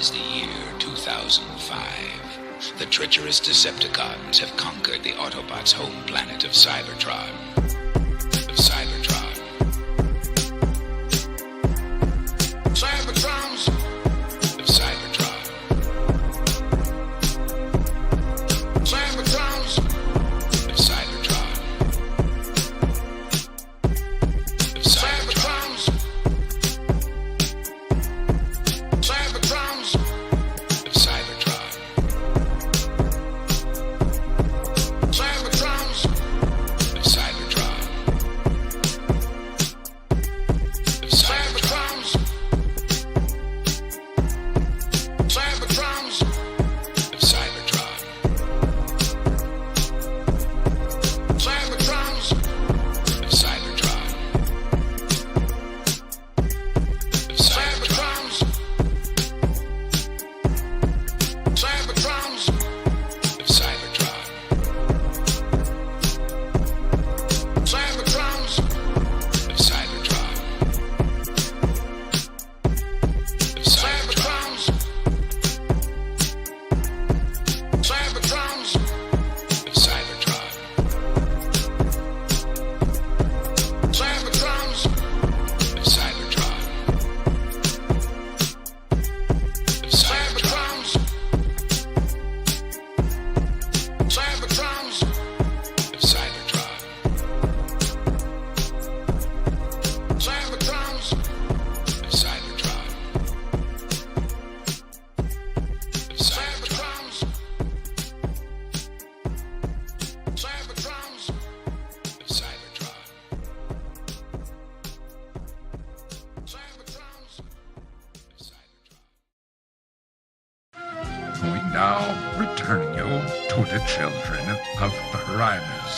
is the year 2005. The treacherous Decepticons have conquered the Autobots' home planet of Cybertron. Cybertrons. Cybertron. Cybertrons. Cybertron. Cybertrons. Cybertrons. Cybertron. Cybertrons. Cybertron. Cybertrons. Cybertrons. Cybertron. Cybertrons. Cybertron. Cybertrons. Cybertrons. Cybertron. Cybertrons. Cybertron. Cybertrons. Cybertrons. Cybertron. Cybertrons. Cybertron. Cybertrons. Cybertrons. Cybertron. Cybertrons. Cybertron. Cybertrons. Cybertrons. Cybertron. Cybertrons. Cybertron. We now return you to the children of Primus.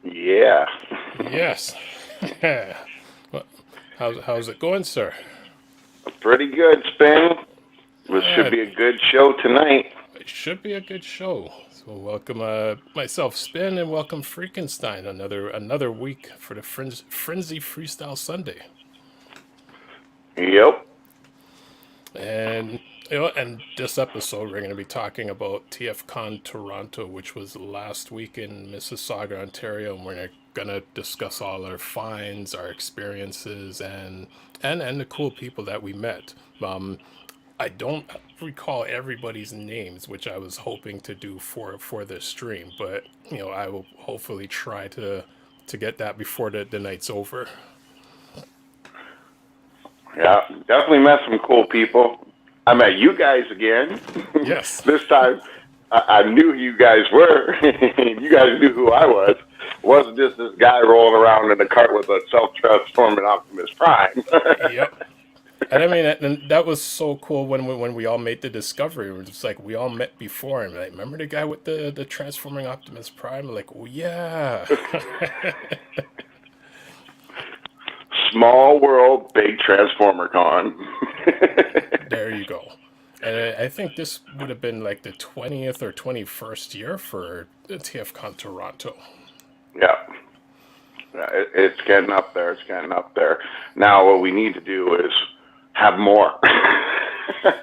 Yeah. Yes. Well, how's it going, sir? Pretty good, Spin. This should be a good show tonight. It should be a good show. So welcome myself, Spin, and welcome Freakenstein. Another week for the Frenzy Freestyle Sunday. Yep. And and this episode we're going to be talking about TFCON Toronto, which was last week in Mississauga, Ontario, and we're going to discuss all our finds, our experiences, and the cool people that we met. I don't recall everybody's names, which I was hoping to do for this stream, but I will hopefully try to get that before the night's over. Yeah, definitely met some cool people. I met you guys again. Yes. This time, I knew who you guys were. You guys knew who I was. It wasn't just this guy rolling around in a cart with a self-transforming Optimus Prime. Yep. And I mean, that was so cool when we all made the discovery. It was just like we all met before, and like, remember the guy with the transforming Optimus Prime? Like, oh yeah. Small world, big Transformer Con. There you go. And I think this would have been like the 20th or 21st year for TFCON Toronto. Yeah. It's getting up there. It's getting up there. Now, what we need to do is have more.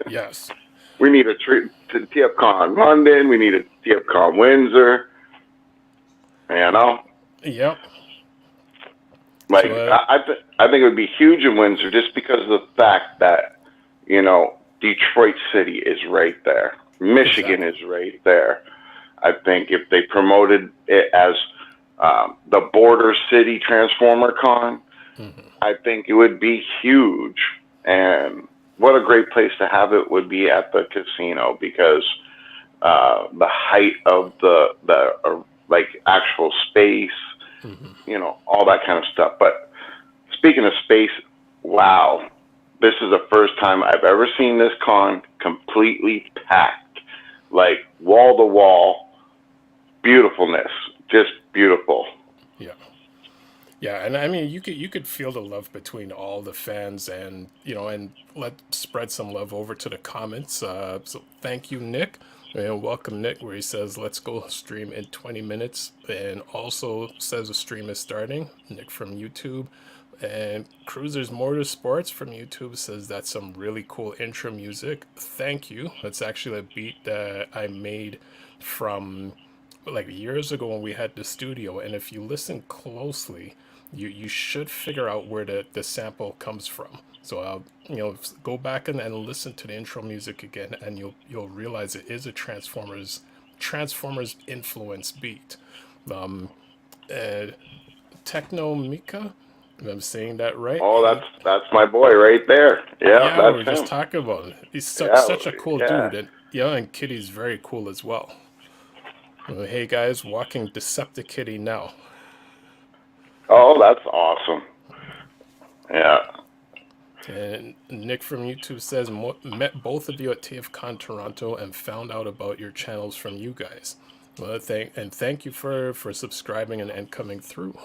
Yes. We need a TFCON London. We need a TFCON Windsor. Yep. Like, So, I think it would be huge in Windsor just because of the fact that, Detroit City is right there. Michigan is right there. I think if they promoted it as the Border City Transformer Con, I think it would be huge. And what a great place to have it would be at the casino, because the height of the actual space, all that kind of stuff. But speaking of space, wow, this is the first time I've ever seen this con completely packed, like wall to wall, beautifulness, just beautiful. Yeah. Yeah, and I mean, you could feel the love between all the fans, and let's spread some love over to the comments. So thank you, Nick. And welcome, Nick, where he says, let's go stream in 20 minutes. And also says the stream is starting. Nick from YouTube. And Cruisers Motorsports from YouTube says that's some really cool intro music. Thank you. That's actually a beat that I made from like years ago when we had the studio. And if you listen closely, you should figure out where the sample comes from. So I'll go back and listen to the intro music again, and you'll realize it is a Transformers influence beat. Um, uh, Techno Mika, if I'm saying that right. Oh, that's my boy right there. Yeah, Yeah, we were that's just him. talking about him. He's Yeah, such a cool yeah. dude, and and Kitty's very cool as well. Hey guys, walking Decepticitty now. Oh, that's awesome. Yeah. And Nick from YouTube says, met both of you at TFCON Toronto and found out about your channels from you guys. Well, thank you for subscribing and coming through.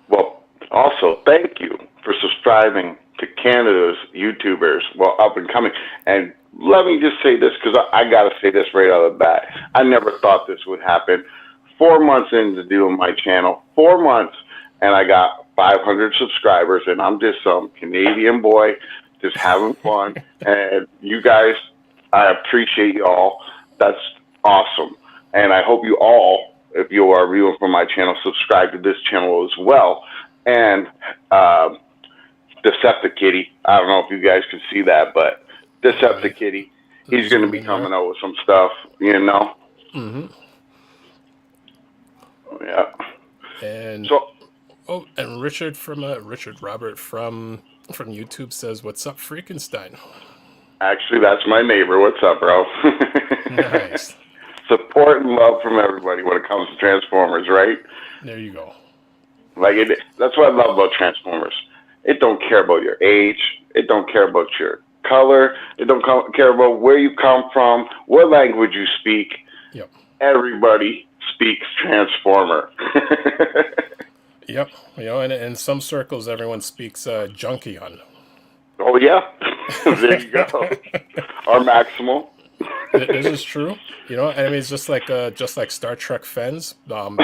Well, also, thank you for subscribing to Canada's YouTubers, well, up and coming. And let me just say this, because I got to say this right out of the bat. I never thought this would happen. 4 months into doing my channel, 4 months, and I got 500 subscribers, and I'm just some Canadian boy just having fun. And you guys, I appreciate you all. That's awesome. And I hope you all, if you are viewing from my channel, subscribe to this channel as well. And Decepticitty, I don't know if you guys can see that, but Decepticitty, he's going to be coming out with some stuff, Mm-hmm. Yeah. And so, and Richard Robert from YouTube says, "What's up, Freakenstein?" Actually, that's my neighbor. What's up, bro? Nice. Support and love from everybody when it comes to Transformers, right? There you go. That's what I love about Transformers. It don't care about your age. It don't care about your color. It don't care about where you come from, what language you speak. Yep. Everybody speaks Transformer. Yep. And in some circles, everyone speaks Junkion. Oh yeah, there you go. Or Maximal. This is true. I mean, it's just like Star Trek fans.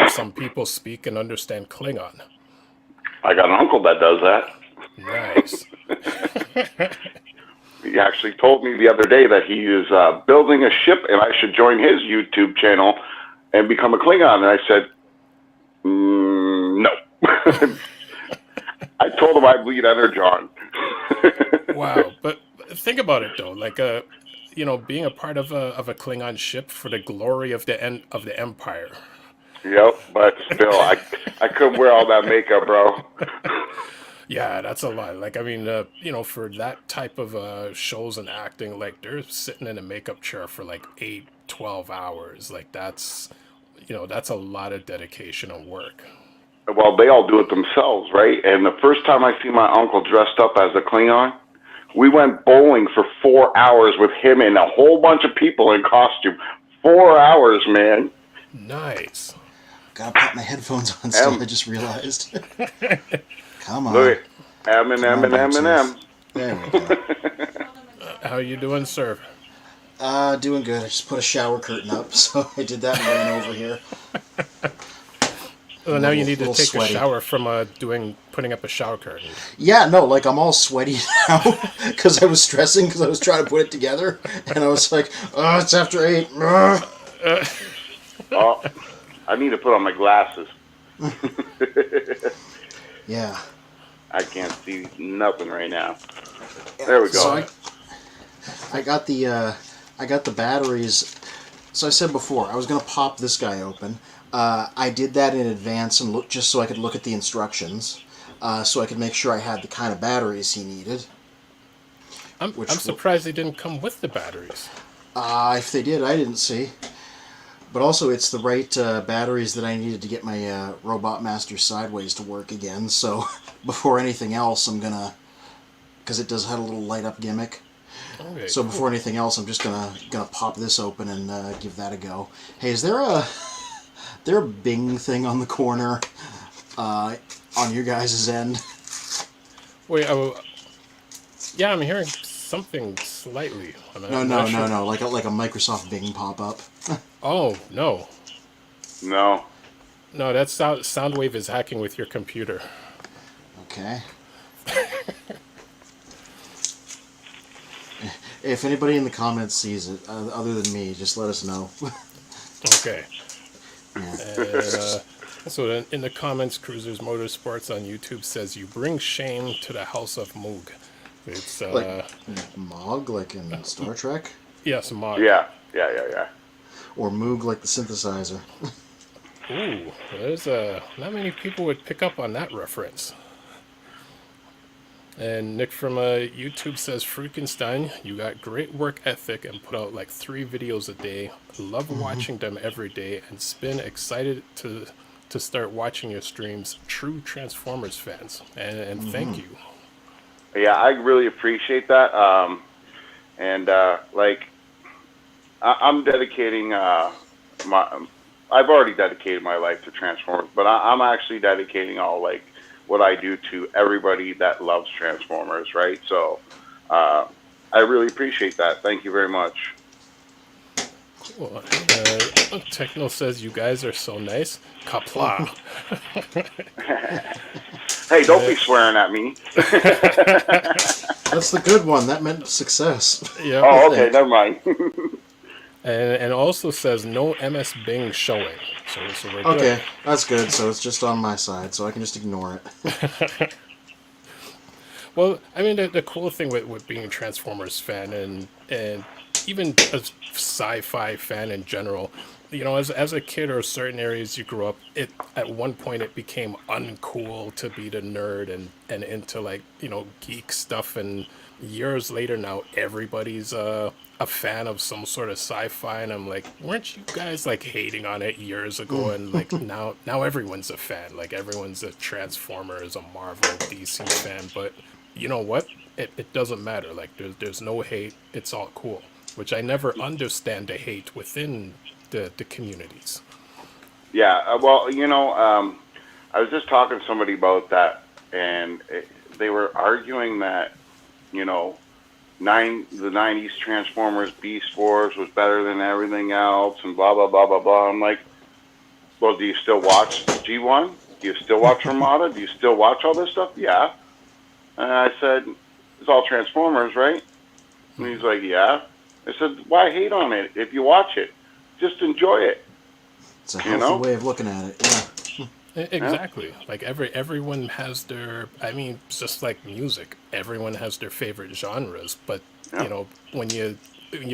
Some people speak and understand Klingon. I got an uncle that does that. Nice. He actually told me the other day that he is building a ship, and I should join his YouTube channel and become a Klingon. And I said, no. I told him I bleed energon. Wow, but think about it though. Like being a part of a Klingon ship for the glory of the end of the Empire. Yep, but still, I couldn't wear all that makeup, bro. Yeah, that's a lot. Like, I mean, for that type of shows and acting, like, they're sitting in a makeup chair for like 8-12 hours. Like, that's a lot of dedication and work. Well, they all do it themselves, right? And the first time I see my uncle dressed up as a Klingon, we went bowling for 4 hours with him and a whole bunch of people in costume. 4 hours, man. Nice. Gotta put my headphones on still, I just realized. Come on. Look at Eminem. There we go. How you doing, sir? Doing good. I just put a shower curtain up, so I did that and ran over here. Well, now you need to take sweaty. a shower from putting up a shower curtain. Yeah, no, like I'm all sweaty now because I was stressing because I was trying to put it together, and I was like, oh, it's after 8. Oh, I need to put on my glasses. Yeah. I can't see nothing right now. There we go. So I got the batteries. So I said before I was gonna pop this guy open. I did that in advance and just so I could look at the instructions, so I could make sure I had the kind of batteries he needed. I'm surprised they didn't come with the batteries. If they did, I didn't see. But also, it's the right batteries that I needed to get my Robot Master Sideways to work again. So before anything else, I'm gonna, because it does have a little light up gimmick. Okay, so before anything else, I'm just gonna pop this open and give that a go. Hey, is there a Bing thing on the corner on your guys' end? Wait, yeah, I'm hearing something slightly. No, like a Microsoft Bing pop-up. Oh, no. No. No, that Soundwave is hacking with your computer. Okay. If anybody in the comments sees it, other than me, just let us know. Okay. Yeah. And, so in the comments, Cruisers Motorsports on YouTube says, you bring shame to the House of Moog. It's, Like Mog, like in Star Trek? yes, Mog. Yeah. Or Moog, like the synthesizer. Ooh, there's not many people would pick up on that reference. And Nick from YouTube says, Frankenstein, you got great work ethic and put out like 3 videos a day. Love watching them every day and spin excited to start watching your streams. True Transformers fans. And thank you. Yeah, I really appreciate that. I'm dedicating I've already dedicated my life to Transformers, but I'm actually dedicating all like what I do to everybody that loves Transformers, right? So I really appreciate that. Thank you very much. Cool. Techno says, you guys are so nice. Kapla. Hey, don't be swearing at me. That's the good one. That meant success. Yeah. Oh, okay, never mind. And also says, no MS Bing showing. So we're good. Okay, that's good. So it's just on my side, so I can just ignore it. Well, I mean, the cool thing with being a Transformers fan and even a sci-fi fan in general, you know, as a kid or certain areas you grew up, at one point it became uncool to be the nerd and into like, you know, geek stuff, and years later now everybody's a fan of some sort of sci-fi, and I'm like, weren't you guys like hating on it years ago? And like now everyone's a fan. Like everyone's a Transformers, a Marvel, DC fan, but you know what? It doesn't matter. Like there's no hate. It's all cool, which I never understand the hate within the communities. Yeah, well, you know, I was just talking to somebody about that, and they were arguing that, you know, the 90s Transformers Beast Wars was better than everything else, and blah, blah, blah, blah, blah. I'm like, well, do you still watch G1? Do you still watch Armada? Do you still watch all this stuff? Yeah. And I said, it's all Transformers, right? And he's like, yeah. I said, why hate on it if you watch it? Just enjoy it. It's a healthy way of looking at it. Yeah. Exactly. Like everyone has their, I mean, just like music, everyone has their favorite genres, but you know, when you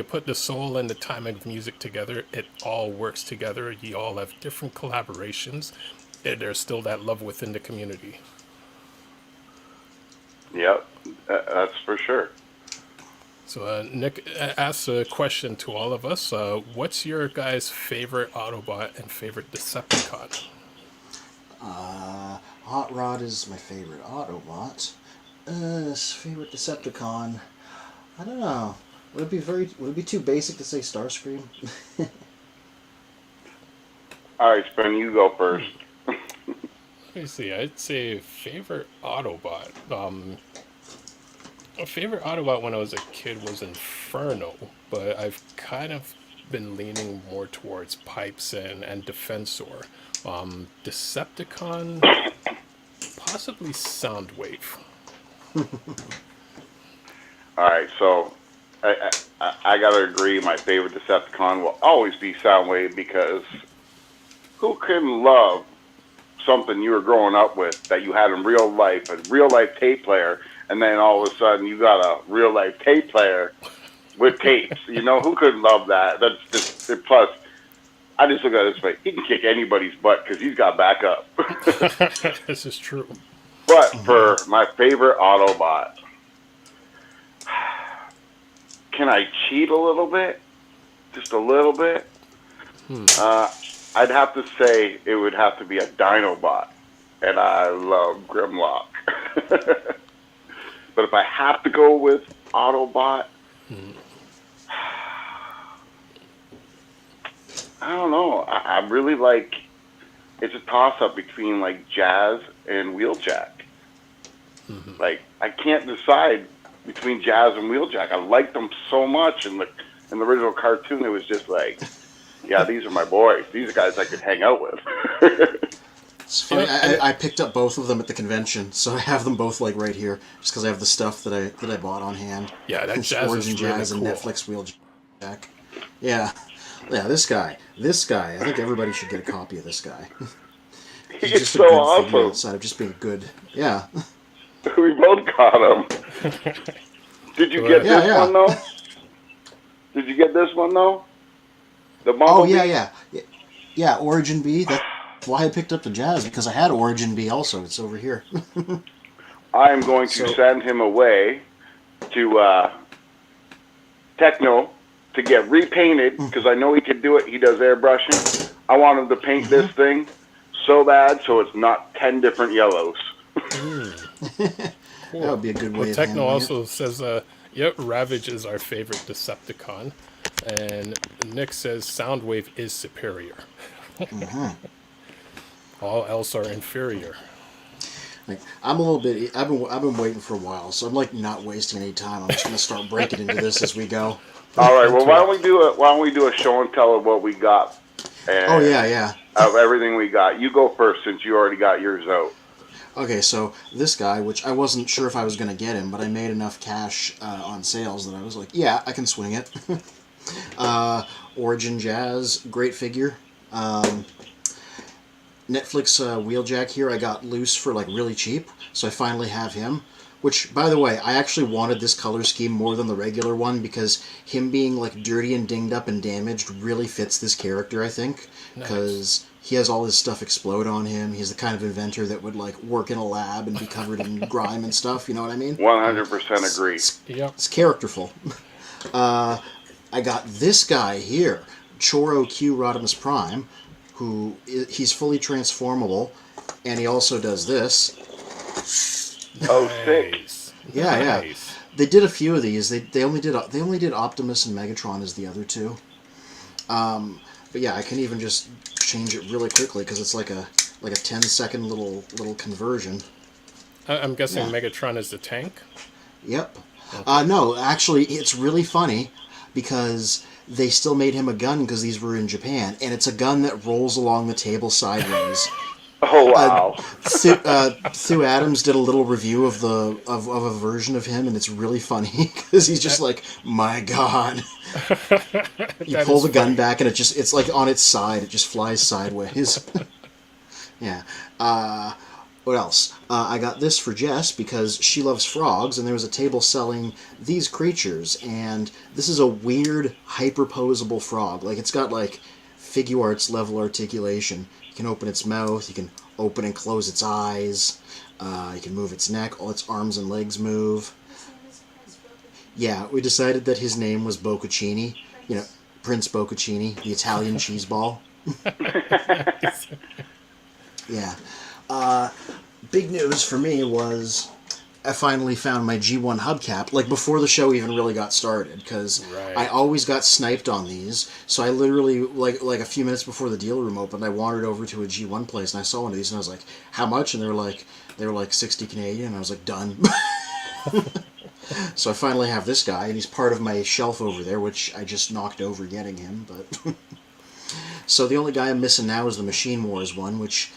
put the soul and the time of music together, it all works together. You all have different collaborations, and there's still that love within the community. Yep, that's for sure. So Nick asks a question to all of us. What's your guys' favorite Autobot and favorite Decepticon? Hot Rod is my favorite Autobot. Favorite Decepticon. I don't know. Would it be too basic to say Starscream? All right, Spin, you go first. Let me see. I'd say favorite Autobot. A favorite Autobot when I was a kid was Inferno, but I've kind of been leaning more towards Pipes and Defensor. Decepticon, possibly Soundwave. All right, so I gotta agree. My favorite Decepticon will always be Soundwave, because who can love something you were growing up with that you had in real life, a real life tape player, and then all of a sudden you got a real life tape player with tapes? You know, who couldn't love that? That's just, plus, I just look at it this way: he can kick anybody's butt because he's got backup. This is true. But for my favorite Autobot, can I cheat a little bit? Just a little bit? I'd have to say it would have to be a Dinobot, and I love Grimlock. But if I have to go with Autobot, I don't know. I really like, it's a toss-up between like Jazz and Wheeljack. Like, I can't decide between Jazz and Wheeljack. I liked them so much in the original cartoon. It was just like, yeah, these are my boys. These are guys I could hang out with. It's funny. Yeah, I picked up both of them at the convention, so I have them both like right here, just because I have the stuff that I bought on hand. yeah, that jazz Origin is really Jazz and cool. Netflix Wheeljack. Yeah, yeah. This guy. I think everybody should get a copy of this guy. He's He's just a so good figure awesome. outside of just being good. Yeah. We both got him. Did you get Yeah, this yeah. one though? Did you get this one though? The Oh Bumblebee? yeah. Origin B. That's why I picked up the Jazz, because I had Origin B also. It's over here. I am going to So- send him away to Techno to get repainted because I know he can do it. He does airbrushing. I want him to paint this thing so bad so it's not 10 different yellows. That would be a good way Well, of Techno handling also says, yep, Ravage is our favorite Decepticon. And Nick says Soundwave is superior. All else are inferior. Like, I'm a little bit. I've been waiting for a while, so I'm like not wasting any time. I'm just gonna start breaking into this as we go. All right. Well, why don't we do a show and tell of what we got? And Oh yeah. Of everything we got, you go first since you already got yours out. Okay, so this guy, which I wasn't sure if I was gonna get him, but I made enough cash on sales that I was like, yeah, I can swing it. Origin Jazz, great figure. Netflix Wheeljack here I got loose for like really cheap, so I finally have him. Which, by the way, I actually wanted this color scheme more than the regular one because him being like dirty and dinged up and damaged really fits this character, I think. Because he has all his stuff explode on him. He's the kind of inventor that would like work in a lab and be covered in grime and stuff. You know what I mean? 100% agree. Yep. It's characterful. I got this guy here, Choro Q Rodimus Prime, he's fully transformable, and he also does this. Oh, sick. Nice. Yeah, yeah. Nice. They did a few of these. They only did Optimus and Megatron as the other two. But yeah, I can even just change it really quickly because it's like a 10-second little conversion. I'm guessing Yeah. Megatron is the tank. Yep. No, actually, it's really funny because they still made him a gun because these were in Japan, and it's a gun that rolls along the table sideways. Oh, wow. Sue Adams did a little review of a version of him, and it's really funny because he's just like, my God. You That pull is the gun funny. back, and it's like on its side. It just flies sideways. Yeah. What else? I got this for Jess because she loves frogs, and there was a table selling these creatures, and this is a weird hyperposable frog. Like, it's got like Figuarts level articulation. You can open its mouth, you can open and close its eyes, you can move its neck, all its arms and legs move. Yeah, we decided that his name was Boccaccini, Prince Boccaccini, the Italian cheese ball. Yeah. Big news for me was I finally found my G1 hubcap, like before the show even really got started, because Right. I always got sniped on these. So I literally, like a few minutes before the deal room opened, I wandered over to a G1 place and I saw one of these and I was like, how much? And they were like 60 Canadian, and I was like, done. So I finally have this guy, and he's part of my shelf over there, which I just knocked over getting him, but... So the only guy I'm missing now is the Machine Wars one, which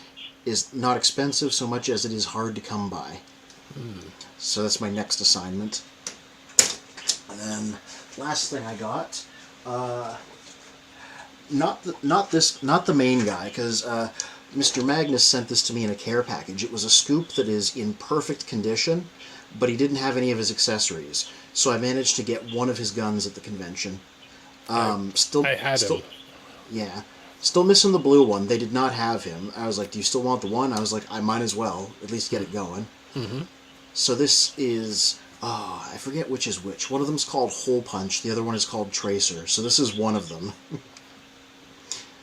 is not expensive so much as it is hard to come by. So that's my next assignment. And then last thing I got, not the main guy, because Mr. Magnus sent this to me in a care package. It was a scoop that is in perfect condition, but he didn't have any of his accessories. So I managed to get one of his guns at the convention. Still, I had him. yeah. Still missing the blue one. They did not have him. I was like, do you still want the one? I was like, I might as well. At least get it going. Mm-hmm. So this is... Oh, I forget which is which. One of them's called Hole Punch. The other one is called Tracer. So this is one of them.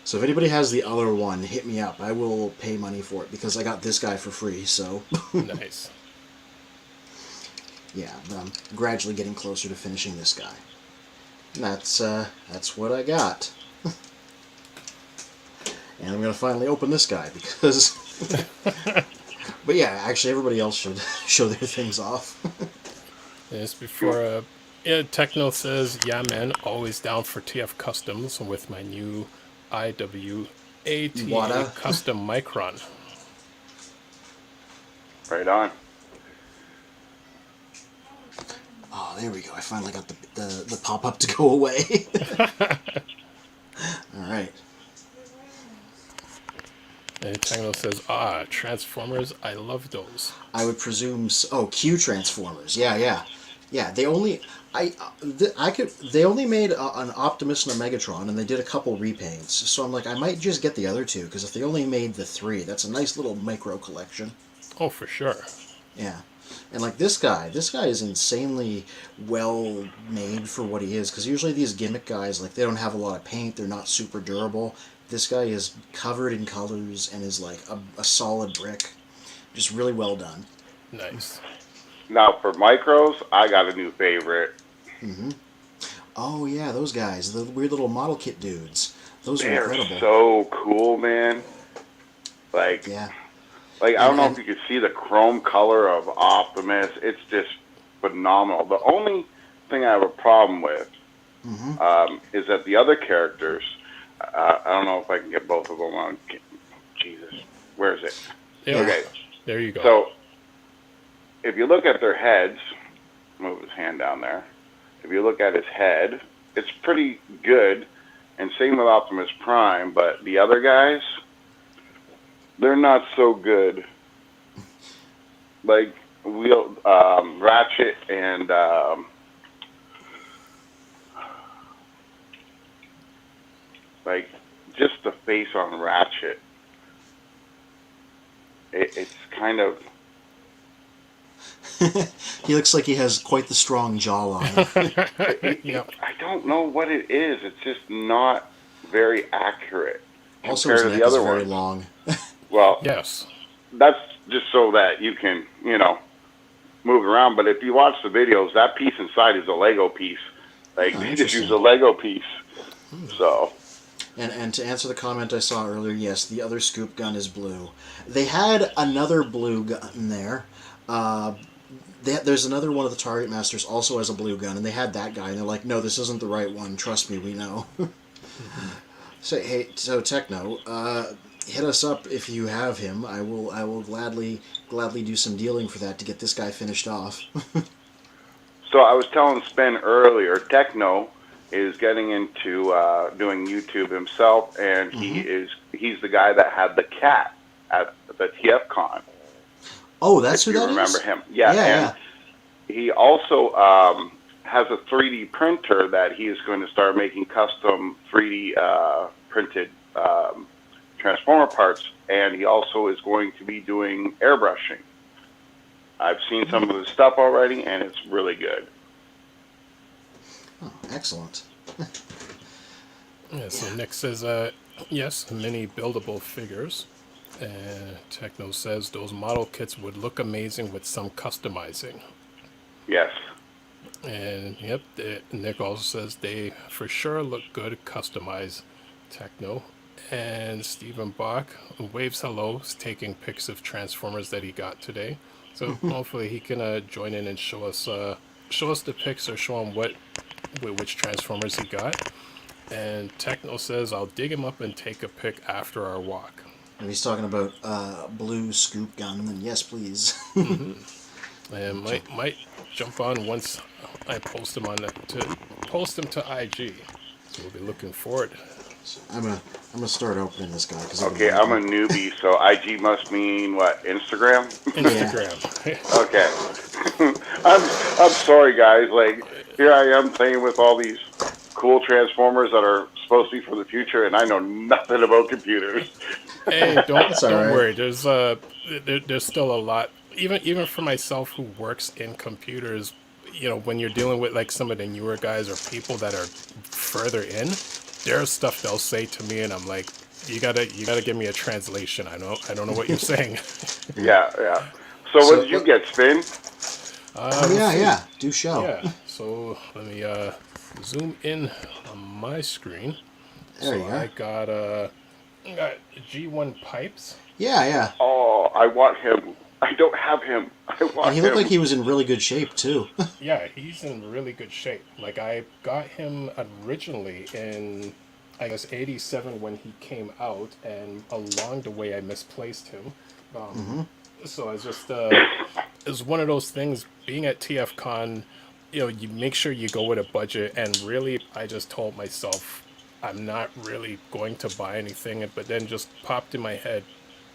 So if anybody has the other one, hit me up. I will pay money for it because I got this guy for free, so... Nice. Yeah, but I'm gradually getting closer to finishing this guy. And that's what I got. And I'm going to finally open this guy because... But yeah, actually everybody else should show their things off. Yes, before Techno says, yeah man, always down for TF Customs with my new IWATA Wada. custom Micron. Right on. Oh, there we go. I finally got the pop-up to go away. All right. And Techno says, Transformers, I love those. I would presume. Oh, Q Transformers. Yeah. They only. They only made an Optimus and a Megatron, and they did a couple repaints. So I'm like, I might just get the other two, because if they only made the three, that's a nice little micro collection. Oh, for sure. Yeah. And like this guy is insanely well made for what he is, because usually these gimmick guys, like, they don't have a lot of paint, they're not super durable. This guy is covered in colors and is like a solid brick. Just really well done. Nice. Now for micros, I got a new favorite. Oh yeah, those guys, the weird little model kit dudes. Those are They're incredible. so cool, man. Like, Yeah. I don't know if you could see the chrome color of Optimus. It's just phenomenal. The only thing I have a problem with is that the other characters, I don't know if I can get both of them on. Jesus, where is it? Yeah. Okay. There you go. So, if you look at their heads, move his hand down there. If you look at his head, it's pretty good, and same with Optimus Prime. But the other guys, they're not so good. Like Ratchet and like just the face on Ratchet. It's kind of. He looks like he has quite the strong jawline. Yep. I don't know what it is. It's just not very accurate Also, his compared to neck the is other very ones. long. Well, Yes. that's just so that you can, move around. But if you watch the videos, that piece inside is a Lego piece. Like, Oh, they just use interesting. a Lego piece. So, And to answer the comment I saw earlier, yes, the other scoop gun is blue. They had another blue gun there. There's another one of the Target Masters also has a blue gun, and they had that guy, and they're like, no, this isn't the right one. Trust me, we know. So Techno, hit us up if you have him. I will gladly do some dealing for that to get this guy finished off. so I was telling Spen earlier, Techno is getting into doing YouTube himself, and he's the guy that had the cat at the TFCON. Oh, that's if who you that remember is? him. Yeah, and he also has a 3D printer that he is going to start making custom 3D printed Transformer parts, and he also is going to be doing airbrushing. I've seen some of his stuff already, and it's really good. Oh, excellent. Yeah, so Nick says, yes, many buildable figures. Techno says those model kits would look amazing with some customizing. Yes. And yep, Nick also says they for sure look good customized. Techno. And Stephen Bach waves hello, taking pics of Transformers that he got today. So hopefully he can join in and show us the pics, or show him which Transformers he got. And Techno says I'll dig him up and take a pic after our walk. If he's talking about blue scoop gun, then yes, please. And might jump on once I post him to IG. So we'll be looking forward. I'm gonna start opening this guy. Okay, I'm a newbie, so IG must mean what? Instagram? Instagram. Okay. I'm sorry, guys. Like, here I am playing with all these cool Transformers that are supposed to be for the future, and I know nothing about computers. Hey, don't right. worry. There's still a lot. Even for myself who works in computers, when you're dealing with like some of the newer guys or people that are further in, there's stuff they'll say to me, and I'm like, you gotta give me a translation. I don't know what you're saying. Yeah. So what did you get, Spin? Yeah. Do show. Yeah. So let me zoom in on my screen. There you go. I got G1 pipes. Yeah. Oh, I want him. I don't have him. I want him. And he looked like he was in really good shape too. Yeah, he's in really good shape. Like, I got him originally in, I guess, 87 when he came out, and along the way I misplaced him. So it's just it's one of those things. Being at TFCon, you make sure you go with a budget. And really, I just told myself I'm not really going to buy anything. But then just popped in my head,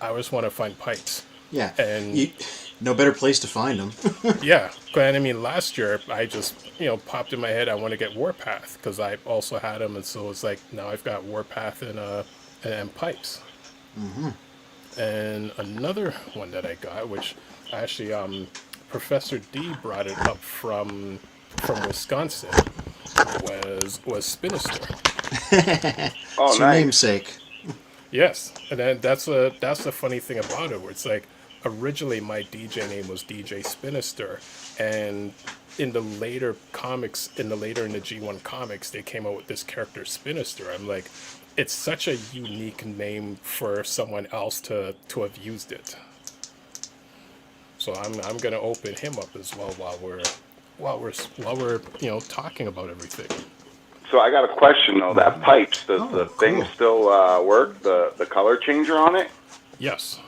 I just want to find pipes. Yeah, And no better place to find them. yeah, and I mean last year I just popped in my head I want to get Warpath because I also had them, and so it's like now I've got Warpath and pipes. And another one that I got, which actually Professor D brought it up from Wisconsin, was Spinister. Oh, It's your nice. namesake. Yes, and then that's the funny thing about it, where it's like originally my DJ name was DJ Spinister, and in the later comics, in the G1 comics, they came out with this character Spinister. I'm like, it's such a unique name for someone else to have used it. So I'm gonna open him up as well while we're talking about everything. So I got a question though. That pipes, does the thing cool. still work? The color changer on it? Yes.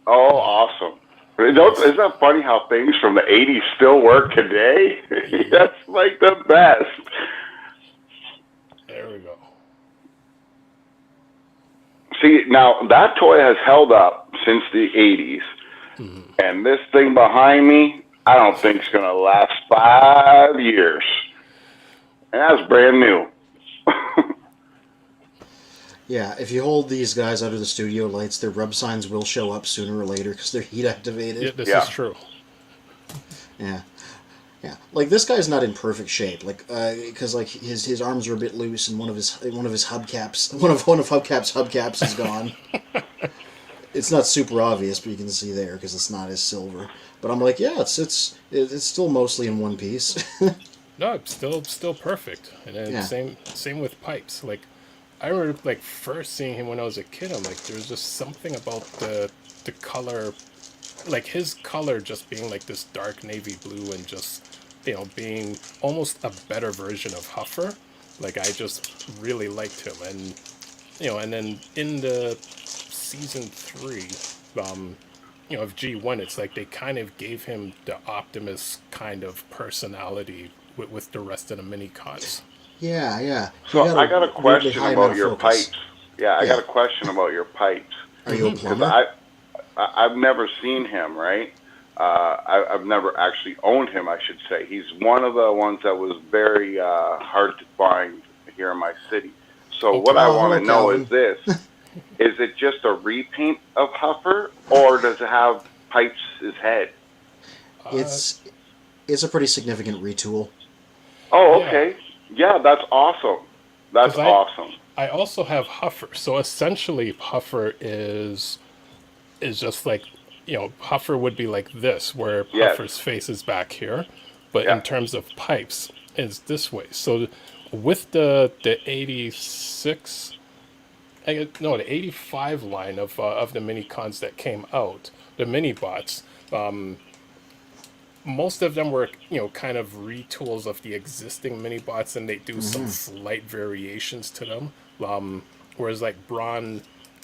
Oh, awesome. Isn't that funny how things from the 80s still work today? That's like the best. There we go. See, now that toy has held up since the 80s. And this thing behind me, I don't think it's going to last 5 years. And that's brand new. Yeah, if you hold these guys under the studio lights, their rub signs will show up sooner or later because they're heat activated. Yeah, this Yeah. is true. Yeah. Yeah, like this guy's not in perfect shape, like because like his arms are a bit loose, and one of his hubcaps, one of Hubcap's hubcaps is gone. It's not super obvious, but you can see there because it's not as silver. But I'm like, yeah, it's still mostly in one piece. No, it's still perfect. And then Yeah. same with pipes. Like I remember like first seeing him when I was a kid, I'm like, there's just something about the color, like his color just being like this dark navy blue and just being almost a better version of Huffer. Like I just really liked him, and and then in the season 3 of G1, it's like they kind of gave him the Optimus kind of personality with the rest of the mini cons. Yeah, yeah. So I got a weirdly question high about amount of your focus. pipes. Yeah, I Yeah. got a question about your pipes. Are you a Because plumber? I've never seen him, right? I've never actually owned him, I should say. He's one of the ones that was very hard to find here in my city. So what I Oh, want to hello, know Calvin. is this. Is it just a repaint of Huffer, or does it have Pipes' head? It's a pretty significant retool. Oh, Yeah. okay. Yeah, that's awesome. That's 'Cause awesome. I also have Huffer. So essentially, Huffer is just like Huffer would be like this, where Yes. Huffer's face is back here, but Yeah. in terms of pipes, is this way. So with the 86. The 85 line of the mini cons that came out, the mini bots, most of them were kind of retools of the existing mini bots, and they do some slight variations to them. Whereas like Brawn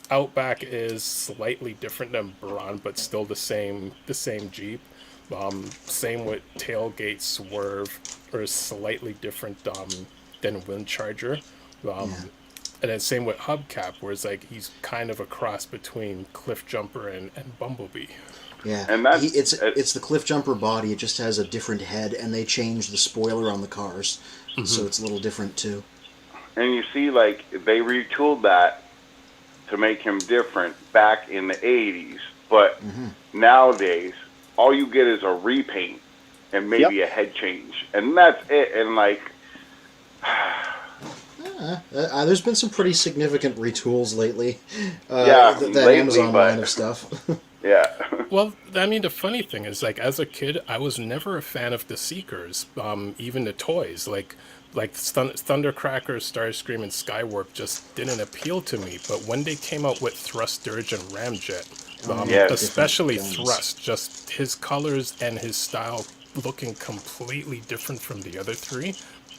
Outback is slightly different than Brawn, but still the same Jeep. Same with Tailgate Swerve, or slightly different than Windcharger. And then same with Hubcap, where it's like he's kind of a cross between Cliff Jumper and Bumblebee. Yeah, And that's- it's the Cliff Jumper body. It just has a different head, and they changed the spoiler on the cars, so it's a little different too. And you see, like, they retooled that to make him different back in the 80s. But nowadays, all you get is a repaint and maybe a head change. And that's it. And, like... There's been some pretty significant retools lately. Yeah, that lately, Amazon but- line of stuff. Yeah. Well, I mean, the funny thing is, like, as a kid, I was never a fan of the Seekers, even the toys. Like Thundercracker, Starscream, and Skywarp just didn't appeal to me. But when they came out with Thrust, Dirge, and Ramjet, Yes. especially Different guns. Thrust, just his colors and his style looking completely different from the other three,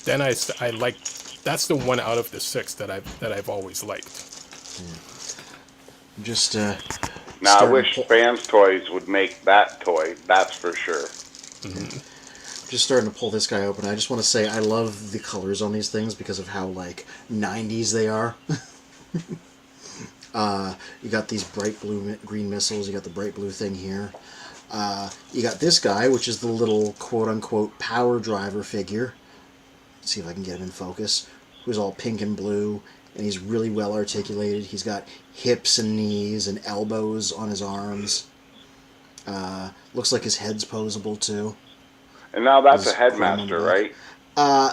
then I like. That's the one out of the 6 that I've always liked. Just Now, Now, I starting wish to pull, Fans Toys would make that toy, that's for sure. just starting to pull this guy open. I just want to say I love the colors on these things because of how like 90s they are. You got these bright blue green missiles. You got the bright blue thing here. You got this guy, which is the little quote-unquote power driver figure. Let's see if I can get him in focus. Who's all pink and blue, and he's really well articulated. He's got hips and knees and elbows on his arms. Looks like his head's posable too. And now that's His a Headmaster, right?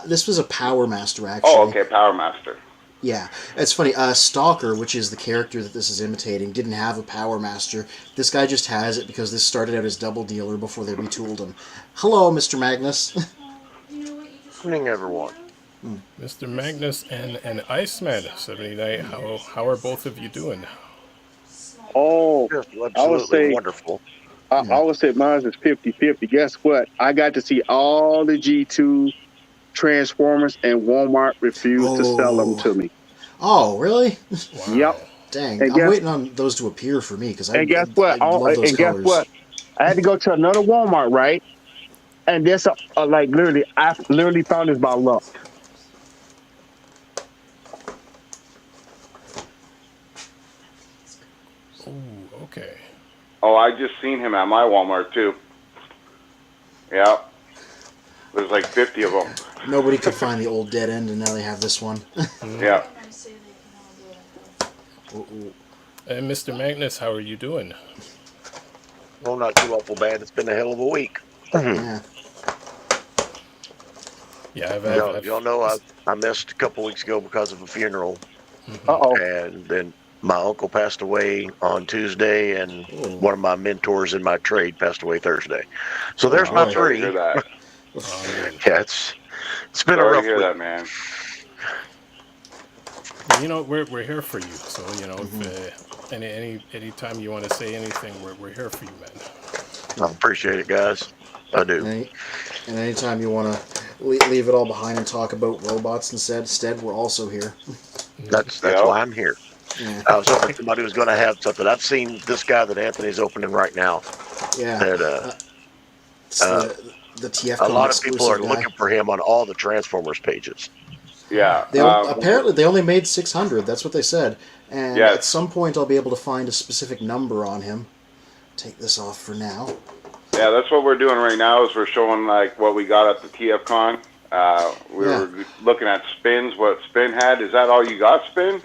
This was a Power Master, actually. Oh, okay, Power Master. Yeah, it's funny. Stalker, which is the character that this is imitating, didn't have a Power Master. This guy just has it because this started out as Double Dealer before they retooled him. Hello, Mr. Magnus. Evening, everyone. Mr. Magnus and Iceman 79. How are both of you doing? Oh, Just I would absolutely say wonderful. I would say mine is 50-50. Guess what? I got to see all the G2 Transformers, and Walmart refused to sell them to me. Oh, really? Wow. Yep. Dang, And I'm guess- waiting on those to appear for me because I guess what? I love those And guess colors. what? I had to go to another Walmart, right? And there's like literally, I literally found this by luck. Ooh, okay. Oh, I just seen him at my Walmart, too. Yeah. There's like 50 of them. Nobody could find the old dead end, and now they have this one. Yeah. And Mr. Magnus, how are you doing? Well, not too awful bad. It's been a hell of a week. Yeah. Yeah, Y'all know I missed a couple weeks ago because of a funeral. Uh-oh. And then my uncle passed away on Tuesday, and one of my mentors in my trade passed away Thursday. So there's my Sorry to three. hear that. Yeah, it's been a Sorry to rough hear week. that, man. You know, we're here for you. So you know, if any time you want to say anything, we're here for you, man. I appreciate it, guys. I do. And anytime you want to leave it all behind and talk about robots instead, we're also here. That's Yeah. why I'm here. Yeah. I was hoping somebody was going to have something. I've seen this guy that Anthony's opening right now. Yeah. That It's the TFCON a lot of people are exclusive guy. looking for him on all the Transformers pages. Yeah. Apparently, they only made 600. That's what they said. And Yes. at some point, I'll be able to find a specific number on him. Take this off for now. Yeah, that's what we're doing right now is we're showing like what we got at the TFCON. We were looking at spins, what Spin had. Is that all you got, Spin?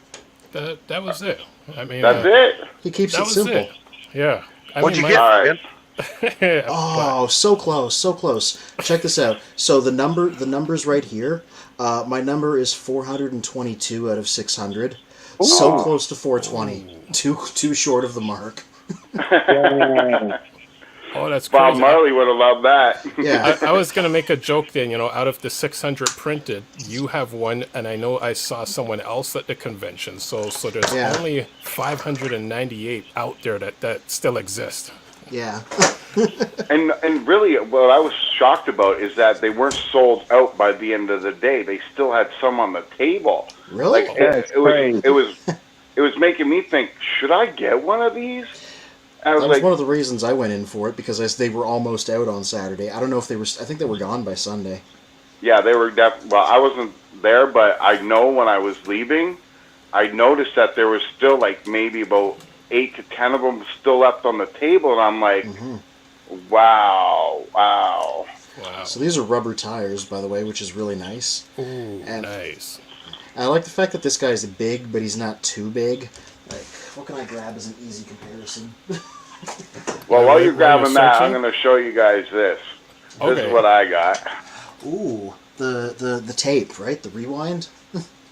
That was it. I mean, That's it? He keeps that it was simple. it. Yeah. What'd you All get, right. Ben? Oh, so close, so close. Check this out. So the number's right here. My number is 422 out of 600. So close to 420. Too short of the mark. Oh, that's Bob crazy. Marley would have loved that. Yeah. I was gonna make a joke then, you know, out of the 600 printed, you have one, and I know I saw someone else at the convention. So there's Yeah. only 598 out there that still exist. Yeah. And really, what I was shocked about is that they weren't sold out by the end of the day. They still had some on the table. Really? Like That's crazy. it was making me think, should I get one of these? I was That was like, one of the reasons I went in for it because they were almost out on Saturday. I don't know if they were. I think they were gone by Sunday. yeah, they were well, I wasn't there, but I know when I was leaving, I noticed that there was still like maybe about 8 to 10 of them still left on the table, and I'm like, wow. Wow. So these are rubber tires, by the way, which is really nice. Ooh, And- nice. I like the fact that this guy's big, but he's not too big. Like, what can I grab as an easy comparison? Well, while While you're you're grabbing that, I'm searching? going to show you guys this. This Okay. is what I got. Ooh, the tape, right? The rewind.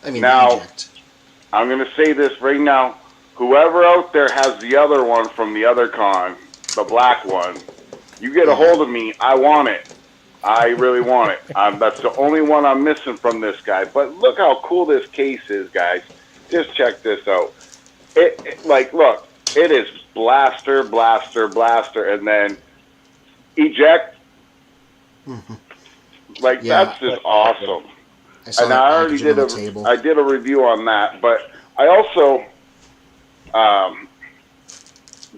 I mean, Now- the eject. I'm going to say this right now. Whoever out there has the other one from the other con, the black one, you get a hold of me. I want it. I really want it. That's the only one I'm missing from this guy. But look how cool this case is, guys. Just check this out. Like, look, it is blaster, blaster, blaster, and then eject. Like, Yeah. that's just awesome. I saw And that I already packaging did on the table. I did a review on that, but I also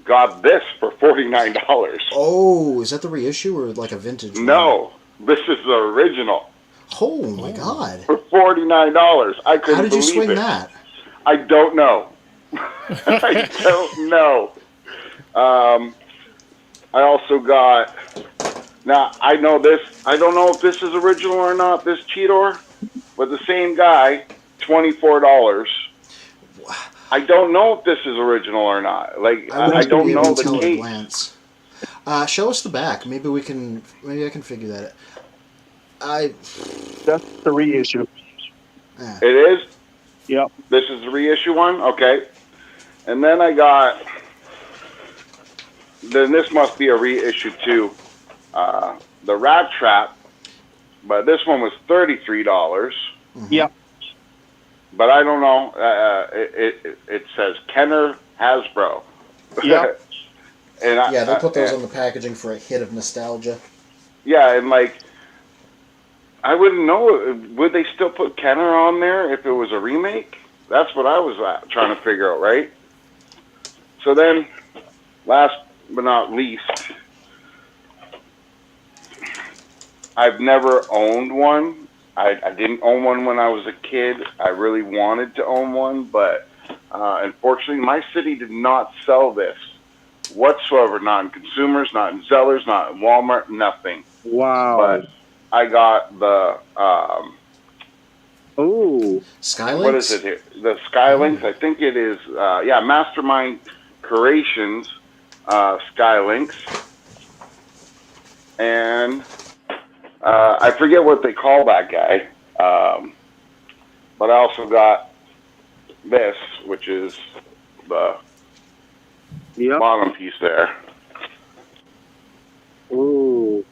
got this for $49. Oh, is that the reissue or like a vintage one? No, this is the original Oh my god. for $49. I couldn't How did you believe swing it. that? I don't know. I don't know. I also got. Now I know this. I don't know if this is original or not. This Cheetor, but the same guy, $24. I don't know if this is original or not. Like I don't know the case. Glance. Show us the back. Maybe we can. Maybe I can figure that out. That's the reissue. It is. Yep. This is the reissue one. Okay. And then I got. Then this must be a reissue too. The Rat Trap, but this one was $33. Mm-hmm. Yep. But I don't know. It says Kenner Hasbro. Yep. And Yeah, they put those on the packaging for a hit of nostalgia. Yeah, and like, I wouldn't know. Would they still put Kenner on there if it was a remake? That's what I was trying to figure out, right? So then, last but not least, I've never owned one. I didn't own one when I was a kid. I really wanted to own one, but unfortunately, my city did not sell this whatsoever. Not in consumers, not in Zellers, not in Walmart, nothing. Wow. But I got the Skylinks? what is it here? The Skylinks. I think it is. Mastermind Creations Skylinks, and I forget what they call that guy. But I also got this, which is the bottom piece there. Ooh.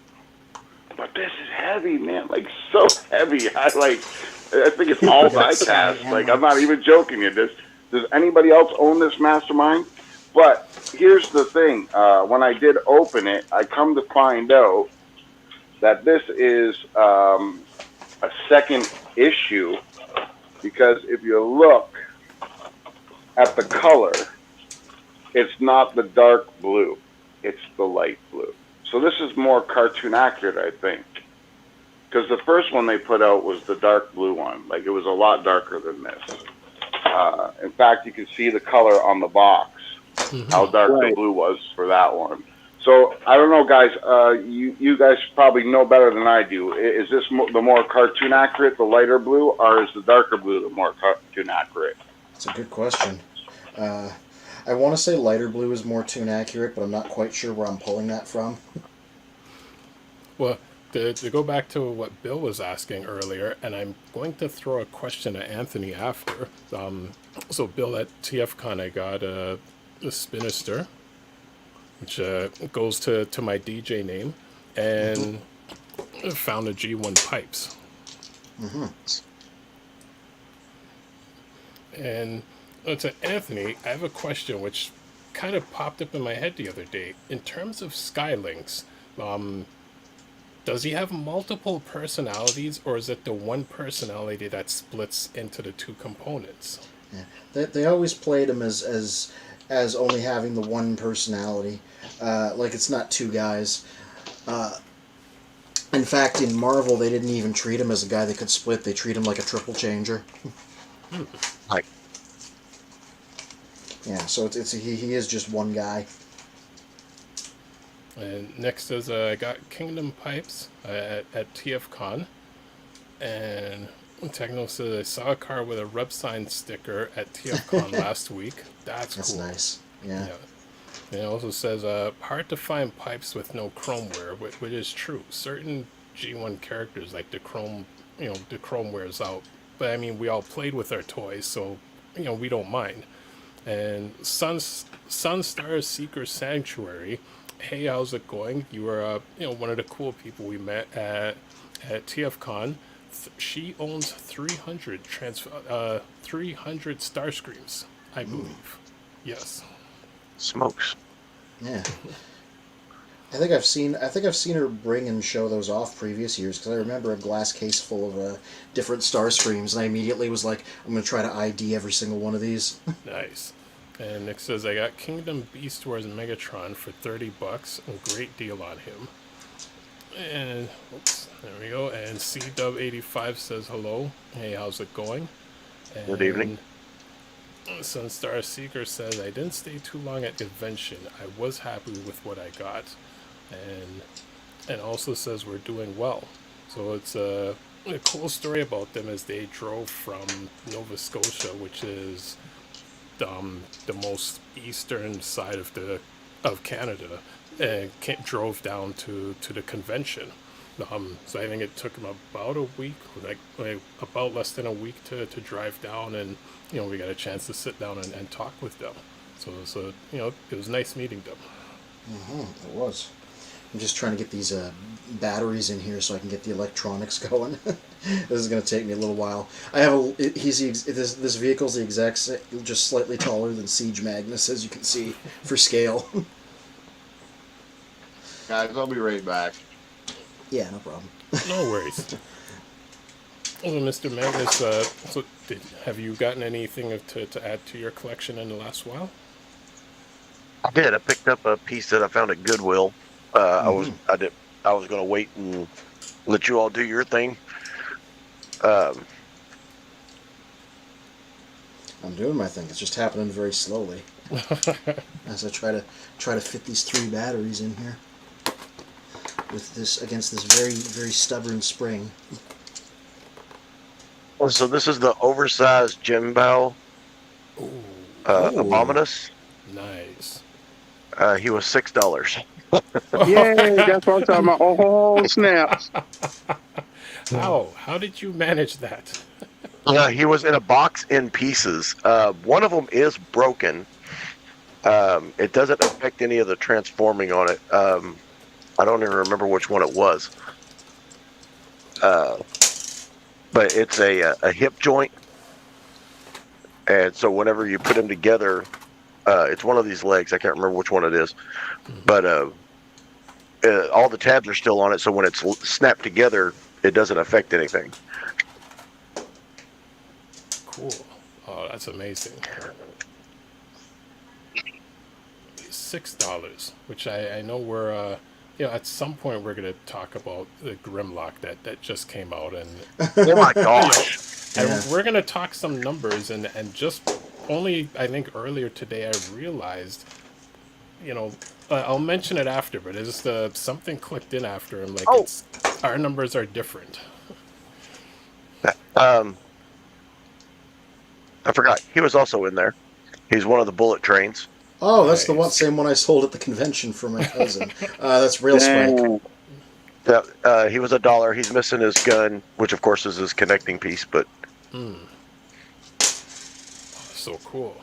But this is heavy, man. Like, so heavy. I think it's all die-cast. Like, I'm not even joking you. Does anybody else own this Mastermind? But here's the thing. When I did open it, I come to find out that this is a second issue, because if you look at the color, it's not the dark blue. It's the light blue. So this is more cartoon accurate, I think. Because the first one they put out was the dark blue one. Like, it was a lot darker than this. In fact, you can see the color on the box, how dark the blue was for that one. So, I don't know, guys. You guys probably know better than I do. Is this the more cartoon accurate, the lighter blue, or is the darker blue the more cartoon accurate? That's a good question. I want to say lighter blue is more tune accurate, but I'm not quite sure where I'm pulling that from. Well, to go back to what Bill was asking earlier, and I'm going to throw a question at Anthony after. So, Bill, at TFCON, I got a Spinister, which goes to my DJ name, and found a G1 Pipes. Mm-hmm. And to Anthony, I have a question which kind of popped up in my head the other day. In terms of Skylinks, does he have multiple personalities, or is it the one personality that splits into the two components? Yeah. They always played him as only having the one personality. Like, it's not two guys. In fact, in Marvel, they didn't even treat him as a guy that could split. They treat him like a triple changer. Like, yeah, so he is just one guy. And next is I got Kingdom Pipes at TFCON, and Techno says I saw a car with a Rub Sign sticker at TFCON last week. That's cool. That's nice. Yeah. And it also says hard to find pipes with no chromeware, which is true. Certain G1 characters, like the chrome wears out. But I mean, we all played with our toys, so we don't mind. And Sunstar Seeker Sanctuary. Hey, how's it going? You were one of the cool people we met at TFCon. She owns 300 Starscreams, I believe. Yes. smokes. Yeah. I think I've seen her bring and show those off previous years, because I remember a glass case full of different Starscreams, and I immediately was like, I'm going to try to ID every single one of these. Nice. And Nick says, I got Kingdom Beast Wars Megatron for $30. A great deal on him. And, oops, there we go. And CW85 says hello. Hey, how's it going? And Good evening. Sunstar Seeker says, I didn't stay too long at convention. I was happy with what I got. And also says we're doing well. So it's a cool story about them as they drove from Nova Scotia, which is the most eastern side of Canada, and drove down to the convention. So I think it took them about a week, like about less than a week to drive down, and we got a chance to sit down and talk with them. So it was nice meeting them. It was. I'm just trying to get these batteries in here so I can get the electronics going. This is going to take me a little while. I have this vehicle's the exact same, just slightly taller than Siege Magnus, as you can see, for scale. Guys, I'll be right back. Yeah, no problem. No worries. Well, Mr. Magnus, have you gotten anything to add to your collection in the last while? I did. I picked up a piece that I found at Goodwill. I was going to wait and let you all do your thing. I'm doing my thing. It's just happening very slowly as I try to fit these 3 batteries in here with this against this very, very stubborn spring. So this is the oversized Jimbo Abominus. Nice. He was $6. Yay, that's what I'm talking about. Oh, snaps. How did you manage that? He was in a box in pieces. One of them is broken. It doesn't affect any of the transforming on it. I don't even remember which one it was. But it's a hip joint. And so whenever you put them together, it's one of these legs. I can't remember which one it is. But all the tabs are still on it, so when it's snapped together, it doesn't affect anything. Cool. Oh, that's amazing. $6, which I know we're at some point we're going to talk about the Grimlock that just came out, and oh my gosh. And we're going to talk some numbers, and just only I think earlier today I realized, I'll mention it after, but it's just something clicked in after, and it's our numbers are different. I forgot he was also in there. He's one of the bullet trains. Oh, that's the same one I sold at the convention for my cousin. That's Rail Spike. Yeah, he was $1. He's missing his gun, which of course is his connecting piece, but so cool.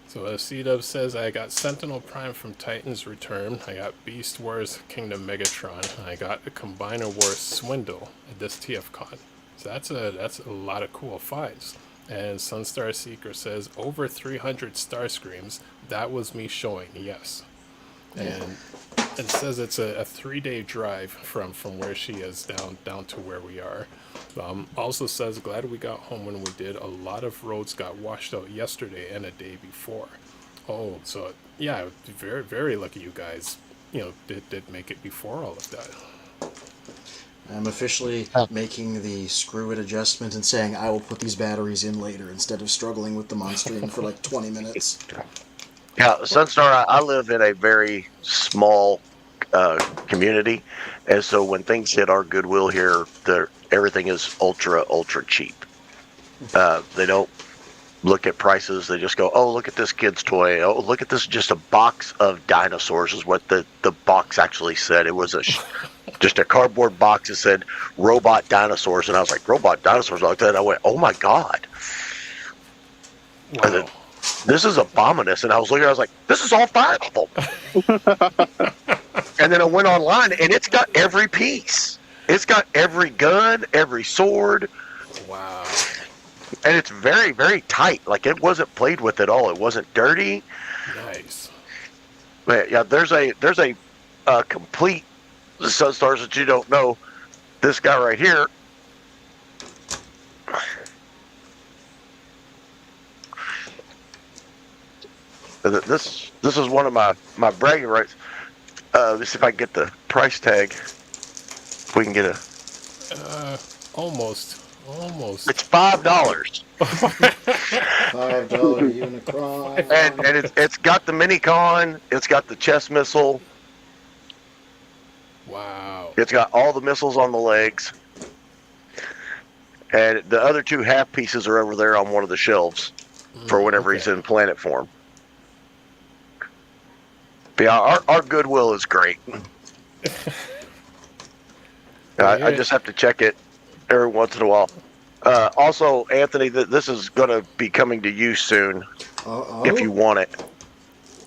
So C-Dub says, I got Sentinel Prime from Titan's Return, I got Beast Wars Kingdom Megatron, I got a Combiner Wars Swindle at this TFCON. So that's a lot of cool finds. And Sunstar Seeker says, over 300 Starscreams, that was me showing, yes. And it says it's a 3-day drive from where she is down to where we are. Also says, glad we got home when we did. A lot of roads got washed out yesterday and a day before. Oh, so yeah, very, very lucky you guys, did make it before all of that. I'm officially making the screw it adjustment and saying I will put these batteries in later instead of struggling with them on stream for like 20 minutes. Yeah, Sunstar, I live in a very small community, and so when things hit our Goodwill here, everything is ultra cheap. They don't look at prices. They just go, oh, look at this kid's toy. Oh, look at this, just a box of dinosaurs is what the box actually said. It was just a cardboard box that said robot dinosaurs, and I was like, robot dinosaurs? Like that, and I went, oh my god. Wow. This is Abominus, and I was looking, I was like, this is all 5 of them. And then I went online, and it's got every piece. It's got every gun, every sword. Wow. And it's very, very tight. Like, it wasn't played with at all. It wasn't dirty. Nice. But yeah, there's a complete Sunstars that you don't know. This guy right here. This is one of my bragging rights. Let's see if I can get the price tag. If we can get a. Almost. It's $5. $5 Unicron. And it's got the Minicon. It's got the chest missile. Wow. It's got all the missiles on the legs. And the other two half pieces are over there on one of the shelves for whenever he's in planet form. But yeah, our Goodwill is great. I just have to check it every once in a while. Also, Anthony, this is going to be coming to you soon if you want it.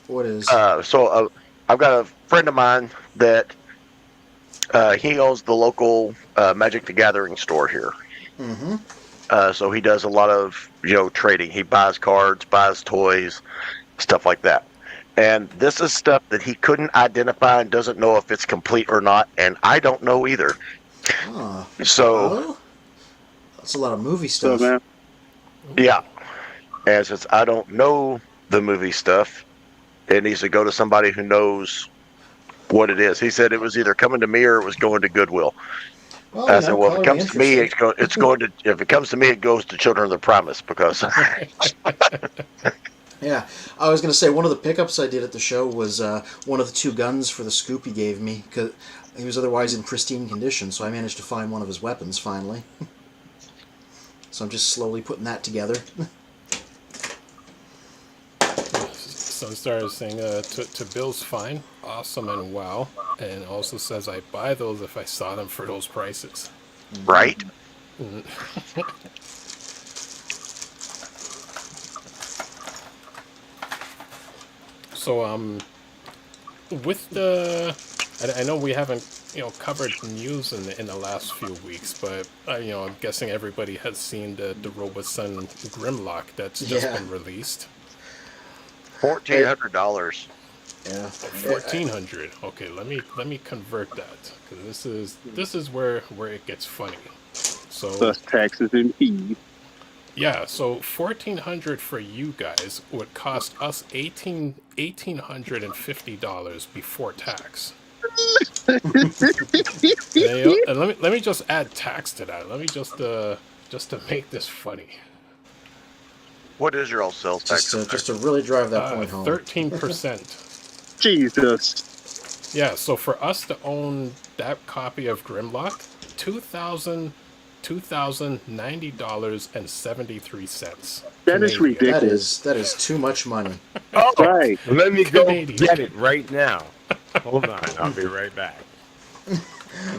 What is? So I've got a friend of mine that he owns the local Magic the Gathering store here. Mm-hmm. So he does a lot of trading. He buys cards, buys toys, stuff like that. And this is stuff that he couldn't identify and doesn't know if it's complete or not, and I don't know either. So that's a lot of movie stuff. man. Yeah. And since I don't know the movie stuff, it needs to go to somebody who knows what it is. He said it was either coming to me or it was going to Goodwill. Well, I said, well, if it comes to me, it's going to. If it comes to me, it goes to Children of the Primus because. Yeah, I was going to say one of the pickups I did at the show was one of the two guns for the scoop he gave me, because he was otherwise in pristine condition, so I managed to find one of his weapons finally. So I'm just slowly putting that together. Sunstar is saying to Bill's fine, awesome, and wow, and also says I buy those if I saw them for those prices. Right. So with the, I know we haven't covered news in the last few weeks, but I'm guessing everybody has seen the Robosun Grimlock that's just been released. $1,400. Yeah. 1,400. Okay, let me convert that because this is where it gets funny. So Plus taxes and fees. yeah, so 1,400 for you guys would cost us $1,850 before tax. And let me just add tax to that. Let me just to make this funny. What is your all sales tax? Just to really drive that point home. 13%. Jesus. Yeah, so for us to own that copy of Grimlock, $2,090.73. That is ridiculous. That is too much money. Oh, right. Let me go Canadian. get it right now. Hold on, I'll be right back.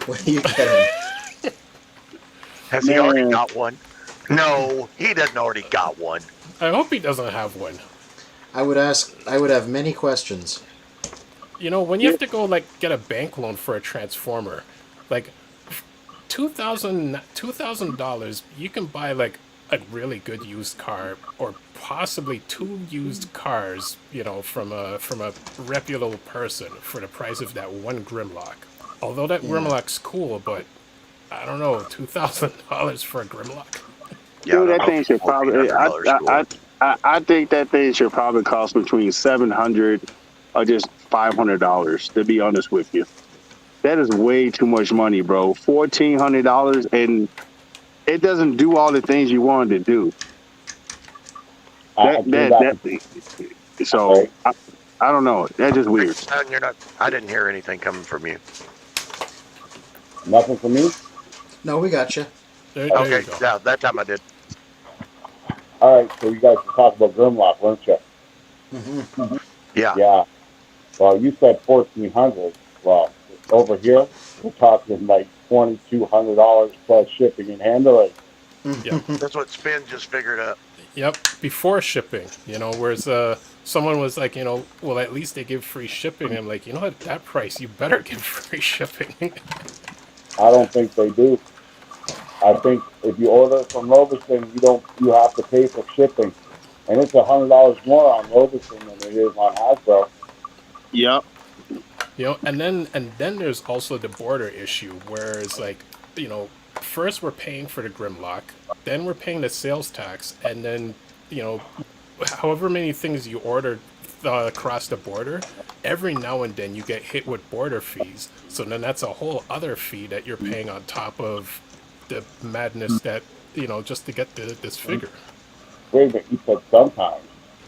What are you getting? Has he already got one? No, he doesn't already got one. I hope he doesn't have one. I would have many questions. When you have to go get a bank loan for a transformer, $2,000, you can buy a really good used car or possibly two used cars, from a reputable person for the price of that one Grimlock. Although that Grimlock's cool, but I don't know, $2,000 for a Grimlock. Yeah, Dude, that thing should probably. I think that thing should probably cost between $700 or just $500. To be honest with you, that is way too much money, bro. $1,400, and it doesn't do all the things you wanted to do. So I don't know. That's just weird. I didn't hear anything coming from you. Nothing from me? No, we got you. There Okay, you go. yeah, that time I did. All right, so you guys talked about Grimlock, weren't you? Mm-hmm. Yeah. Yeah. Well, you said 1,400. Well, over here, we're talking $2,200 plus shipping and handling. Yeah. That's what Spin just figured out. Yep, before shipping, whereas someone was like, well, at least they give free shipping. I'm like, at that price, you better give free shipping. I don't think they do. I think if you order from Robertson, you have to pay for shipping, and it's $100 more on Robertson than it is on Hasbro. Yep. And then there's also the border issue, where it's first we're paying for the Grimlock, then we're paying the sales tax, and then however many things you ordered across the border, every now and then you get hit with border fees. So then that's a whole other fee that you're paying on top of the madness that, just to get this figure. Wait a minute, you said sometimes.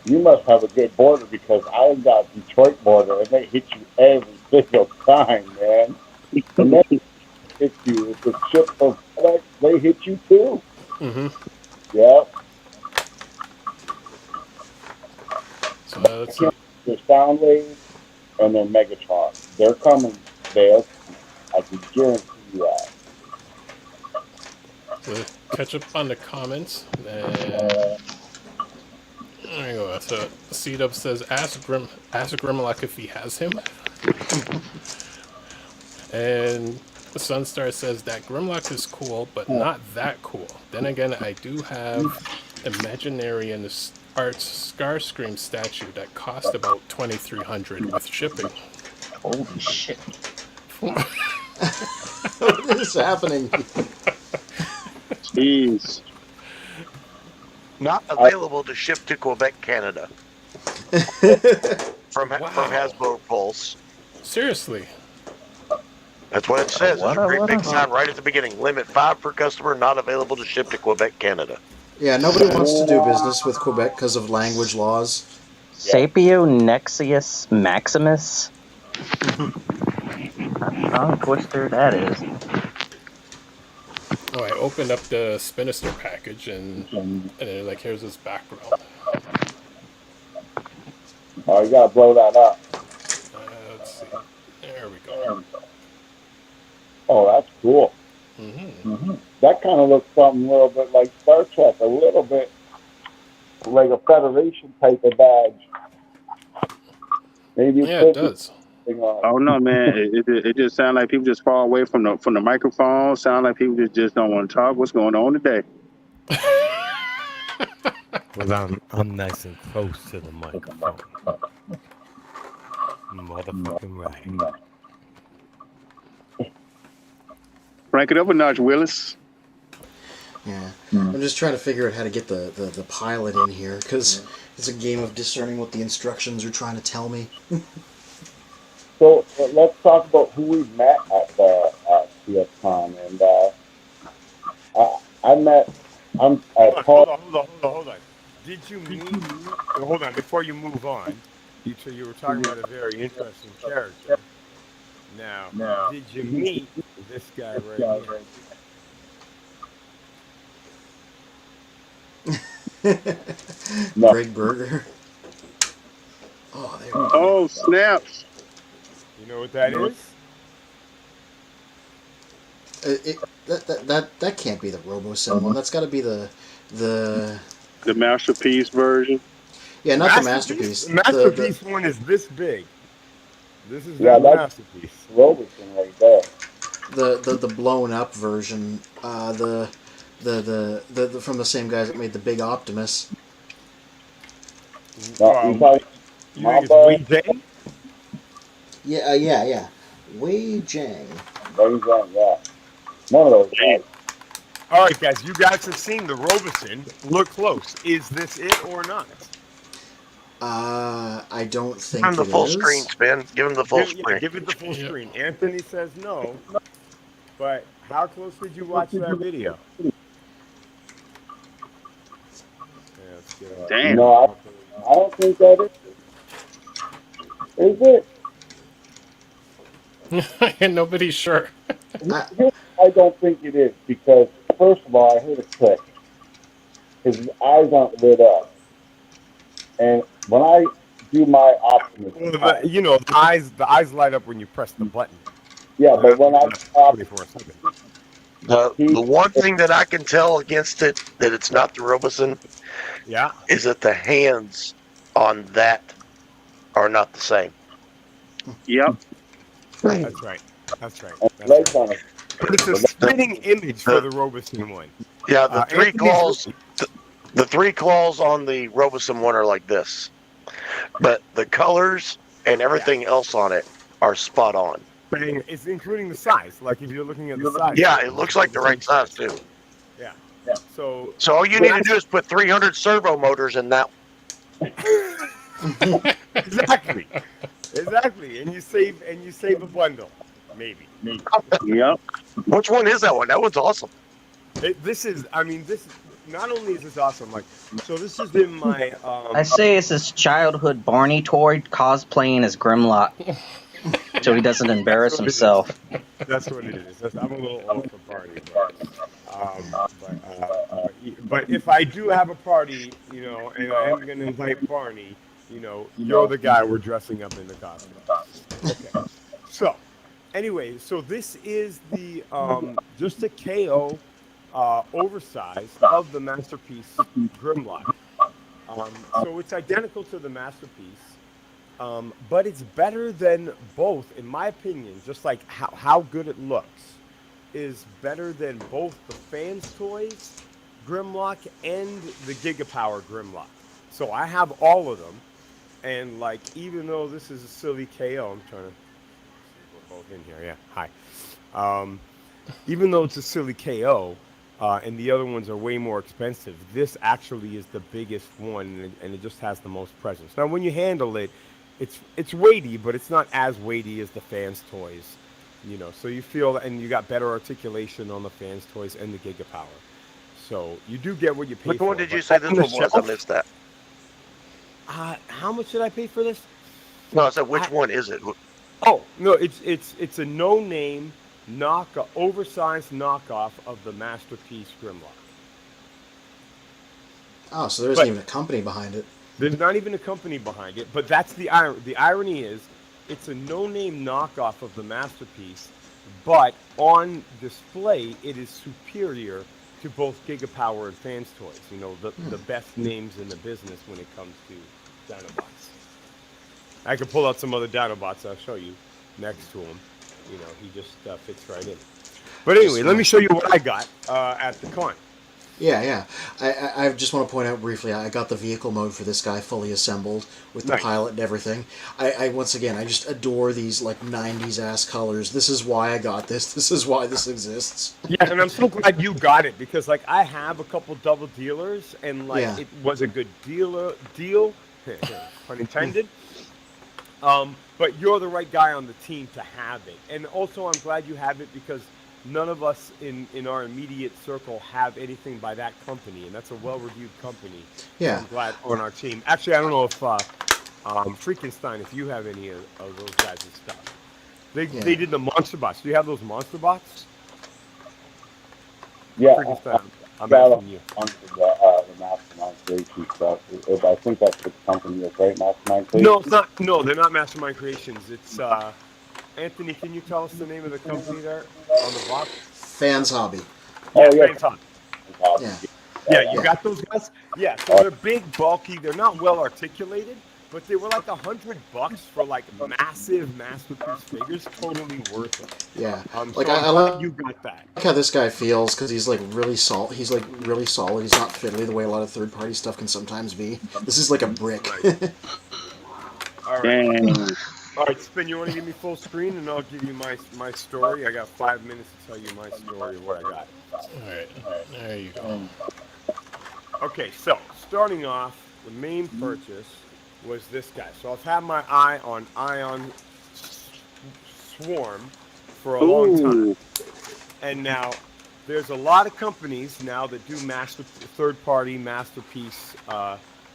You must have a good border because I got Detroit border and they hit you every single time, man. And then hit you. If the ship from FedEx, they hit you too. Mm-hmm. Yep. So let's see. There's Soundwave and then Megatron. They're coming there. I can guarantee you that. To catch up on the comments. There you go. So C-Dub says, ask Grimlock if he has him. And Sunstar says that Grimlock is cool, but not that cool. Then again, I do have Imaginary and the Arts Starscream statue that cost about $2,300 with shipping. Holy shit. What is happening? Jeez. Not available to ship to Quebec, Canada. From Hasbro Pulse. Seriously. That's what it says. There's a great big sign right at the beginning. Limit 5 per customer, not available to ship to Quebec, Canada. Yeah, nobody wants to do business with Quebec because of language laws. Sapio Nexius Maximus? Tongue twister that is. Oh, I opened up the Spinister package and they're like, here's his background. Oh, you gotta blow that up. Let's see. There we go. Oh, that's cool. Mm-hmm. Mm-hmm. That kind of looks something a little bit like Star Trek, a little bit like a Federation type of badge. Maybe it does. Oh no, man! It just sounds like people just far away from the microphone. Sound like people just don't want to talk. What's going on today? Well, I'm nice and close to the microphone. Motherfucking right. Rank it up a notch, Willis. Yeah, I'm just trying to figure out how to get the pilot in here because it's a game of discerning what the instructions are trying to tell me. So let's talk about who we met at TFCON, and I met. Hold on. Did you meet? Hold on. Before you move on, you were talking about a very interesting character. Now, did you meet this guy right here? No. Greg Berger. Oh, there we go. Oh, snaps! You know what that is? That can't be the RoboSim one. That's got to be the Masterpiece version. Yeah, not the Masterpiece. The Masterpiece one is this big. This is the Masterpiece. RoboSim right there. The blown up version. The from the same guys that made the Big Optimus. No, you think it's Wei Jang? Yeah. Wei Jang. Yeah. One of those guys. All right, guys, you guys have seen the Robeson. Look close. Is this it or not? I don't think Give him the it full is. screen, Spin. Give him the full screen. Give it the full screen. Anthony says no, but how close did you watch that video? Yeah, let's get it. Damn. No, I don't think that is. Is it? And nobody's sure. I don't think it is because first of all, I heard a click. His eyes aren't lit up, and when I do my Optimus, Well, the eyes light up when you press the button. yeah, but when I The one thing that I can tell against it that it's not the Robeson, is that the hands on that are not the same. Yep. That's right. legs on it. But it's a spinning image for the Robeson one. Yeah, the three claws. The three claws on the Robeson one are like this, but the colors and everything else on it are spot on. It's including the size. Like if you're looking at the size. Yeah, it looks like the right size too. Yeah. So all you need to do is put 300 servo motors in that. Exactly. Exactly. And you save a bundle, maybe. Yep. Which one is that one? That one's awesome. This is, I mean, this not only is this awesome, like, so this has been my I say it's his childhood Barney toy cosplaying as Grimlock, so he doesn't embarrass what it is. himself. That's what it is. I'm a little old for party, but if I do have a party, you know, and I am going to invite Barney, you know, you're the guy we're dressing up in the costume. Okay. So, anyway, so this is the just a KO oversized of the Masterpiece Grimlock. So it's identical to the Masterpiece. But it's better than both, in my opinion, just like how good it looks, is better than both the Fans Toys Grimlock and the Gigapower Grimlock. So I have all of them, and like, even though this is a silly KO, I'm trying to see we're both in here, yeah, hi. Even though it's a silly KO, and the other ones are way more expensive, this actually is the biggest one, and it just has the most presence. Now, when you handle it, it's weighty, but it's not as weighty as the Fans Toys, you know. So you feel, and you got better articulation on the Fans Toys and the Gigapower. So you do get what you pay Which for. one did you say this one was? I missed that. How much did I pay for this? No, I said which one is it? Oh no, it's a no-name oversized knockoff of the Masterpiece Grimlock. Oh, so there isn't even a company behind it. There's not even a company behind it, but that's the irony. The irony is, it's a no-name knockoff of the Masterpiece, but on display, it is superior to both Gigapower and Fans Toys. You know, the best names in the business when it comes to Dinobots. I could pull out some other Dinobots I'll show you next to him. You know, he just fits right in. But anyway, let me show you what I got at the con. Yeah. I just want to point out briefly, I got the vehicle mode for this guy fully assembled with the pilot and everything. I once again, I just adore these like 90s ass colors. This is why I got this. This is why this exists. Yeah, and I'm so glad you got it, because like I have a couple double dealers, and like it was a good deal, pun intended. But you're the right guy on the team to have it. And also I'm glad you have it because none of us in our immediate circle have anything by that company, and that's a well-reviewed company. Yeah. So I'm glad on our team. Actually, I don't know if Freakenstein, if you have any of those guys' stuff. They did the Monster Bots. Do you have those Monster Bots? Yeah. Freakenstein, I'm asking you. The Mastermind Creation stuff. I think that's the company that's right, Mastermind Creation. No, it's not. No, they're not Mastermind Creations. It's Anthony. Can you tell us the name of the company there on the box? Fans Hobby. Yeah, Fans Hobby. Yeah. Yeah, you got those guys? Yeah, so they're big, bulky. They're not well articulated, but they were like $100 for like massive Masterpiece figures. Totally worth it. Yeah. Like I like you got that. I like how this guy feels because he's like really solid. He's like really solid. He's not fiddly the way a lot of third-party stuff can sometimes be. This is like a brick. Right. All right. All right, Spin, you want to give me full screen, and I'll give you my story. I got 5 minutes to tell you my story of what I got. All right. There you go. Okay, so starting off, the main purchase was this guy. So I've had my eye on Ion Swarm for a long time. And now there's a lot of companies now that do third-party Masterpiece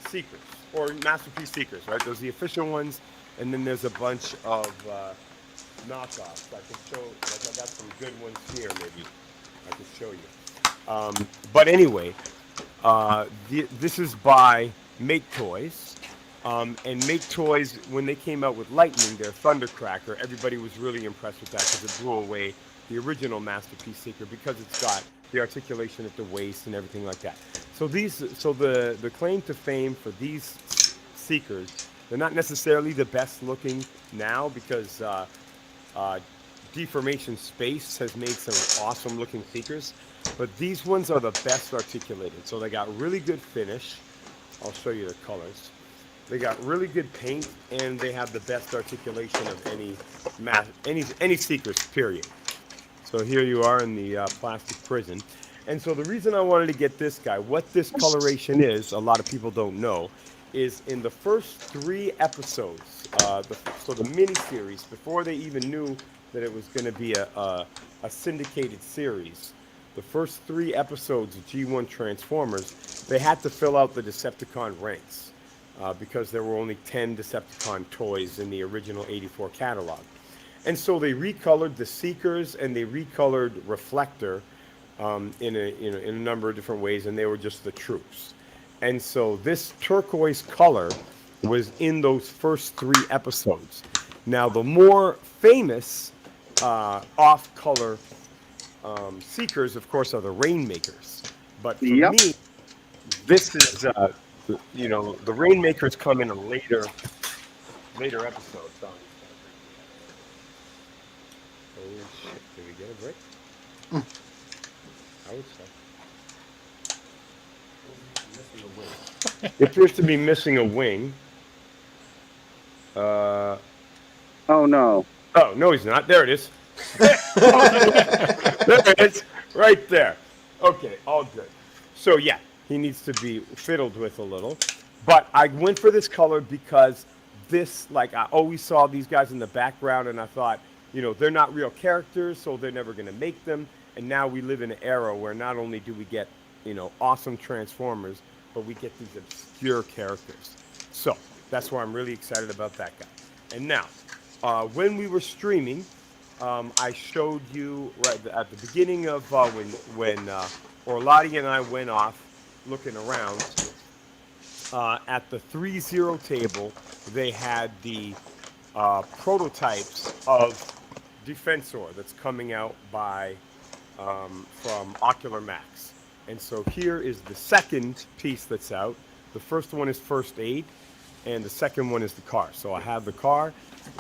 Secrets, or Masterpiece Secrets, right? There's the official ones, and then there's a bunch of knockoffs. I can show, like I got some good ones here, maybe I can show you. But anyway, this is by Make Toys. And Make Toys, when they came out with Lightning, their Thundercracker, everybody was really impressed with that because it blew away the original Masterpiece Seeker because it's got the articulation at the waist and everything like that. So the claim to fame for these Seekers, they're not necessarily the best looking now because Deformation Space has made some awesome looking Seekers, but these ones are the best articulated. So they got really good finish. I'll show you the colors. They got really good paint, and they have the best articulation of any Seekers, period. So here you are in the plastic prison. And so the reason I wanted to get this guy, what this coloration is, a lot of people don't know, is in the first 3 episodes, the miniseries, before they even knew that it was going to be a syndicated series. The first 3 episodes of G1 Transformers, they had to fill out the Decepticon ranks because there were only 10 Decepticon toys in the original '84 catalog. And so they recolored the Seekers and they recolored Reflector in a number of different ways, and they were just the troops. And so this turquoise color was in those first 3 episodes. Now, the more famous off-color Seekers, of course, are the Rainmakers. But for me, this is, the Rainmakers come in a later episode. Oh, shit. Did we get a break? I would say. It appears to be missing a wing. Oh, no. Oh, no, he's not. There it is. There it is. Right there. Okay, all good. So, yeah, he needs to be fiddled with a little. But I went for this color because this, like, I always saw these guys in the background, and I thought, they're not real characters, so they're never going to make them. And now we live in an era where not only do we get, awesome Transformers, but we get these obscure characters. So that's why I'm really excited about that guy. And now, when we were streaming, I showed you right at the beginning of when Orlati and I went off looking around at the 3-0 table. They had the prototypes of Defensor that's coming out from Ocular Max. And so here is the second piece that's out. The first one is First Aid, and the second one is the car. So I have the car,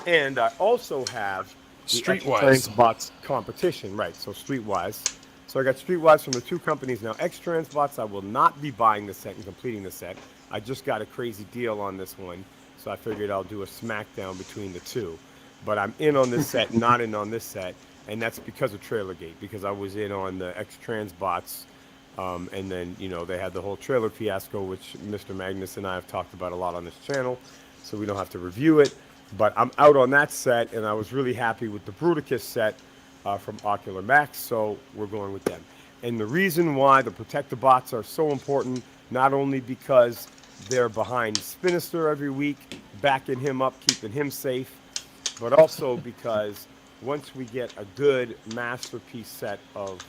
and I also have the Streetwise Transbots competition, right? So Streetwise. So I got Streetwise from the 2 companies now. X-Transbots, I will not be buying the set and completing the set. I just got a crazy deal on this one, so I figured I'll do a smackdown between the 2. But I'm in on this set, not in on this set, and that's because of Trailergate, because I was in on the X-Transbots. And then, they had the whole trailer fiasco, which Mr. Magnus and I have talked about a lot on this channel, so we don't have to review it. But I'm out on that set, and I was really happy with the Bruticus set from Ocular Max, so we're going with them. And the reason why the Protectobots are so important, not only because they're behind Spinister every week, backing him up, keeping him safe, but also because once we get a good masterpiece set of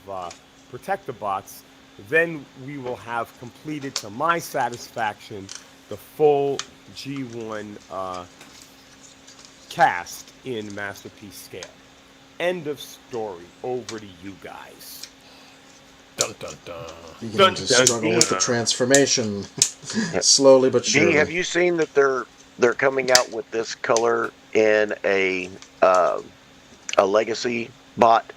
Protectobots, then we will have completed, to my satisfaction, the full G1 cast in Masterpiece scale. End of story. Over to you guys. Dun dun dun. Beginning to struggle with the transformation, slowly but surely. Have you seen that they're coming out with this color in a Legacy bot?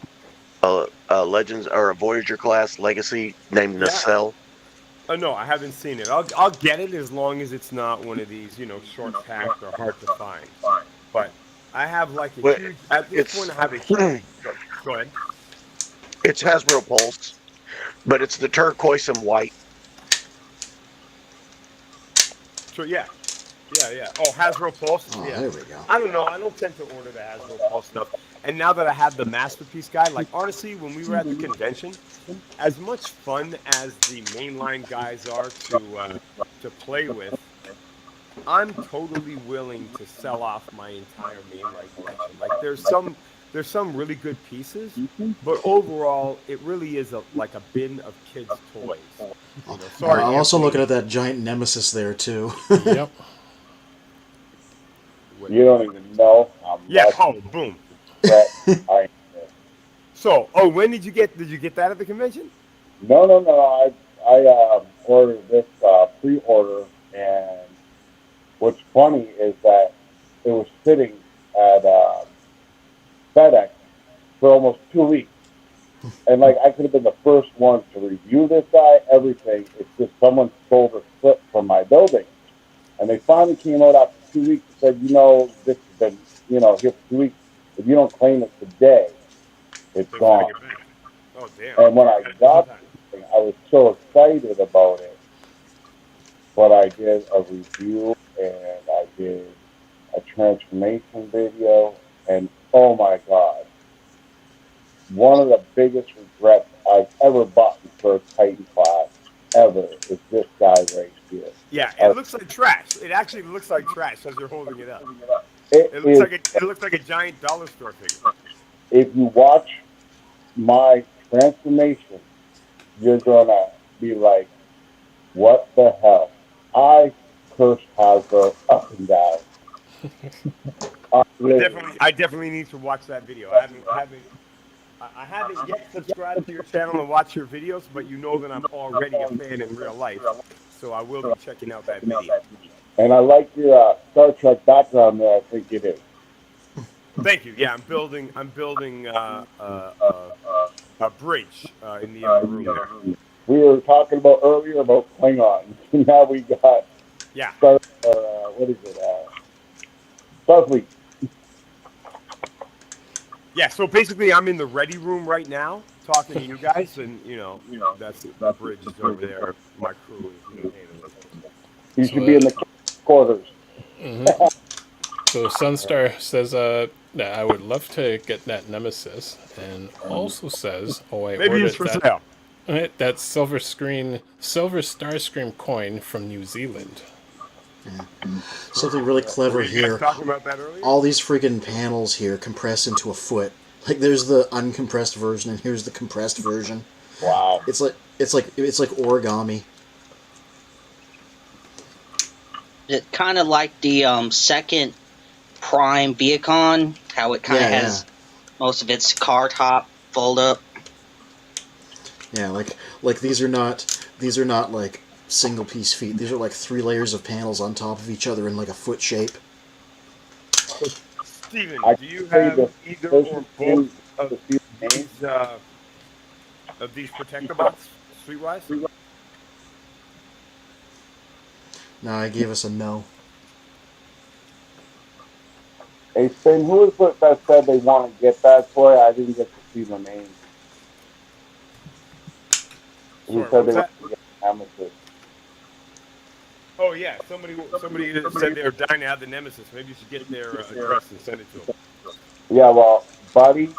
A Legends or a Voyager class Legacy named Nacelle? No, I haven't seen it. I'll get it as long as it's not one of these, short packed or hard to find. But I have like a huge. At this point, I have a huge. Go ahead. It's Hasbro Pulse, but it's the turquoise and white. So yeah. Oh, Hasbro Pulse. Oh, yeah. There we go. I don't know. I don't tend to order the Hasbro Pulse stuff. And now that I have the Masterpiece guy, like honestly, when we were at the convention, as much fun as the mainline guys are to play with, I'm totally willing to sell off my entire mainline collection. Like there's some really good pieces, but overall, it really is like a bin of kids' toys. Sorry, I'm also looking at that giant Nemesis there too. Yep. You don't even know how much. Yeah. Oh, boom. So, when did you get that at the convention? No. I ordered this pre-order, and what's funny is that it was sitting at FedEx for almost 2 weeks. And like I could have been the first one to review this guy, everything. It's just someone stole the slip from my building. And they finally came out after 2 weeks and said, this has been, here for 2 weeks. If you don't claim it today, it's gone. Oh, damn. And when I got this thing, I was so excited about it. but I did a review and I did a transformation video, and oh my god, one of the biggest regrets I've ever bought for a Titan class ever is this guy right here. Yeah, it looks like trash. It actually looks like trash as you're holding it up. It looks like a giant dollar store figure. If you watch my transformation, you're gonna be like, what the hell? I cursed Hasbro up and down. I definitely need to watch that video. I haven't yet subscribed to your channel and watch your videos, but you know that I'm already a fan in real life, so I will be checking out that video. And I like your Star Trek background there. I think it is. Thank you. Yeah, I'm building a bridge in the other room there. We were talking about earlier about Klingons. Now we got what is it? Starfleet. Yeah, so basically I'm in the ready room right now talking to you guys, and that's the bridge is over there. My crew is You should be in the quarters. Mm-hmm. So Sunstar says, I would love to get that Nemesis, and also says, I maybe it's for sale. That Silver Starscream coin from New Zealand. Something really clever here. Talking about that earlier? All these freaking panels here compress into a foot. Like there's the uncompressed version, and here's the compressed version. Wow! It's like origami. It kind of like the second Prime TFCON, how it kind of has most of its car top fold up. Yeah, like these are not like single piece feet. These are like 3 layers of panels on top of each other in like a foot shape. Steven, do you have either or both of these protector bots, Streetwise? No, I gave us a no. Hey, Spin, who is it that said they want to get that toy? I didn't get to see the name. Who said they want to get Nemesis? Oh yeah, somebody said they were dying to have the Nemesis. Maybe you should get their address and send it to them. Yeah, well, buddy.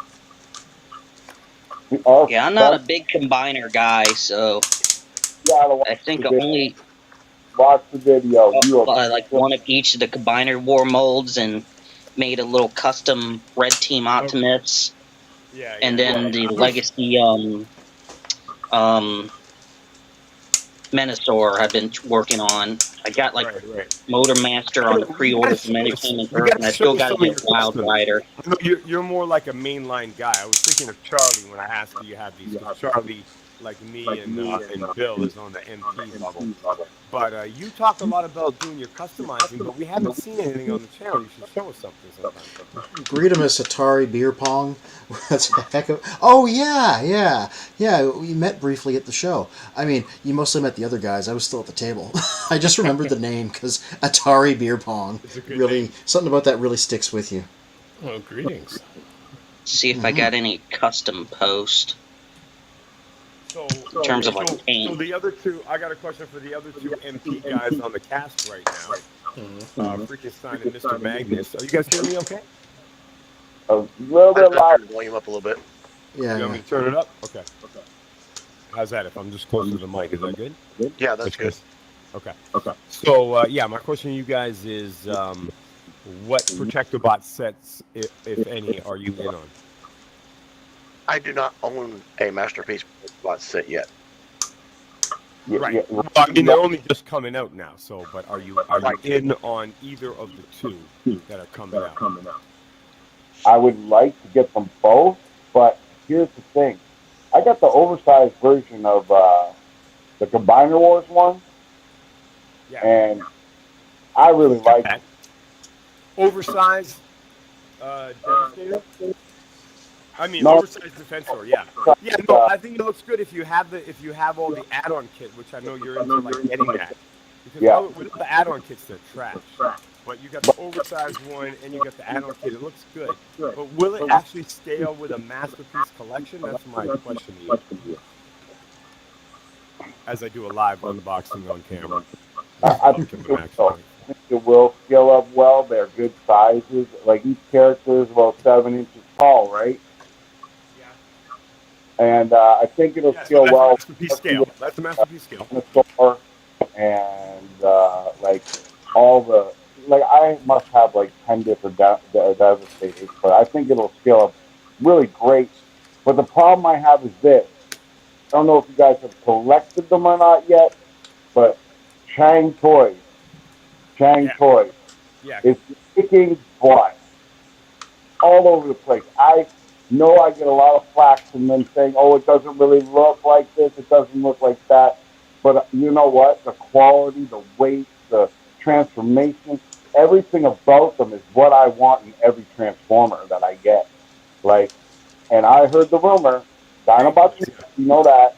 Yeah, I'm not a big combiner guy, so I think I only watch the video. Like one of each of the combiner war molds and made a little custom Red Team Optimus. Yeah. And then the Legacy Menasor I've been working on. I got Motor Master on the pre-order from Entertainment Earth, and I still got to get Wild Rider. You're more like a mainline guy. I was thinking of Charlie when I asked you have these. Charlie, like me and Bill, is on the MP level. But you talk a lot about doing your customizing, but we haven't seen anything on the channel. You should show us something sometime. Greet him as Atari Beer Pong. That's a heck of... Oh, yeah. We met briefly at the show. I mean, you mostly met the other guys. I was still at the table. I just remembered the name because Atari Beer Pong. Really, something about that really sticks with you. Oh, greetings. See if I got any custom post. In terms of paint. So the other two, I got a question for the other two MP guys on the cast right now. Freaking Stein and Mr. Magnus. Are you guys hearing me okay? A little bit loud. Volume up a little bit. Yeah. You want me to turn it up? Okay. How's that? If I'm just closer to the mic, is that good? Yeah, that's good. Okay. So my question to you guys is, what Protector Bot sets, if any, are you in on? I do not own a Masterpiece Bot set yet. Right. Well, I mean, they're only just coming out now. So, but are you in on either of the two that are coming out? I would like to get them both, but here's the thing: I got the oversized version of the Combiner Wars one, and I really like it. Oversized Devastator. I mean, oversized Defensor, yeah. Yeah, no, I think it looks good if you have all the add-on kit, which I know you're into like getting that. Because with the add-on kits, they're trash. But you got the oversized one and you got the add-on kit. It looks good. But will it actually scale with a Masterpiece collection? That's my question to you. As I do a live unboxing on camera. I think it will scale up well. They're good sizes. Like each character is about 7 inches tall, right? And I think it'll scale that's well. masterpiece scale. That's the masterpiece scale. Dinosaur and like all the like I must have like 10 different Devastators, but I think it'll scale up really great. But the problem I have is this. I don't know if you guys have collected them or not yet, but Chang Toys is kicking butt all over the place. I know I get a lot of flack from them saying, "Oh, it doesn't really look like this. It doesn't look like that." But you know what? The quality, the weight, the transformation, everything about them is what I want in every Transformer that I get. Like, and I heard the rumor, Dinobots, you know that,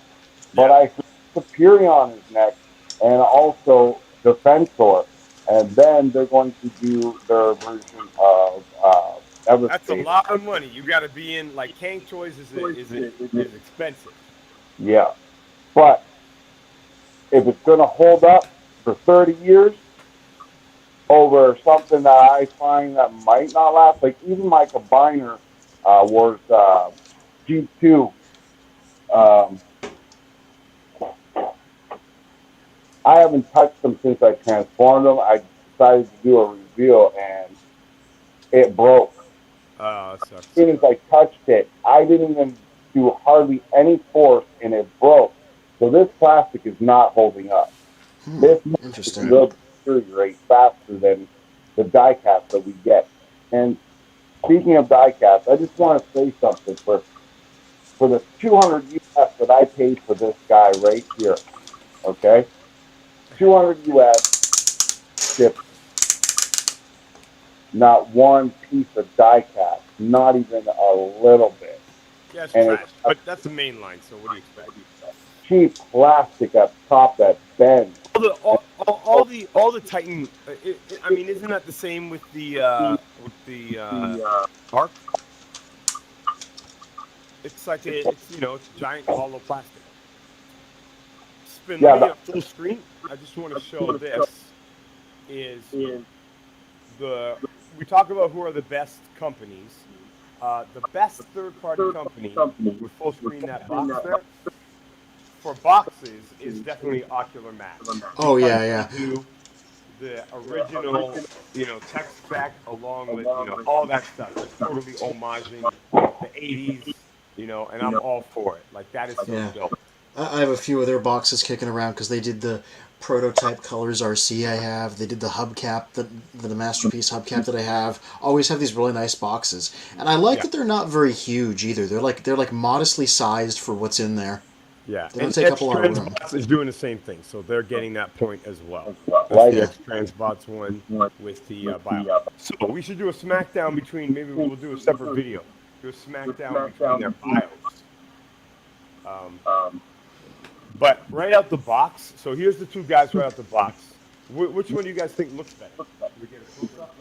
but I heard Superion is next, and also Defensor, and then they're going to do their version of That's a lot of money. You got to be in like Kang Toys is expensive. Yeah, but if it's going to hold up for 30 years over something that I find that might not last, like even my combiner was G2. I haven't touched them since I transformed them. I decided to do a review and it broke. As soon as I touched it, I didn't even do hardly any force and it broke. So this plastic is not holding up. This Interesting. will deteriorate faster than the die cast that we get. And speaking of die cast, I just want to say something for the 200 US that I paid for this guy right here. Okay, 200 US shipped. Not one piece of die cast, not even a little bit. Yeah, it's trash, but that's the main line. So what do you expect? Cheap plastic up top that bends. All the Titan. I mean, isn't that the same with the Arc? It's like it's giant hollow plastic. Spin me full screen. I just want to show this. We talk about who are the best companies. The best third-party company with full screen that box there for boxes is definitely Ocular Max. Oh yeah. The original, tech spec along with all that stuff. It's totally homaging the '80s, and I'm all for it. Like that is so dope. I have a few of their boxes kicking around because they did the prototype colors RC I have. They did the hubcap, the masterpiece hubcap that I have. Always have these really nice boxes, and I like that they're not very huge either. They're like modestly sized for what's in there. Yeah, they don't take up a lot of room. X-Transbots is doing the same thing, so they're getting that point as well. That's the X-Transbots one with the bio. So we should do a smackdown between. Maybe we'll do a separate video. Do a smackdown between their bios. But right out the box, so here's the two guys right out the box. Which one do you guys think looks better? We get a close-up?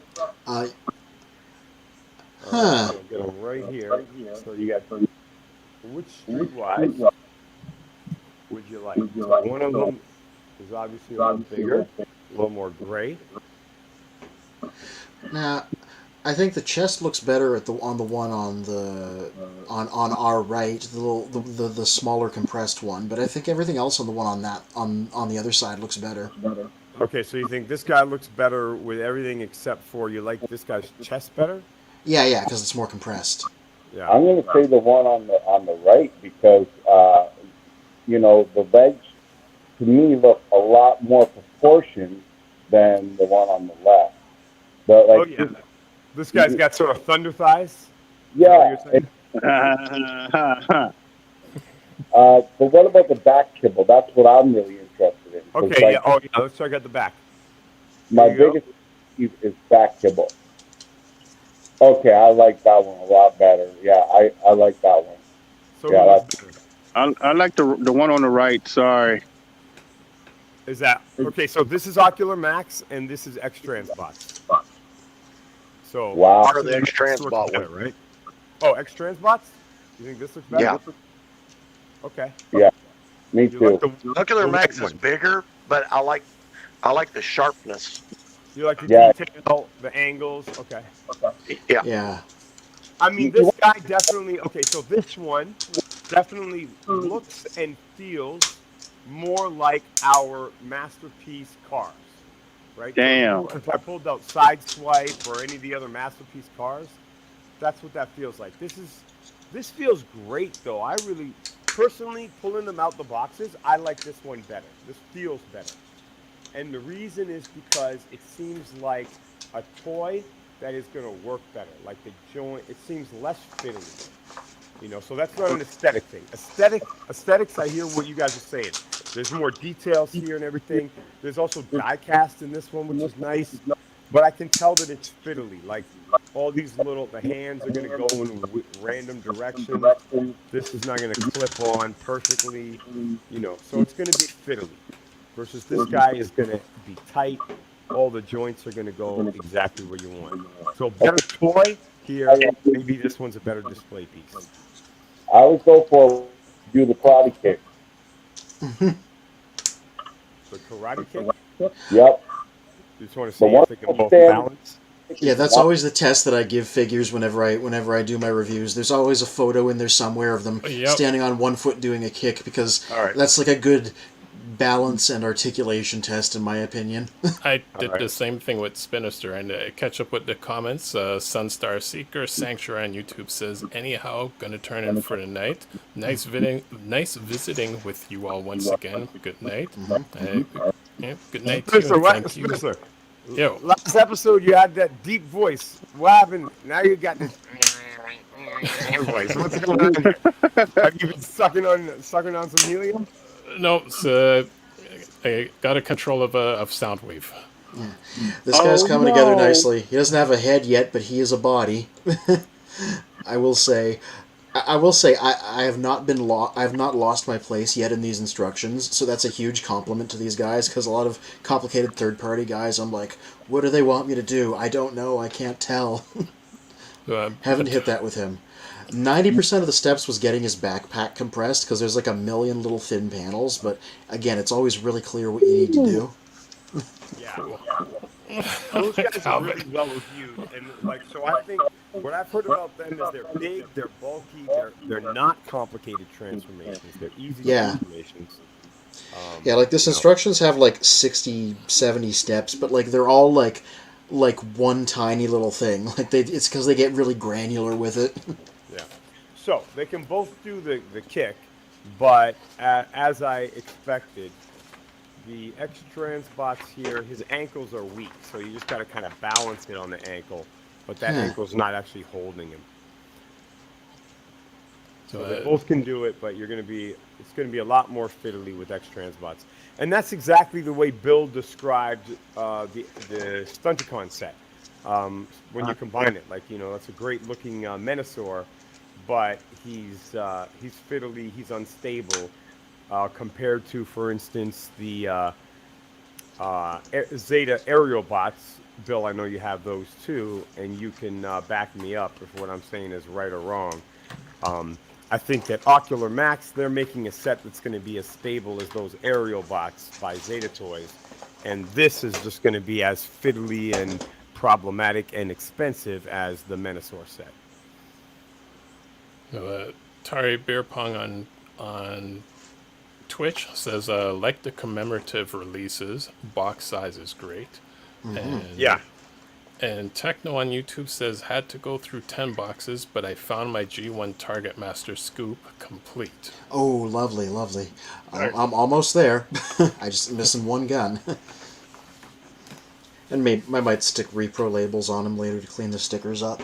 I'll get them right here. So you got which streetwise would you like? So one of them is obviously a little bigger, a little more gray. Now, I think the chest looks better on the one on our right, the smaller compressed one. But I think everything else on the one on the other side looks better. Okay, so you think this guy looks better with everything except for you like this guy's chest better? Yeah, because it's more compressed. Yeah. I'm going to say the one on the right because the legs to me look a lot more proportioned than the one on the left. But this guy's got sort of thunder thighs. Yeah. But what about the back kibble? That's what I'm really interested in. Okay, let's check out the back. My biggest is back kibble. Okay, I like that one a lot better. Yeah, I like that one. So yeah, I like the one on the right. Sorry. Is that okay? So this is Ocular Max, and this is X-Transbots. So part of the X-Transbot one, right? Oh, X-Transbots? You think this looks better? Yeah. Okay. Yeah, me too. Ocular Max is bigger, but I like I like the sharpness. You like the detail, the angles. Okay. Yeah. Yeah. I mean, this guy definitely. Okay, so this one definitely looks and feels more like our masterpiece cars, right? Damn. So if I pulled out Sideswipe or any of the other masterpiece cars, that's what that feels like. This feels great though. I really personally pulling them out the boxes, I like this one better. This feels better. And the reason is because it seems like a toy that is going to work better. Like the joint, it seems less fiddly. You know, so that's not an aesthetic thing. Aesthetics, I hear what you guys are saying. There's more details here and everything. There's also die cast in this one, which is nice. But I can tell that it's fiddly. Like all these the hands are going to go in random directions. This is not going to clip on perfectly. You know, so it's going to be fiddly. Versus this guy is going to be tight. All the joints are going to go exactly where you want. So better toy here. Maybe this one's a better display piece. I would go for do the karate kick. The karate kick? Yep. You just want to see if they can both balance? Yeah, that's always the test that I give figures whenever I do my reviews. There's always a photo in there somewhere of them standing on one foot doing a kick because that's like a good balance and articulation test, in my opinion. I did the same thing with Spinister, and catch up with the comments. Sunstar Seeker Sanctuary on YouTube says, anyhow, gonna turn in for the night. Nice visiting with you all once again. Good night. Yeah, good night to you, and thank you. Spencer, Yo. last episode you had that deep voice. What happened? Now you got this voice. What's going on? Have you been sucking on some helium? No, I got a control of sound wave. Yeah. This guy's coming together nicely. He doesn't have a head yet, but he is a body. I will say, I have not been I have not lost my place yet in these instructions, so that's a huge compliment to these guys, because a lot of complicated third-party guys, I'm like, what do they want me to do? I don't know, I can't tell. Haven't hit that with him. 90% of the steps was getting his backpack compressed, because there's like a million little thin panels, but again, it's always really clear what you need to do. Yeah. Those guys are really well reviewed, and so I think what I've heard about them is they're big, they're bulky, they're not complicated transformations. They're easy transformations. Yeah, like this instructions have like 60, 70 steps, but like they're all like one tiny little thing. Like it's because they get really granular with it. Yeah. So they can both do the kick, but as I expected, the X-Transbots here, his ankles are weak, so you just got to kind of balance it on the ankle, but that ankle's not actually holding him. So they both can do it, but it's going to be a lot more fiddly with X-Transbots. And that's exactly the way Bill described the Stunticon set. When you combine it, that's a great looking Menasor, but he's fiddly, he's unstable. Compared to, for instance, the Zeta aerial bots. Bill, I know you have those too, and you can back me up if what I'm saying is right or wrong. I think that Ocular Max, they're making a set that's going to be as stable as those aerial bots by Zeta Toys, and this is just going to be as fiddly and problematic and expensive as the Menasor set. Tari Beer Pong on Twitch says, like the commemorative releases, box size is great. Mm-hmm. And Techno on YouTube says, had to go through 10 boxes, but I found my G1 Target Master Scoop complete. Oh, lovely, lovely. I'm almost there. I just missing one gun. And I might stick repro labels on them later to clean the stickers up.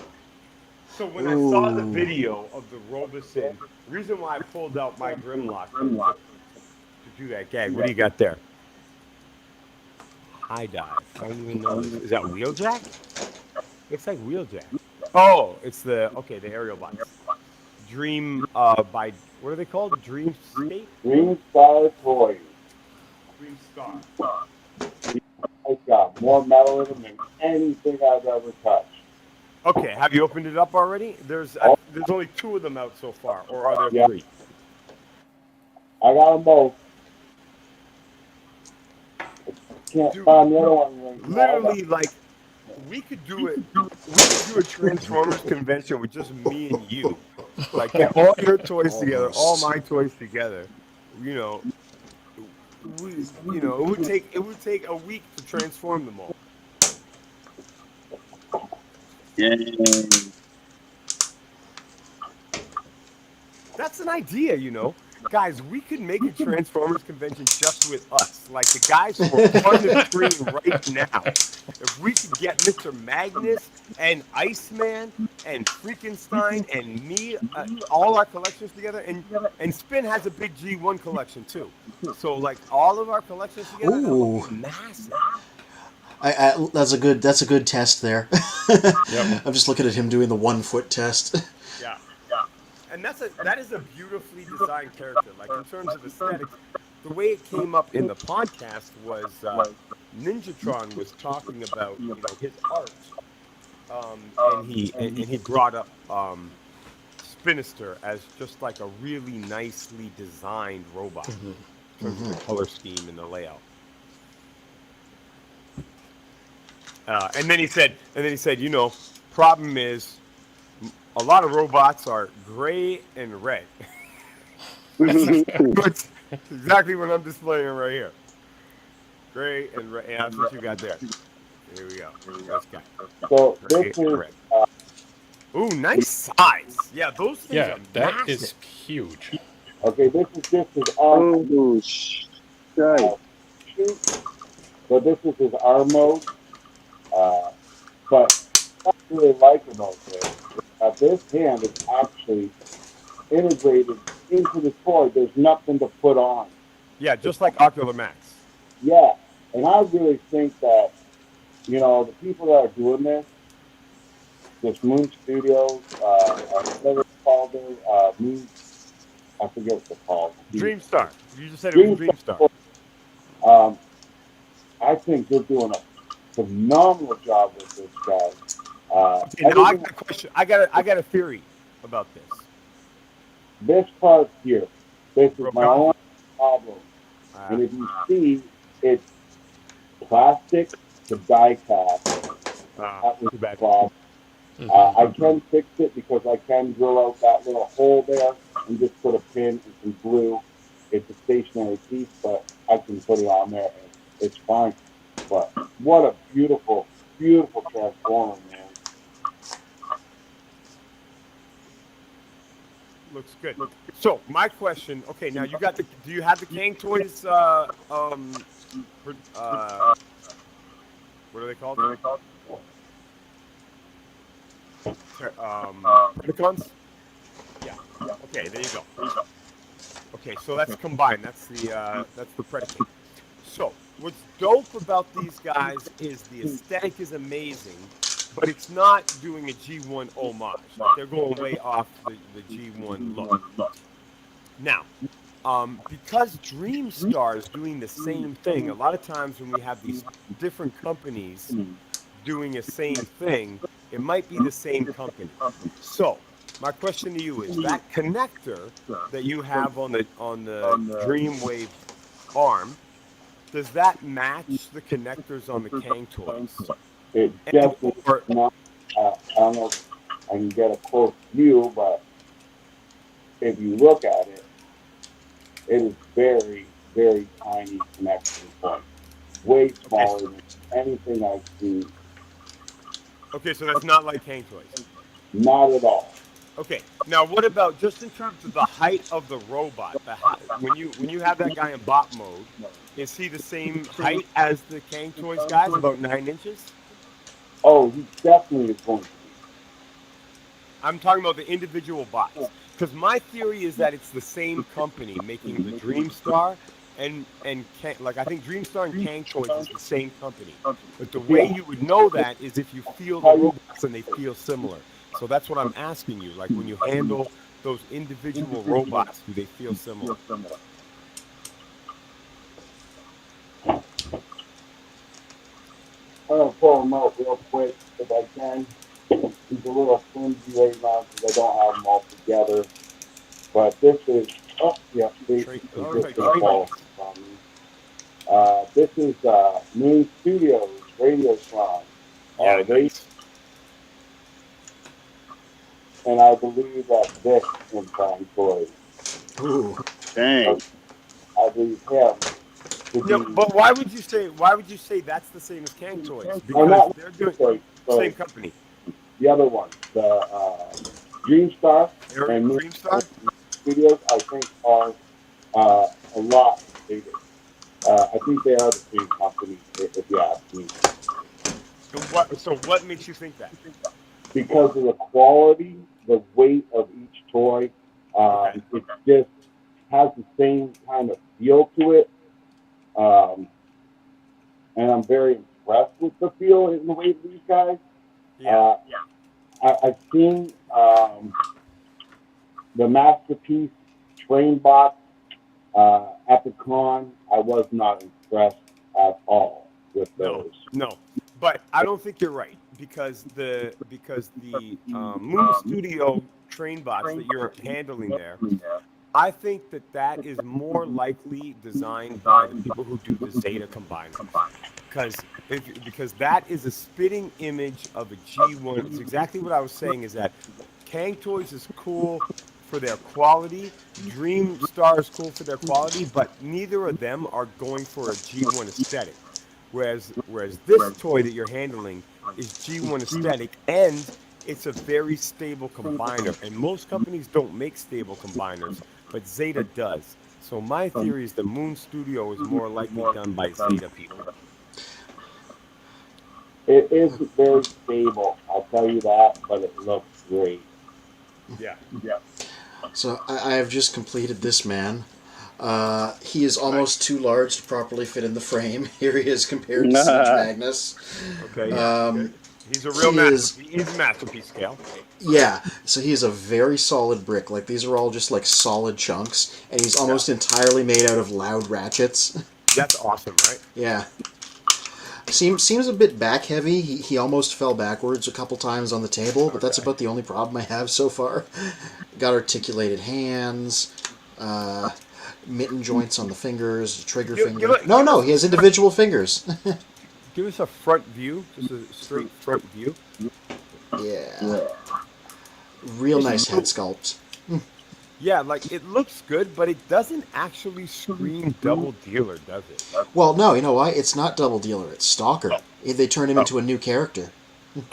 So when I saw the video of the Robeson, the reason why I pulled out my Grimlock to do that gag, what do you got there? High dive. I don't even know. Is that Wheeljack? Looks like Wheeljack. Oh, it's the aerial bots. Dream by, what are they called? Dreamscape? Dream Star Toys. Dream Star. It's got more metal in them than anything I've ever touched. Okay, have you opened it up already? There's only 2 of them out so far, or are there 3? I got them both. Can't Dude, find the other one right now. literally, like, we could do it. We could do a Transformers convention with just me and you. Like, get all your toys together, all Almost. my toys together. You know, it would take a week to transform them all. Yeah. That's an idea, Guys, we could make a Transformers convention just with us. Like the guys who are on the screen right now. If we could get Mr. Magnus and Iceman and Freakenstein and me, all our collections together, and Spin has a big G1 collection too. So like all of our collections together, that Ooh. would be massive. That's a good test there. Yep. I'm just looking at him doing the 1 foot test. Yeah. And that is a beautifully designed character. Like in terms of aesthetics, the way it came up in the podcast was Ninjatron was talking about his art, and he brought up Spinister as just like a really nicely designed robot in terms of the color scheme and the layout. And then he said, problem is, a lot of robots are gray and red. That's exactly what I'm displaying right here. Gray and red. And that's what you got there. Here we go. Let's go. So Gray this and is red. Ooh, nice size. Yeah, those things Yeah, are that massive. is huge. okay. This is just his arm. Oh, shit. So this is his arm mode. But what I really like about this is that this hand is actually integrated into the toy. There's nothing to put on. Yeah, just like Ocular Max. Yeah, and I really think that the people that are doing this Moon Studios, whatever it's called, Moon, I forget what they're called. Dreamstar. You just said it was Dreamstar. I think they're doing a phenomenal job with this guy. Okay, now I got a question. I got a theory about this. This part here, this is my own problem. And if you see, it's plastic to die cast. That was too bad. the problem. I can fix it because I can drill out that little hole there and just put a pin and some glue. It's a stationary piece, but I can put it on there and it's fine. But what a beautiful, beautiful transformer, man. Looks good. So my question, okay, now do you have the Kang toys? What are they called? Predacons? Yeah. Okay, there you go. Okay, so that's combined. That's the Predacon. So what's dope about these guys is the aesthetic is amazing, but it's not doing a G1 homage. Like they're going way off the G1 look. Now, because Dreamstar is doing the same thing, a lot of times when we have these different companies doing the same thing, it might be the same company. So, my question to you is that connector that you have on the Dreamwave arm, does that match the connectors on the Kang toys? It definitely not. I don't know if I can get a close view, but if you look at it, it is very, very tiny connection point. Way smaller than anything I've seen. Okay, so that's not like Kang toys. Not at all. Okay, now what about just in terms of the height of the robot? When you have that guy in bot mode, is he the same height as the Kang toys guys, about 9 inches? Oh, he definitely is going to be. I'm talking about the individual bots. Because my theory is that it's the same company making the Dreamstar and I think Dreamstar and Kang Toys is the same company. But the way you would know that is if you feel the robots and they feel similar. So that's what I'm asking you. Like when you handle those individual robots, do they feel similar? I'm going to pull him out real quick if I can. He's a little flimsy right now because I don't have them all together. But this is, oh, yeah, see, This is Moon Studios Radiotron. Yeah, nice. And I believe that this in Prime Toys. Ooh. Dang. I believe him. No, but why would you say that's the same as Kang Toys? Because not they're doing Toys, same company. The other one, the Dreamstar and Moon Dreamstar Studios, I think are a lot bigger. I think they are the same company, if you ask me. So what makes you think that? Because of the quality, the weight of each toy, it just has the same kind of feel to it. And I'm very impressed with the feel and the weight of these guys. I've seen the Masterpiece Train Box at the con. I was not impressed at all with those. No, but I don't think you're right because the Moon Studio train box that you're handling there, I think that is more likely designed by the people who do the Zeta combiners, because that is a spitting image of a G1. It's exactly what I was saying. Is that Kang Toys is cool for their quality, Dreamstar is cool for their quality, but neither of them are going for a G1 aesthetic. Whereas this toy that you're handling is G1 aesthetic, and it's a very stable combiner. And most companies don't make stable combiners, but Zeta does. So my theory is the Moon Studio is more likely done by Zeta people. It is very stable, I'll tell you that, but it looks great. Yeah. So I have just completed this man. He is almost too large to properly fit in the frame. Here he is compared to Siege Magnus. Okay. He's a real masterpiece. He's a masterpiece scale. Yeah, so he is a very solid brick. Like, these are all just like solid chunks, and he's almost entirely made out of loud ratchets. That's awesome, right? Yeah. Seems a bit back heavy. He almost fell backwards a couple times on the table, but that's about the only problem I have so far. Got articulated hands, mitten joints on the fingers, trigger finger. No, he has individual fingers. Give us a front view, just a straight front view. Yeah. Real nice head sculpt. Yeah, like, it looks good, but it doesn't actually scream double dealer, does it? Well, no, you know why? It's not double dealer, it's Stalker. They turned him into a new character.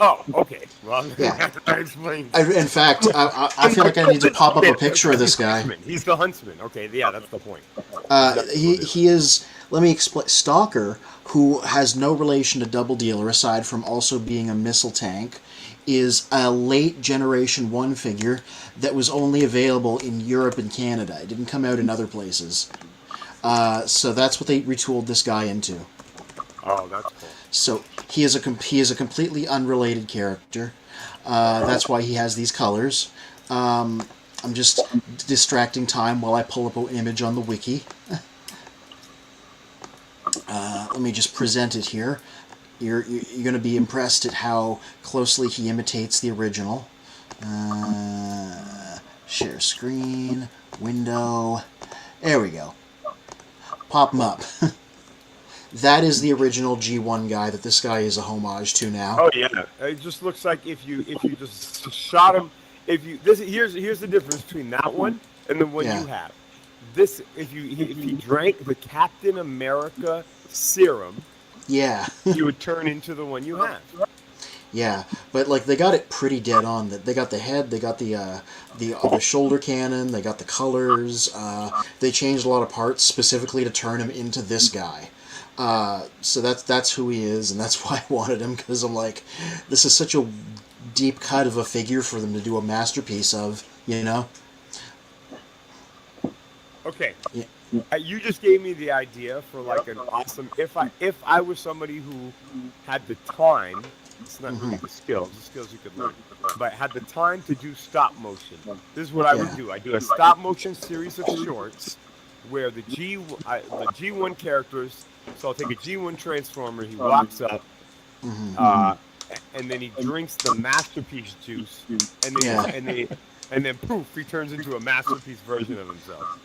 Oh, okay. Well, yeah. That explains. In fact, I feel like I need to pop up a picture of this guy. He's the huntsman. Okay, yeah, that's the point. He is, let me explain, Stalker, who has no relation to Double Dealer aside from also being a missile tank, is a late Generation 1 figure that was only available in Europe and Canada. It didn't come out in other places. So that's what they retooled this guy into. Oh, that's cool. So he is a completely unrelated character. That's why he has these colors. I'm just distracting time while I pull up an image on the wiki. Let me just present it here. You're going to be impressed at how closely he imitates the original. Share screen, window. There we go. Pop him up. That is the original G1 guy that this guy is a homage to now. Oh yeah, it just looks like if you just shot him. Here's the difference between that one and the one you have. This if he drank the Captain America serum. Yeah. You would turn into the one you have. Yeah, but like they got it pretty dead on. They got the head, they got the shoulder cannon, they got the colors. They changed a lot of parts specifically to turn him into this guy. So that's who he is, and that's why I wanted him, because I'm like, this is such a deep cut of a figure for them to do a masterpiece of, you know? Okay. Yeah. You just gave me the idea for like an awesome. If I was somebody who had the time, it's not really the skills you could learn, but had the time to do stop motion. This is what I would do. I do a stop motion series of shorts where the G1 characters. So I'll take a G1 Transformer. He walks up, and then he drinks the masterpiece juice, and and then poof, he turns into a masterpiece version of himself.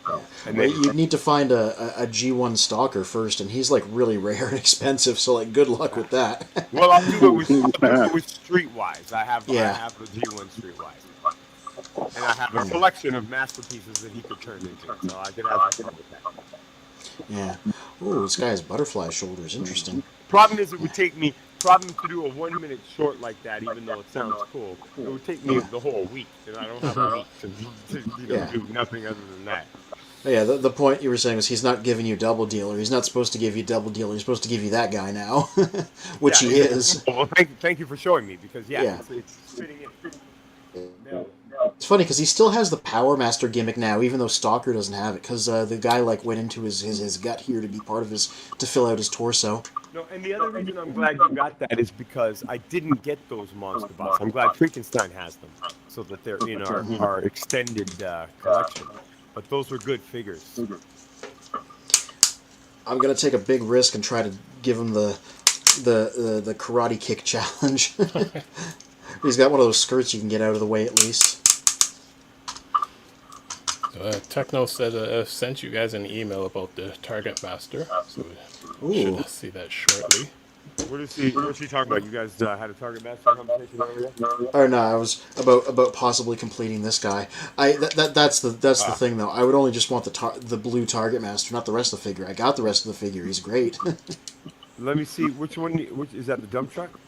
And Well, then you'd need to find a G1 stalker first, and he's like really rare and expensive. So like, good luck with that. well, I'll do it with Streetwise. I have Yeah. the G1 Streetwise, and I have a collection of masterpieces that he could turn into. So I could have fun with that. Yeah. Ooh, this guy has butterfly shoulders. Interesting. Problem is, it would take me problem to do a 1 minute short like that. Even though it sounds cool, it would take me the whole week, and I don't have a week to do nothing other than that. Yeah, the point you were saying was he's not giving you double dealer. He's not supposed to give you double dealer. He's supposed to give you that guy now, which he is. Well, thank you for showing me, because it's fitting in. It's funny because he still has the Power Master gimmick now, even though Stalker doesn't have it. Because the guy like went into his gut here to be part of to fill out his torso. No, and the other reason I'm glad you got that is because I didn't get those monster bots. I'm glad Freakenstein has them, so that they're in our extended collection. But those were good figures. I'm gonna take a big risk and try to give him the karate kick challenge. He's got one of those skirts you can get out of the way at least. Techno said sent you guys an email about the Target Master, so we should see that shortly. What is he talking about? You guys had a Target Master conversation earlier? Or no, I was about possibly completing this guy. That's the thing though. I would only just want the blue Target Master, not the rest of the figure. I got the rest of the figure. He's great. Let me see which one. Which is that? The dump truck?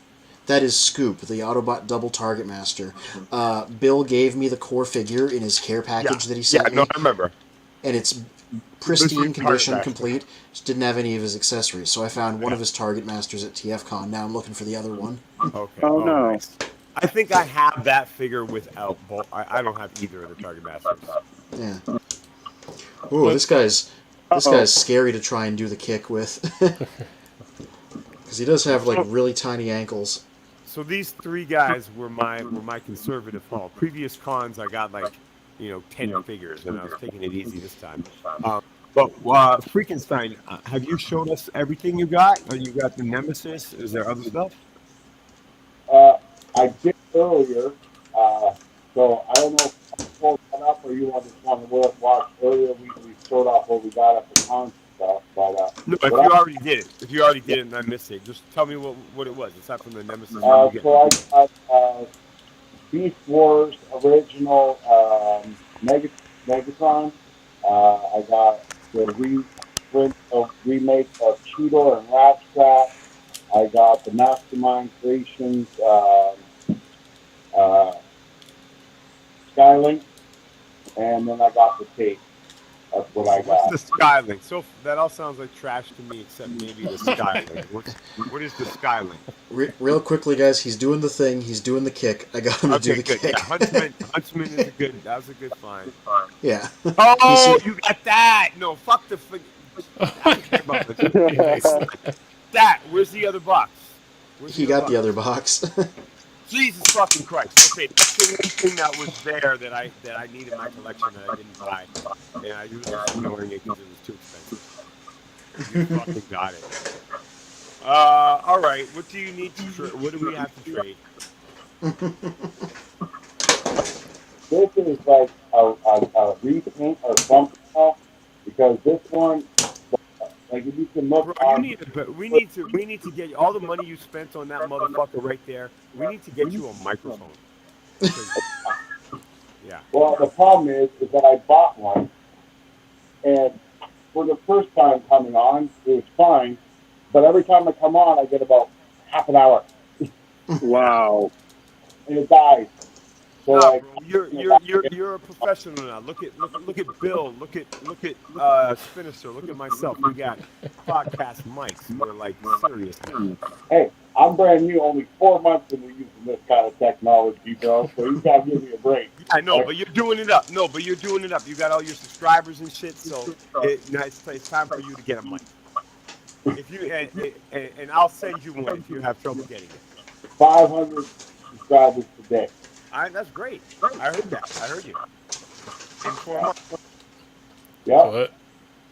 That is Scoop, the Autobot Double Target Master. Bill gave me the core figure in his care package that he sent me. Yeah, no, I remember. And it's pristine condition, complete. Just didn't have any of his accessories, so I found one of his Target Masters at TFCON. Now I'm looking for the other one. Okay. Oh no. Nice. I think I have that figure without both. I don't have either of the Target Masters. Yeah. Ooh, this guy's scary to try and do the kick with. Because he does have like really tiny ankles. So these three guys were my conservative haul. Previous cons, I got 10 figures, and I was taking it easy this time. But Freakenstein, have you showed us everything you got? Or you got the Nemesis? Is there other stuff? I did earlier, so I don't know if I pulled that up or you just want to watch earlier. We showed off what we got at the con stuff. But, no, if you already did it and I missed it, just tell me what it was. Aside from the Nemesis. So I got Beast Wars original Megatron. I got the remake of Cheetor and Rattrap. I got the Mastermind Creations Skylink, and then I got the tape. That's what I got. What's the Skylink? So that all sounds like trash to me, except maybe the Skylink. What is the Skylink? Real quickly, guys, he's doing the thing. He's doing the kick. I got him to do the kick. Yeah, Huntsman is a good. That was a good find. Yeah. Oh, you got that? No, fuck the. That. Where's the other box? He got the other box. Jesus fucking Christ! Okay, that's the one thing that was there that I needed in my collection that I didn't buy, and I was ignoring it because it was too expensive. You fucking got it. All right. What do you need to trade? What do we have to trade? This is like a repaint or something, because this one, like if you can look. Bro, we need to get all the money you spent on that motherfucker right there. We need to get you a microphone. Yeah. Well, the problem is that I bought one, and for the first time coming on, it was fine, but every time I come on, I get about half an hour. Wow. And it dies. So nah, bro, you're a professional now. Look at Bill. Look at Spinster. Look at myself. We got podcast mics. We're like serious now. Hey, I'm brand new. Only 4 months into using this kind of technology, bro. So you gotta give me a break. I know, but you're doing it up. No, but you're doing it up. You got all your subscribers and shit. So it's time for you to get a mic. If you and I'll send you one if you have trouble getting it. 500 subscribers today. That's great. I heard that. I heard you. In 4 months. Yeah.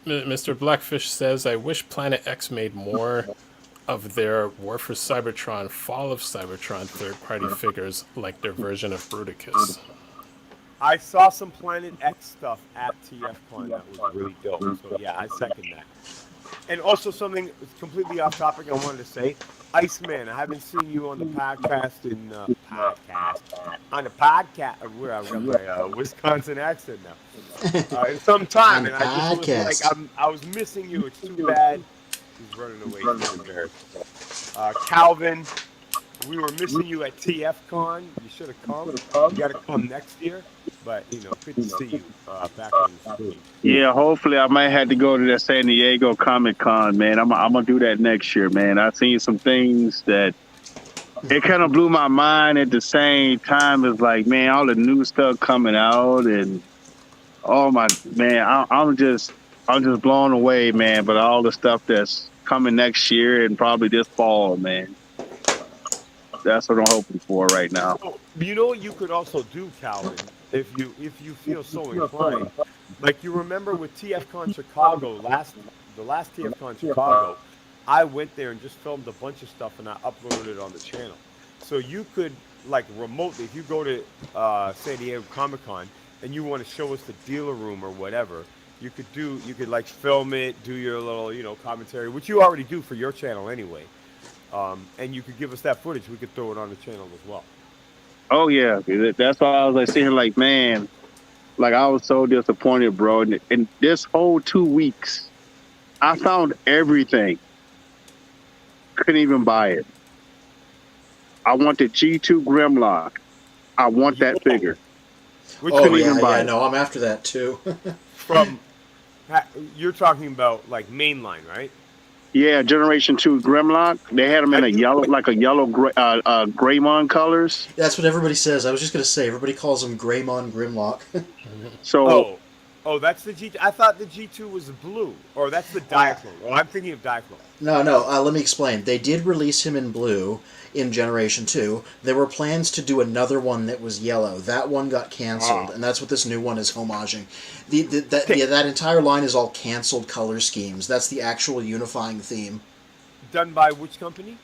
Mr. Blackfish says, I wish Planet X made more of their War for Cybertron, Fall of Cybertron third-party figures like their version of Bruticus. I saw some Planet X stuff at TFCON that was really dope. So yeah, I second that. And also something completely off topic I wanted to say. Iceman, I haven't seen you on the podcast on the podcast. Where I've got my Wisconsin accent now. In some time, On the and I just was like, podcast. I was missing you. It's too bad. He's running away. He's embarrassed. Calvin, we were missing you at TFCon. You should have come. You got to come next year. But good to see you back on the screen. Yeah, hopefully I might have to go to that San Diego Comic Con, man. I'm gonna do that next year, man. I've seen some things that it kind of blew my mind. At the same time, it's like, man, all the new stuff coming out, and oh my man, I'm just blown away, man. But all the stuff that's coming next year and probably this fall, man. That's what I'm hoping for right now. So, you know what you could also do, Calvin, if you feel so inclined. Like you remember with TFCon Chicago the last TFCon Chicago, I went there and just filmed a bunch of stuff and I uploaded it on the channel. So you could like remotely, if you go to San Diego Comic Con and you want to show us the dealer room or whatever, you could like film it, do your little commentary, which you already do for your channel anyway. And you could give us that footage. We could throw it on the channel as well. Oh yeah, that's why I was like sitting here like, man, like I was so disappointed, bro. And this whole 2 weeks, I found everything. Couldn't even buy it. I want the G2 Grimlock. I want that figure. Oh yeah, no, I'm after that too. You're talking about like mainline, right? Yeah, Generation 2 Grimlock. They had them in a yellow Greymon colors. That's what everybody says. I was just going to say, everybody calls them Greymon Grimlock. So, that's the G2. I thought the G2 was blue. Or that's the Diaclone. Oh, I'm thinking of Diaclone. No, let me explain. They did release him in blue in Generation 2. There were plans to do another one that was yellow. That one got canceled, and that's what this new one is homaging. That entire line is all canceled color schemes. That's the actual unifying theme. Done by which company?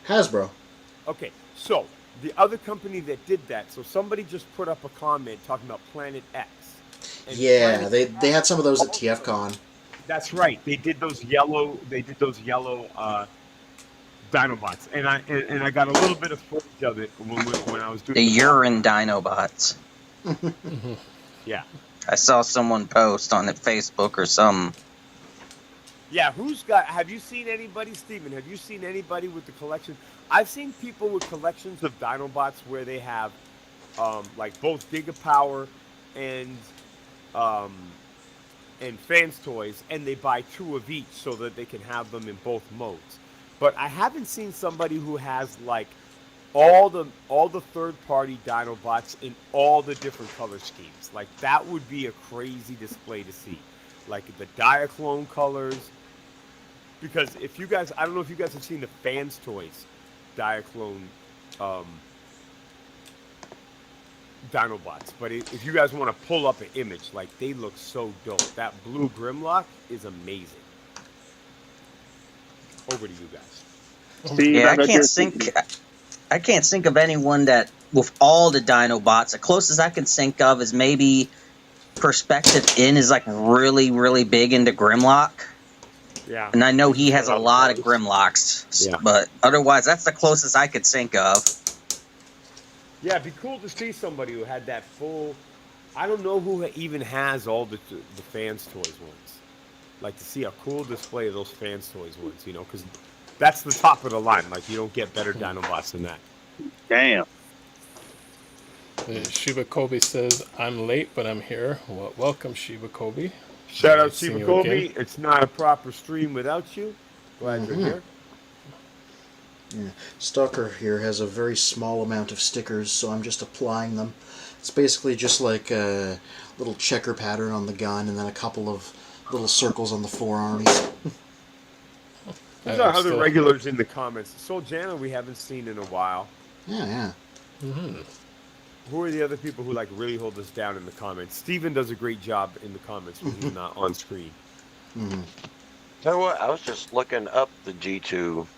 Hasbro. Okay, so the other company that did that, so somebody just put up a comment talking about Planet X. Yeah, they had some of those at TFCon. That's right. They did those yellow Dinobots, and I got a little bit of footage of it when I was doing the urine Dinobots. Yeah, I saw someone post on Facebook or some. Yeah, have you seen anybody, Steven? Have you seen anybody with the collection? I've seen people with collections of Dinobots where they have like both Gigapower and fans toys, and they buy 2 of each so that they can have them in both modes. But I haven't seen somebody who has like all the third-party Dinobots in all the different color schemes. Like that would be a crazy display to see, like the Diaclone colors. Because I don't know if you guys have seen the fans toys Diaclone Dinobots, but if you guys want to pull up an image, like they look so dope. That blue Grimlock is amazing. Over to you guys. Yeah, I can't think of anyone that with all the Dinobots. The closest I can think of is maybe Perspective In is like really, really big into Grimlock. Yeah. And I know he has a lot of Grimlocks, but otherwise that's the closest I could think of. Yeah, it'd be cool to see somebody who had that full. I don't know who even has all the fans toys ones. Like to see a cool display of those fans toys ones, because that's the top of the line. Like you don't get better Dinobots than that. Damn. Shiva Kobe says, "I'm late, but I'm here." Well, welcome, Shiva Kobe. Shout out Shiva Kobe. It's not a proper stream without you. Glad you're here. Yeah. Stalker here has a very small amount of stickers, so I'm just applying them. It's basically just like a little checker pattern on the gun and then a couple of little circles on the forearms. These are other regulars in the comments. Soul Jana we haven't seen in a while. Yeah. Mm-hmm. Who are the other people who really hold us down in the comments? Steven does a great job in the comments when he's not on screen. Mm-hmm. Tell you what, I was just looking up the G2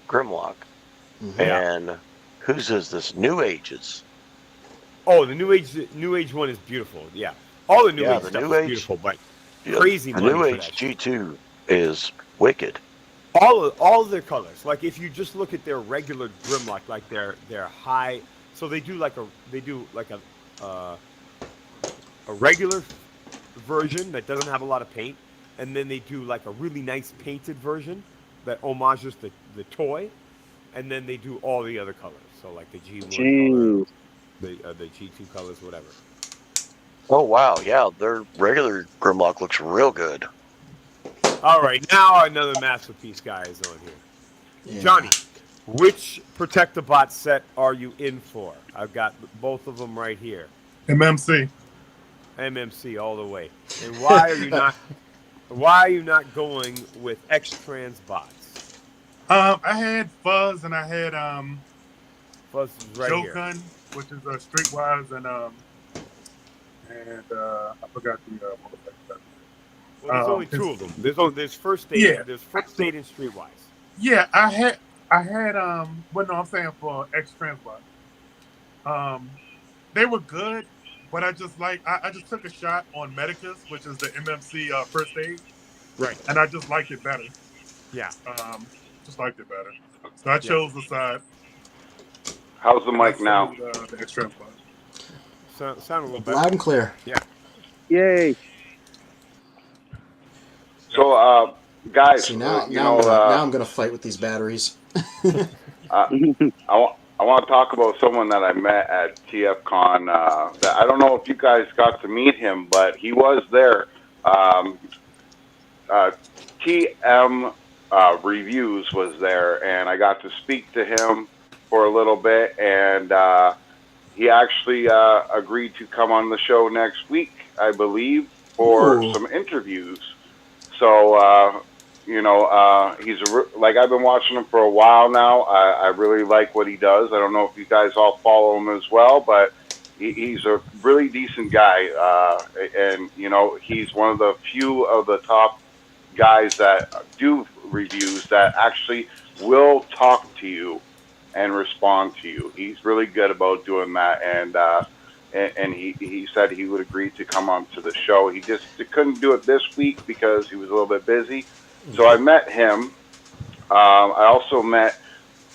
Grimlock, and whose is this? New Ages. Oh, the new age one is beautiful. Yeah, all the new age the stuff new is age, beautiful, but crazy the money new for age that shit. G2 is wicked. All of their colors. Like if you just look at their regular Grimlock, like their high, so they do like a regular version that doesn't have a lot of paint, and then they do like a really nice painted version that homages the toy, and then they do all the other colors. So like the G1 color, Jeez. the G2 colors, whatever. Oh wow, yeah, their regular Grimlock looks real good. All right, now another masterpiece guy is on here. Yeah. Johnny, which Protectobot set are you in for? I've got both of them right here. MMC. MMC all the way. And why are you not? Why are you not going with X-Trans bots? I had Fuzz and I had Fuzz is right here. Jokan, which is Streetwise, and I forgot the motherfucker. Well, there's only two of them. There's First Aid. Yeah. There's First Aid and Streetwise. Yeah, I had well, no, I'm saying for X-Transbot. They were good, but I just took a shot on Medicus, which is the MMC First Aid, Right. and I just liked it better. Yeah. Just liked it better. So I chose the side. How's the mic now? The X-Transbot. Sound a little better. Loud and clear. Yeah. Yay. So, guys, See, now now I'm gonna fight with these batteries. I want to talk about someone that I met at TFCON. That I don't know if you guys got to meet him, but he was there. TM Reviews was there, and I got to speak to him for a little bit, and he actually agreed to come on the show next week, I believe, for some interviews. So, like I've been watching him for a while now. I really like what he does. I don't know if you guys all follow him as well, but he's a really decent guy. And, he's one of the few of the top guys that do reviews that actually will talk to you and respond to you. He's really good about doing that. And he said he would agree to come on to the show. He just couldn't do it this week because he was a little bit busy. So I met him. I also met,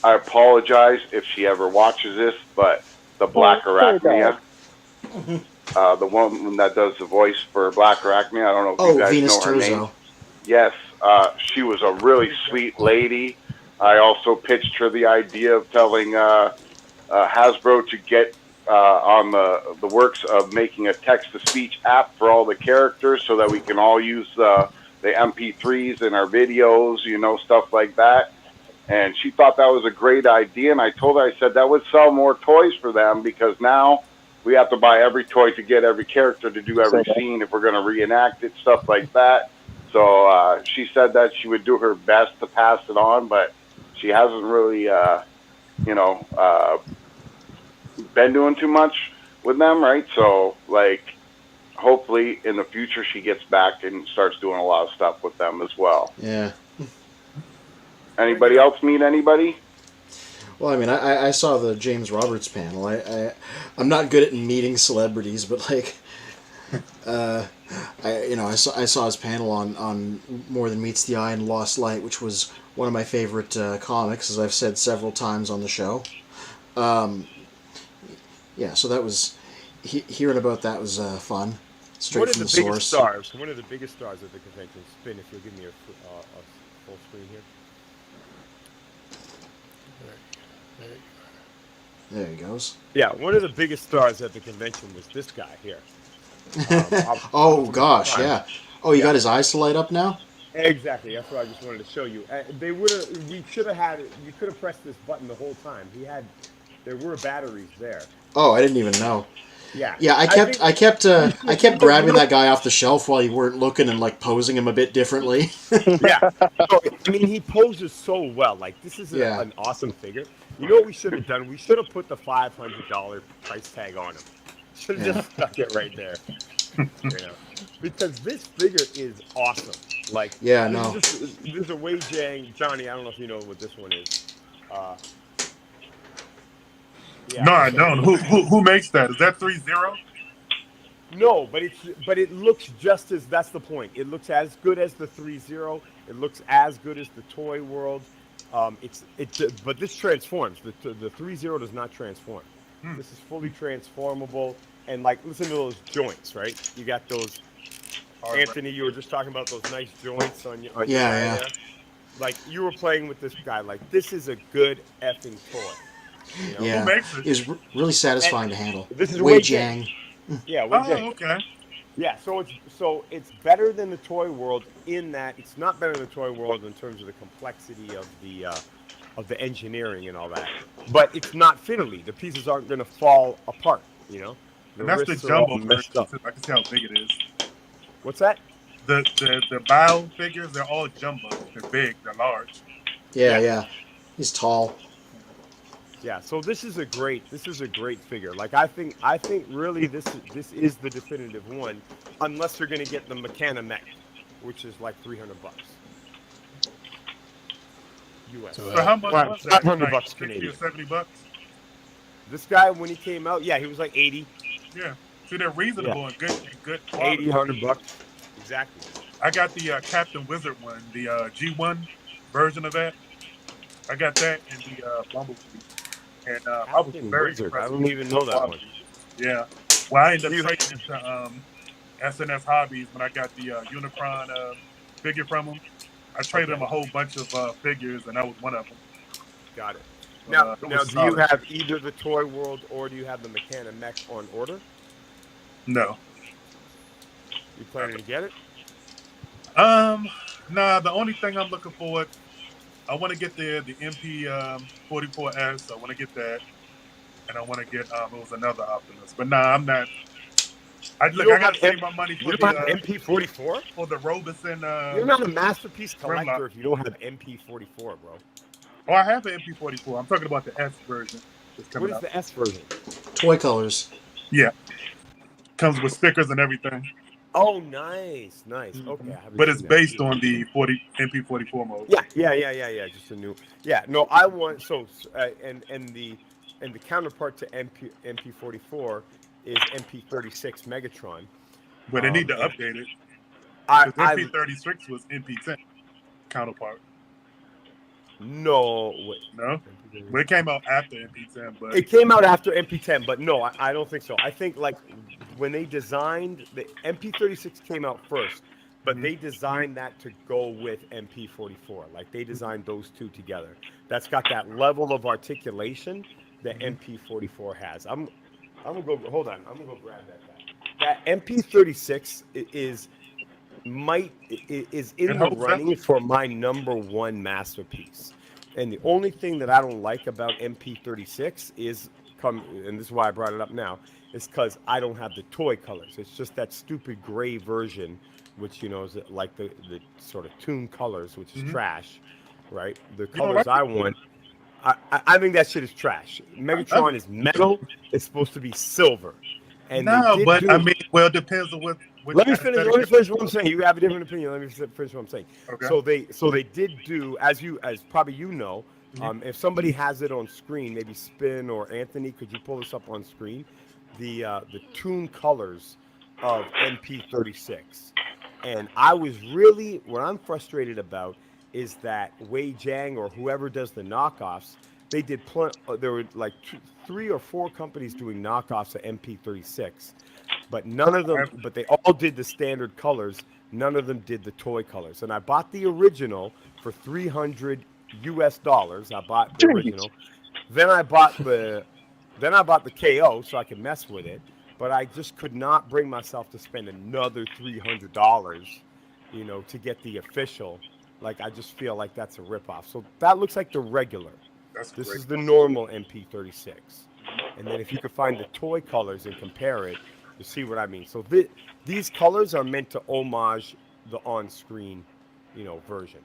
I apologize if she ever watches this, but the Black Arachnia, the woman that does the voice for Black Arachnia. I don't know if you guys Venus know her Turzo. name. Yes, she was a really sweet lady. I also pitched her the idea of telling Hasbro to get on the works of making a text-to-speech app for all the characters so that we can all use the MP3s in our videos, stuff like that. And she thought that was a great idea. And I told her, I said, that would sell more toys for them because now we have to buy every toy to get every character to do every scene if we're going to reenact it, stuff like that. So she said that she would do her best to pass it on, but she hasn't really, been doing too much with them, right? So, hopefully in the future she gets back and starts doing a lot of stuff with them as well. Yeah. Anybody else meet anybody? Well, I mean, I saw the James Roberts panel. I'm not good at meeting celebrities, but I saw his panel on More Than Meets the Eye and Lost Light, which was one of my favorite comics, as I've said several times on the show. Yeah, so that was hearing about that was fun. Straight from the source. One of the biggest stars at the convention. Spin, if you'll give me a full screen here. There he goes. Yeah, one of the biggest stars at the convention was this guy here. Oh gosh, yeah. Oh, you got his eyes to light up now? Exactly. That's what I just wanted to show you. We should have had it. You could have pressed this button the whole time. There were batteries there. Oh, I didn't even know. Yeah. Yeah, I kept grabbing that guy off the shelf while you weren't looking and posing him a bit differently. Yeah. So, I mean, he poses so well. This is an awesome figure. You know what we should have done? We should have put the $500 price tag on him. Should have just stuck it right there. Because this figure is awesome. There's a Wei Jiang, Johnny. I don't know if you know what this one is. Yeah. No, I don't. Who makes that? Is that 3-0? No, but it looks just as that's the point. It looks as good as the 3-0. It looks as good as the Toy World. But this transforms. The 3-0 does not transform. This is fully transformable. And like, listen to those joints, right? You got those. Anthony, you were just talking about those nice joints on your Yeah. there. Like you were playing with this guy. Like this is a good effing toy. You know? Yeah. Who makes it? It was really satisfying to handle. This is Wei Wei Jiang. Yeah, Wei Oh, Jiang. okay. Yeah, so it's better than the Toy World in that it's not better than the Toy World in terms of the complexity of the engineering and all that. But it's not fiddly. The pieces aren't going to fall apart. You know. And that's the wrists are all jumbo messed version. up. I can see how big it is. What's that? The bow figures, they're all jumbo. They're big. They're large. Yeah. He's tall. Yeah, so this is a great figure. Like I think really this is the definitive one, unless they're going to get the Mech, which is like $300 US. So how much was that? $500 like Canadian. 60 or $70? This guy when he came out, yeah, he was like 80. Yeah. See, they're reasonable and good quality. 80, $100. Exactly. I got the Captain Wizard one, the G1 version of that. I got that in the Bumblebee. And I was very Wizard. impressed. I don't even know that one. Yeah. Well, I ended up trading it to SNS Hobbies when I got the Unicron figure from them. I traded them a whole bunch of figures, and that was one of them. Got it. Now, do you solid. have either the Toy World or do you have the Mech on order? No. You planning to get it? Nah. The only thing I'm looking for, I want to get the MP 44S. I want to get that, and I want to get it was another Optimus. But nah, I'm not. I got to save my money for the MP44 for the Robeson. You're not a masterpiece collector if you don't have MP44, bro. Oh, I have an MP44. I'm talking about the S version. What is the S version? Toy colors. Yeah. Comes with stickers and everything. Oh, nice. Okay. But it's based on the MP44 mode. Yeah. Just a new. Yeah. No, I want and the counterpart to MP44 is MP36 Megatron. But they need to update it. MP36 was MP10 counterpart. No. No? Well, it came out after MP10, but it came out after MP10, but no, I don't think so. I think like when they designed the MP36 came out first, but they designed that to go with MP44. Like they designed those two together. That's got that level of articulation that MP44 has. I'm gonna go. Hold on. I'm gonna go grab that back. That MP36 is in the running for my #1 masterpiece. And the only thing that I don't like about MP36 and this is why I brought it up now, is because I don't have the toy colors. It's just that stupid gray version, which is like the sort of Toon colors, which is trash, right? The colors I want. I think that shit is trash. Megatron is metal. It's supposed to be silver. And it depends on what. Let me finish what I'm saying. You have a different opinion. Let me finish what I'm saying. Okay. So they did do, as probably you know, if somebody has it on screen, maybe Spin or Anthony, could you pull this up on screen? The Toon colors of MP36. And what I'm frustrated about is that Wei Jiang or whoever does the knockoffs, they did there were like 3 or 4 companies doing knockoffs of MP36. But none of them, but they all did the standard colors. None of them did the toy colors. And I bought the original for $300 US. I bought the original. Then I bought the KO so I could mess with it. But I just could not bring myself to spend another $300, to get the official. Like I just feel like that's a ripoff. So that looks like the regular. This is the normal MP36. And then if you could find the toy colors and compare it, you see what I mean. So these colors are meant to homage the on-screen, version.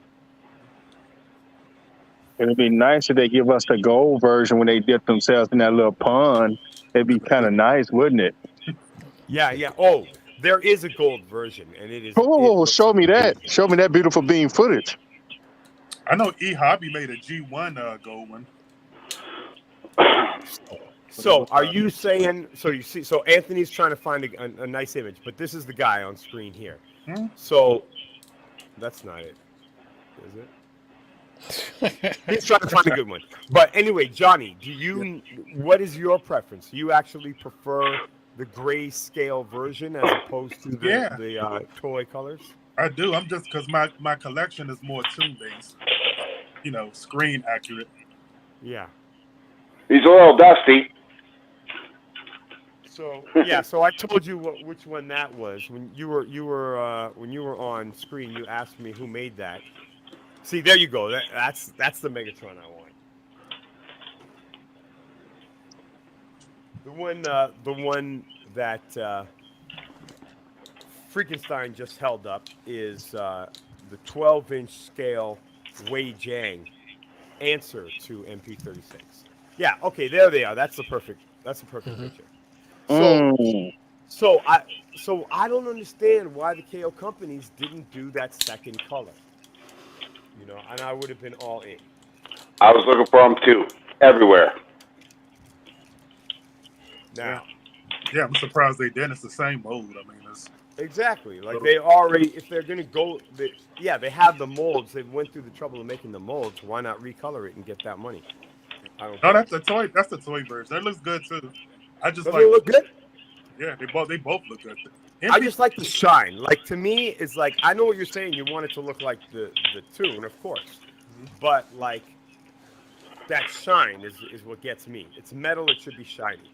It'd be nice if they give us the gold version when they dip themselves in that little pond. It'd be kind of nice, wouldn't it? Yeah. Oh, there is a gold version, and it is. Oh, show me that. Show me that beautiful beam footage. I know E Hobby made a G1 gold one. So are you saying? So you see? So Anthony's trying to find a nice image, but this is the guy on screen here. So that's not it, is it? He's trying to find a good one. But anyway, Johnny, what is your preference? Do you actually prefer the grayscale version as opposed to the toy colors? I do. I'm just because my collection is more toon based. Screen accurate. Yeah. He's a little dusty. So yeah, so I told you which one that was when you were on screen. You asked me who made that. See, there you go. That's the Megatron I want. The one that Freakenstein just held up is the 12-inch scale Wei Jiang answer to MP36. Yeah. Okay. There they are. That's the perfect picture. So I don't understand why the KO companies didn't do that second color. And I would have been all in. I was looking for them too, everywhere. Now, yeah, I'm surprised they didn't. It's the same mold. I mean, it's exactly like they already. If they're gonna go, they have the molds. They went through the trouble of making the molds. Why not recolor it and get that money? That's the toy. That's the toy version. That looks good too. I just Does it look good? Yeah, they both look good. I just like the shine. Like to me, it's like I know what you're saying. You want it to look like the tune, of course, but like that shine is what gets me. It's metal. It should be shiny.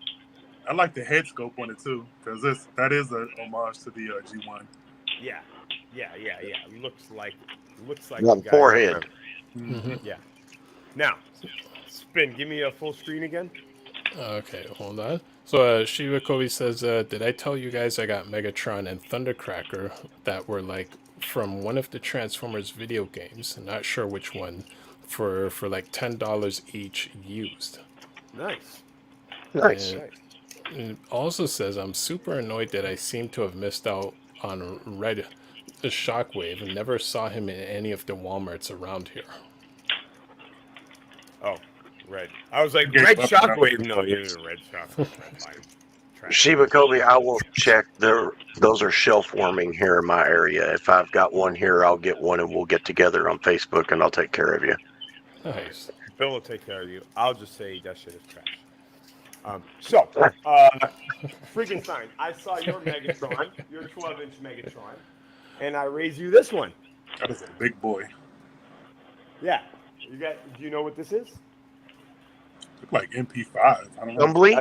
I like the head scope on it too, because that is a homage to the G1. Yeah. It looks like the forehead. Yeah. Now, Spin. Give me a full screen again. Okay, hold on. So Shiva Kobe says, did I tell you guys I got Megatron and Thundercracker that were like from one of the Transformers video games? Not sure which one. For like $10 each used. Nice. And it also says I'm super annoyed that I seem to have missed out on Red Shockwave and never saw him in any of the Walmarts around here. Oh, Red. I was like, Red Shockwave? No, you didn't Red Shockwave. Shiba Kobe, I will check. Those are shelf warming here in my area. If I've got one here, I'll get one and we'll get together on Facebook and I'll take care of you. Nice. Bill will take care of you. I'll just say that shit is trash. Freakenstein, I saw your Megatron, your 12-inch Megatron, and I raised you this one. That is a big boy. Yeah. Do you know what this is? Look like MP5. I don't know. Humbly?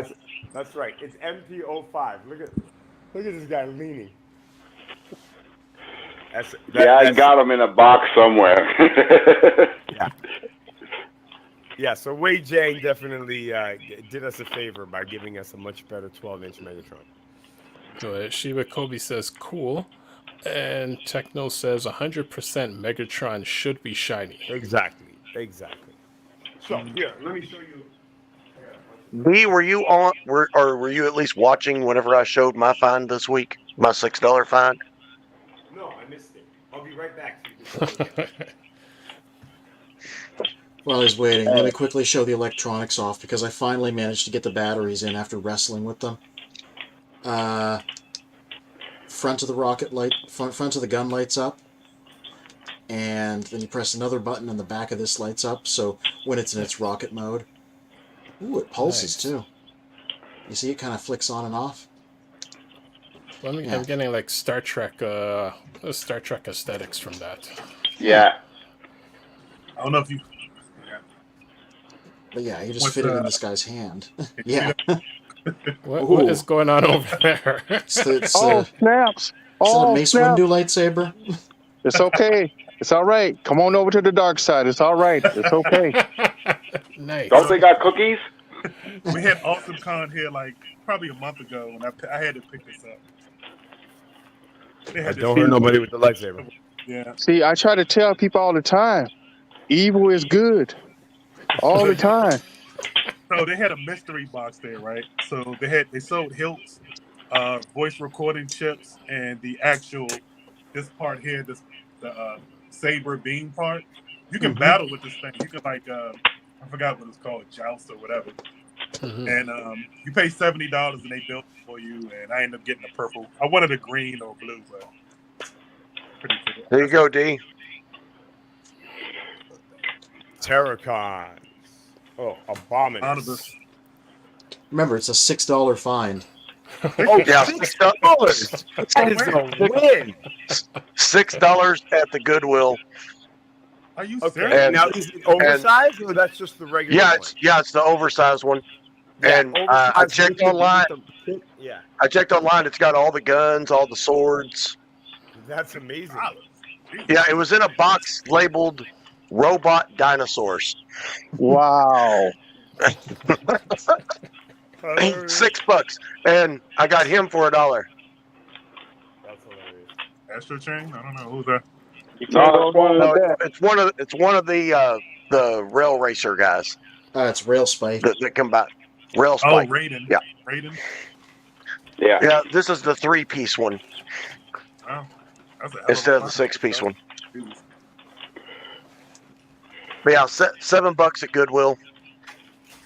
That's right. It's MP05. Look at this guy leaning. I got him in a box somewhere. Yeah, so Wei Jiang definitely did us a favor by giving us a much better 12-inch Megatron. So Shiva Kobe says, cool. And Techno says 100% Megatron should be shiny. Exactly. So, here, let me show you. B, were you on, or were you at least watching whenever I showed my find this week? My $6 find? No, I missed it. I'll be right back. So you can While he's waiting, let me quickly show the electronics off because I finally managed to get the batteries in after wrestling with them. Front of the rocket light, front of the gun lights up, and then you press another button and the back of this lights up. So when it's in its rocket mode, ooh, it pulses too. You see, it kind of flicks on and off. Well, I'm getting like Star Trek aesthetics from that. Yeah. I don't know if you. But yeah, you just fit it in this guy's hand. Yeah. What is going on over there? Snaps! Is that a Mace Windu lightsaber? It's okay. It's all right. Come on over to the dark side. It's all right. It's okay. Nice. Don't they got cookies? We had Awesome Con here like probably a month ago, and I had to pick this up. I don't hurt nobody with the lightsaber. Yeah. See, I try to tell people all the time, evil is good. All the time. So they had a mystery box there, right? So they sold hilts, voice recording chips, and the actual this part here, the saber beam part. You can battle with this thing. You can I forgot what it's called, joust or whatever. and you pay $70 and they built it for you. And I ended up getting the purple. I wanted a green or blue, but pretty cool. There you go, D. TFCON. Oh, Abominus. Remember, it's a $6 find. Oh yeah, $6. That is a win. $6 at the Goodwill. Are you Okay. serious? Now is it oversized or that's just the regular? Yeah, one? it's the oversized one. Yeah, And I checked online. Yeah, I checked online. It's got all the guns, all the swords. that's amazing. Yeah, it was in a box labeled "Robot Dinosaurs." Wow. $6, and I got him for $1. That's hilarious. Astro Chain? I don't know. Who's that? No, it's one of the rail racer guys It's Rail Spike. that come by. Rail Oh, Spike. Raiden. Yeah. Raiden? Yeah, this is the 3-piece one Wow. That's a hell instead of a the find. 6-piece one. But yeah, $7 at Goodwill.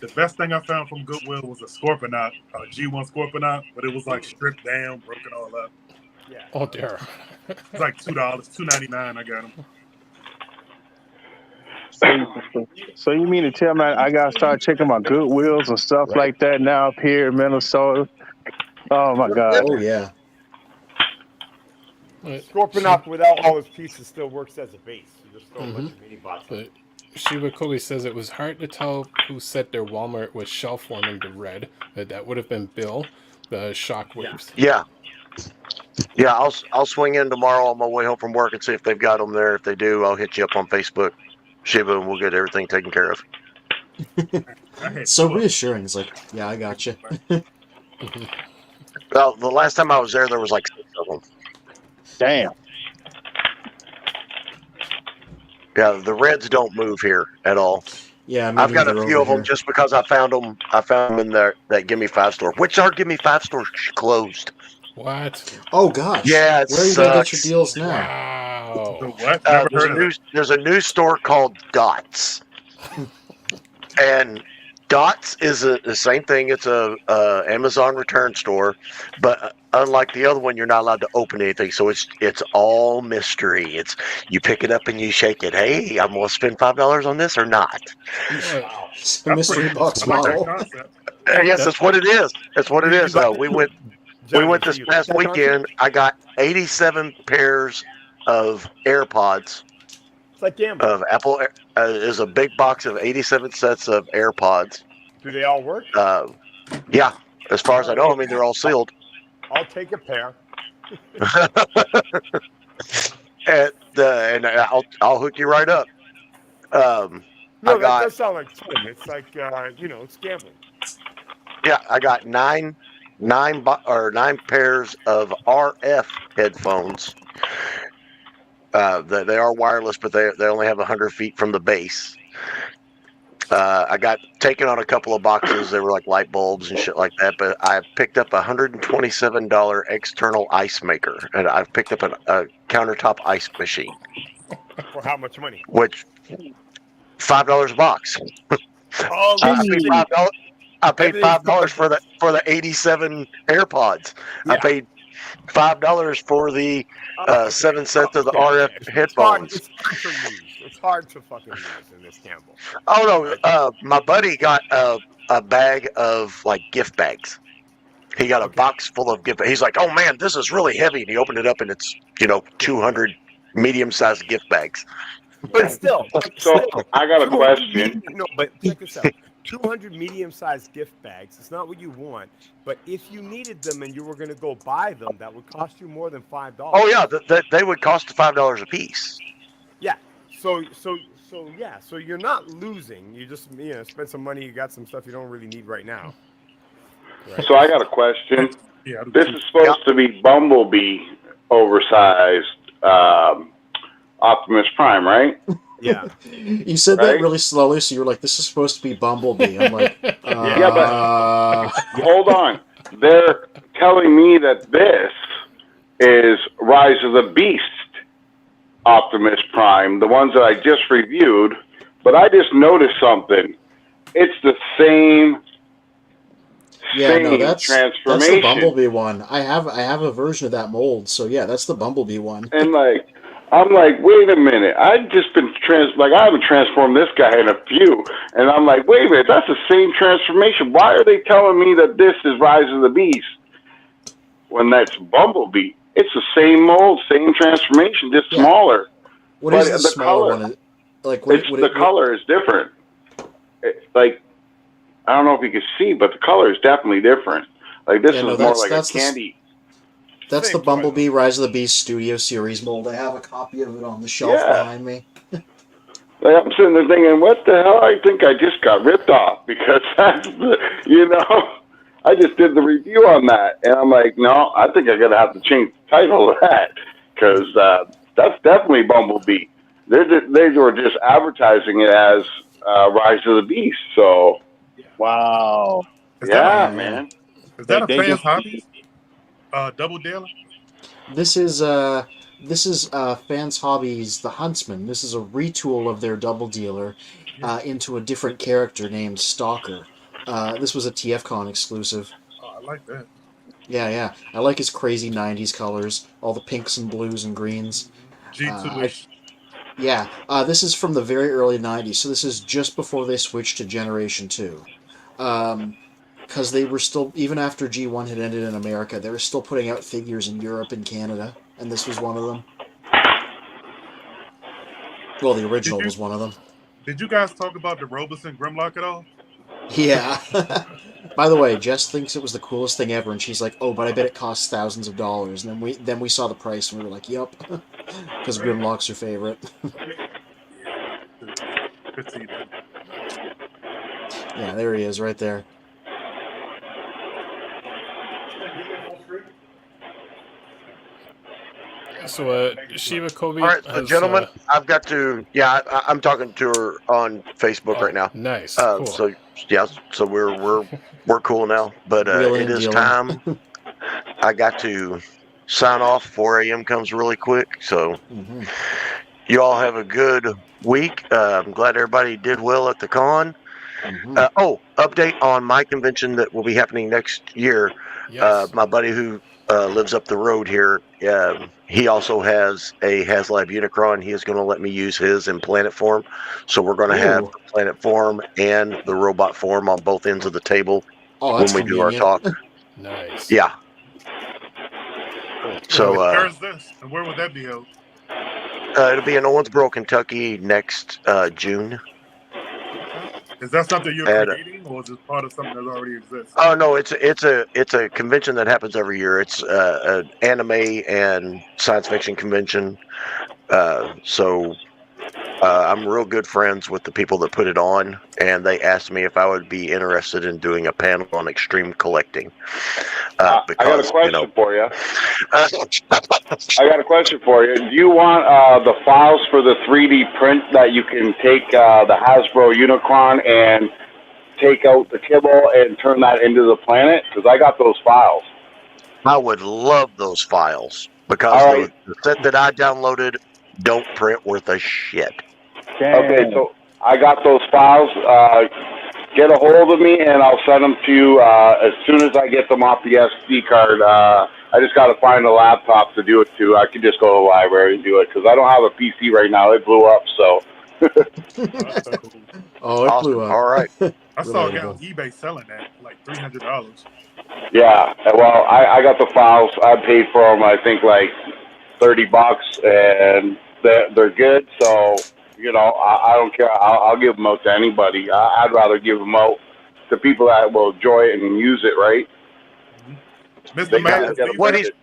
The best thing I found from Goodwill was a Scorpionaut, a G1 Scorpionaut, but it was like stripped down, broken all up. Yeah. Oh dear. It's like $2, $2.99. I got them. So you mean to tell me I gotta start checking my Goodwills and stuff like that now up here in Minnesota? Oh my God! Oh yeah. Scorpionaut without all his pieces still works as a base. You just throw a bunch of mini bots. But Shiba Kobe says it was hard to tell who set their Walmart with shelf warming to red. That would have been Bill, the Shockwaves. Yeah, I'll swing in tomorrow on my way home from work and see if they've got them there. If they do, I'll hit you up on Facebook, Shiba, and we'll get everything taken care of. It's so reassuring. It's like, yeah, I got you. Well, the last time I was there was like 6 of them. Damn. Yeah, the reds don't move here at all. Yeah, I've got a few of them just because I found them. I found them in that Gimme 5 store, which our Gimme 5 store closed. What? Oh gosh. Yeah, it Where are you gonna get sucks. your deals now? Wow. The what? Never There's, heard a of new, it. there's a new store called Dots, and Dots is the same thing. It's a Amazon return store, but unlike the other one, you're not allowed to open anything. So it's all mystery. It's you pick it up and you shake it. Hey, I'm gonna spend $5 on this or not. It's a mystery box model. Yes, that's what it is. That's what it is. We went this past weekend. I got 87 pairs of AirPods. It's like gambling. Of Apple. Is a big box of 87 sets of AirPods. Do they all work? Yeah, as far as I know. I mean, they're all sealed. I'll take a pair. and I'll hook you right up. No, I that got does sound like fun. It's like it's gambling. yeah, I got nine pairs of RF headphones. They are wireless, but they only have 100 feet from the base. I got taken on a couple of boxes. They were like light bulbs and shit like that. But I picked up a $127 external ice maker, and I've picked up a countertop ice machine. For how much money? Which $5 a box. Oh, I paid $5 for the 87 AirPods. Yeah. I paid $5 for the 7 sets of the RF headphones. It's hard to fucking lose in this gamble. Oh no! My buddy got a bag of like gift bags. He got a box full of gift bags. He's like, "Oh man, this is really heavy." And he opened it up, and it's 200 medium-sized gift bags. But still, I got a question. No, but check this out. 200 medium-sized gift bags. It's not what you want, but if you needed them and you were going to go buy them, that would cost you more than $5. Oh yeah, they would cost $5 a piece. Yeah. So you're not losing. You just spend some money. You got some stuff you don't really need right now. Right? So I got a question. This is supposed to be Bumblebee oversized Optimus Prime, right? Yeah. You said that really slowly, so you were like, "This is supposed to be Bumblebee." I'm like, Yeah, but hold on. They're telling me that this is Rise of the Beast Optimus Prime, the ones that I just reviewed, but I just noticed something. It's the same Yeah, no, same that's the transformation. Bumblebee one. I have a version of that mold, so yeah, that's the Bumblebee one. And like, I'm like, wait a minute. I've just been I haven't transformed this guy in a few, and I'm like, wait a minute, that's the same transformation. Why are they telling me that this is Rise of the Beast when that's Bumblebee? It's the same mold, same transformation, just Yeah. smaller. What But is the the smaller color, one? Like what? the color is different. Like, I don't know if you can see, but the color is definitely different. Like this Yeah, no, is more like a that's candy. that's the Same Bumblebee Rise of the Beast Studio Series mold. I have a copy of it on the shelf Yeah. behind me. Like I'm sitting there thinking, what the hell? I think I just got ripped off because that's I just did the review on that, and I'm like, no, I think I'm gonna have to change the title of that because that's definitely Bumblebee. They were just advertising it as Rise of the Beast. So Wow. yeah, man. Is that a They Fans just- Hobbies? Double dealer? This is Fans Hobbies The Huntsman. This is a retool of their Double Dealer into a different character named Stalker. This was a TFCON exclusive. Oh, I like that. Yeah. I like his crazy '90s colors, all the pinks and blues and greens. G2-ish. This is from the very early '90s, so this is just before they switched to Generation 2. Because they were still, even after G1 had ended in America, they were still putting out figures in Europe and Canada, and this was one of them. Well, the original was one of them. Did you guys talk about the Robeson Grimlock at all? Yeah. By the way, Jess thinks it was the coolest thing ever, and she's like, "Oh, but I bet it costs thousands of dollars." And then we saw the price, and we were like, "Yup," because Grimlock's her favorite. Could see that. Yeah, there he is, right there. So, Shiva Kobe. All right, so gentlemen, I've got to. Yeah, I'm talking to her on Facebook right now. Nice. Cool. So yeah, so we're cool now. But it is time. I got to sign off. 4 a.m. comes really quick. So you all have a good week. I'm glad everybody did well at the con. Update on my convention that will be happening next year. Yes. My buddy who lives up the road here, he also has a HasLab Unicron. He is going to let me use his in planet form. So we're going to have the planet form and the robot form on both ends of the table when we do our talk. Nice. Yeah. So where is this? And where would that be held? it'll be in Owensboro, Kentucky next June. Is that something you're creating, or is it part of something that already exists? Oh no, it's a convention that happens every year. It's an anime and science fiction convention. So I'm real good friends with the people that put it on, and they asked me if I would be interested in doing a panel on extreme collecting. Because, I got a question for you. I got a question for you. Do you want the files for the 3D print that you can take the Hasbro Unicron and take out the kibble and turn that into the planet? Because I got those files. I would love those files because the set that I downloaded don't print worth a shit. Okay, so I got those files. Get a hold of me, and I'll send them to you as soon as I get them off the SD card. I just got to find a laptop to do it to. I could just go to the library and do it because I don't have a PC right now. It blew up, so. It blew up. All right. I saw a guy on eBay selling that, like $300. Yeah, well, I got the files. I paid for them, I think, like $30, and they're good, so. I don't care. I'll give them out to anybody. I'd rather give them out to people that will enjoy it and use it, right?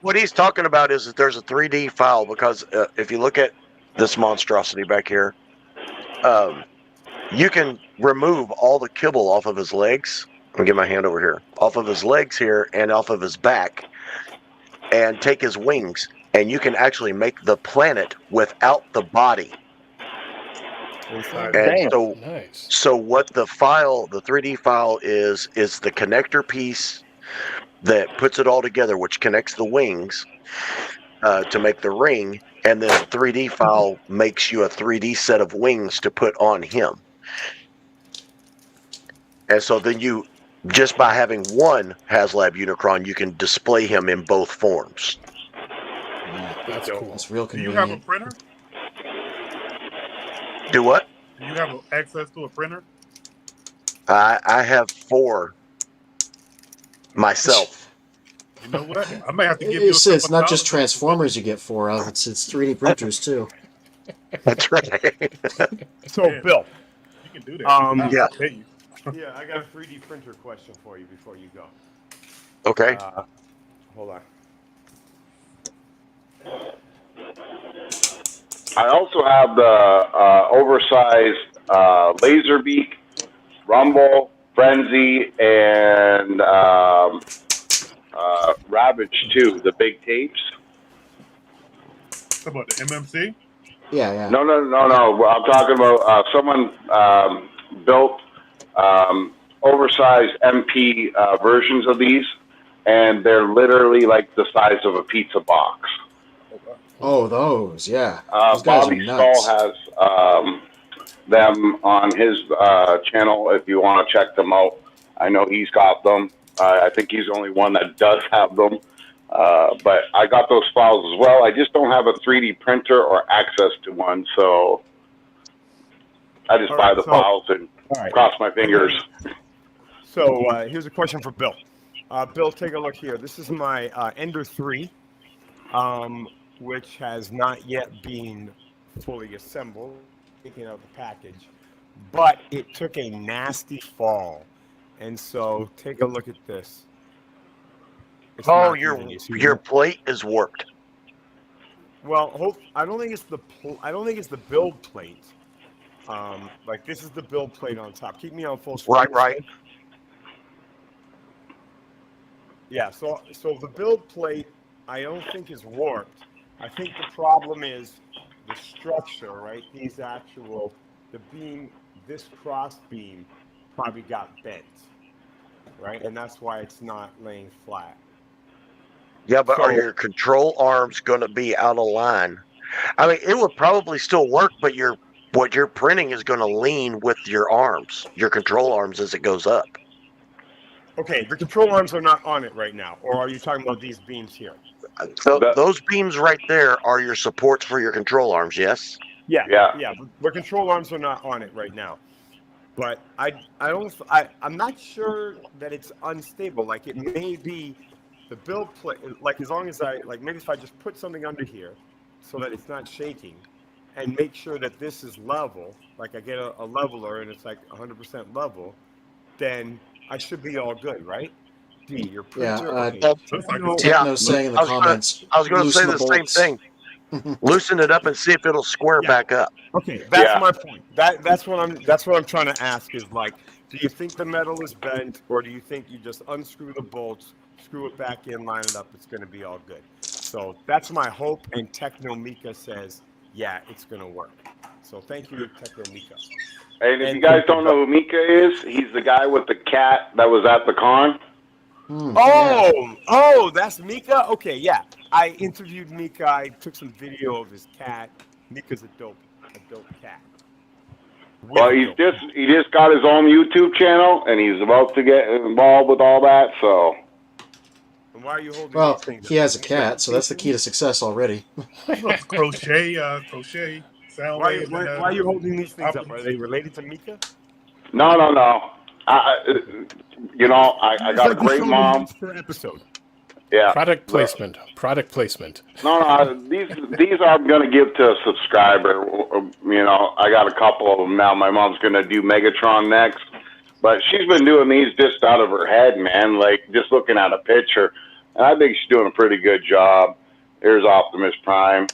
What he's talking about is that there's a 3D file because if you look at this monstrosity back here, you can remove all the kibble off of his legs. Let me get my hand over here. Off of his legs here and off of his back, and take his wings, and you can actually make the planet without the body. And so what the 3D file is the connector piece that puts it all together, which connects the wings to make the ring, and then the 3D file makes you a 3D set of wings to put on him. And so then you Just by having one HasLab Unicron, you can display him in both forms. That's cool. That's real Do you convenient. have a printer? Do what? Do you have access to a printer? I have 4 myself. You know what? I may have to give you. It's not just Transformers you get 4 of. It's 3D printers too. That's right. So, Bill. You can do that. Yeah. I'll pay you. Yeah, I got a 3D printer question for you before you go. Okay. Hold on. I also have the oversized Laserbeak, Rumble, Frenzy, and Ravage too. The big tapes. What about the MMC? Yeah. No. I'm talking about someone built oversized MP versions of these, and they're literally like the size of a pizza box. Oh, those, yeah. Those guys Bobby are nuts. Stahl has them on his channel if you want to check them out. I know he's got them. I think he's the only one that does have them. But I got those files as well. I just don't have a 3D printer or access to one, so I just buy the files and cross my fingers. So here's a question for Bill. Bill, take a look here. This is my Ender 3, which has not yet been fully assembled, taking out the package, but it took a nasty fall. And so take a look at this. It's your plate is warped. Well, I don't think it's the build plate. Like this is the build plate on top. Keep me on full screen. Right. Yeah. So the build plate, I don't think is warped. I think the problem is the structure, right? The beam, this cross beam, probably got bent, right? And that's why it's not laying flat. Yeah, but are your control arms going to be out of line? I mean, it would probably still work, but what you're printing is going to lean with your arms, your control arms as it goes up. Okay, the control arms are not on it right now, or are you talking about these beams here? Those beams right there are your supports for your control arms, yes? Yeah. The control arms are not on it right now. But I'm not sure that it's unstable. Like it may be the build plate, like as long as maybe if I just put something under here so that it's not shaking and make sure that this is level, like I get a leveler and it's like 100% level, then I should be all good, right? D, your printer. Techno's saying in the comments. I was going to say the same thing. Loosen it up and see if it'll square back up. Okay, that's my point. That's what I'm trying to ask is like, do you think the metal is bent, or do you think you just unscrew the bolts, screw it back in, line it up, it's going to be all good? So that's my hope, and Techno Mika says, yeah, it's going to work. So thank you, Techno Mika. And if you guys don't know who Mika is, he's the guy with the cat that was at the con. Oh, that's Mika? Okay, yeah. I interviewed Mika. I took some video of his cat. Mika's a dope cat. Well, he just got his own YouTube channel, and he's about to get involved with all that. So. And why are you holding? Well, these things he has a cat, so that's the key to success already. crochet sound. Why are you holding these things up? Are they related to Mika? No. I got a great mom. Per episode. Yeah. Product placement. No, these I'm gonna give to a subscriber. I got a couple of them now. My mom's gonna do Megatron next, but she's been doing these just out of her head, man. Like just looking at a picture, and I think she's doing a pretty good job. Here's Optimus Prime.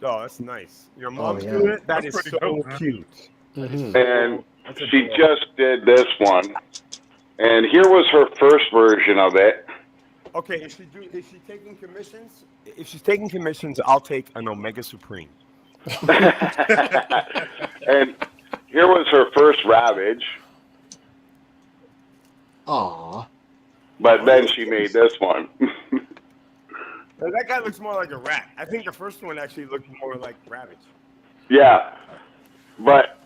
Oh, that's nice. Your mom's doing it. That's so cute. Mm-hmm. And she just did this one, and here was her first version of it. Okay, is she taking commissions? If she's taking commissions, I'll take an Omega Supreme. And here was her first Ravage. Aww. But then she made this one. That guy looks more like a rat. I think the first one actually looked more like Ravage. Yeah. But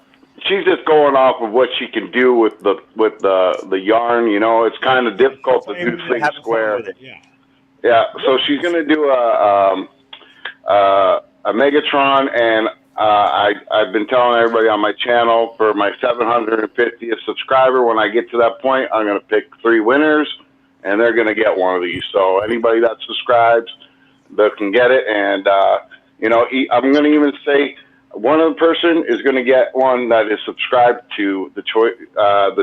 she's just going off of what she can do with the yarn. You know, it's kind of difficult to do things square. Yeah. So she's gonna do a Megatron, and I've been telling everybody on my channel for my 750th subscriber. When I get to that point, I'm gonna pick 3 winners, and they're gonna get one of these. So anybody that subscribes, that can get it, and you know, I'm gonna even say. One other person is going to get one that is subscribed to the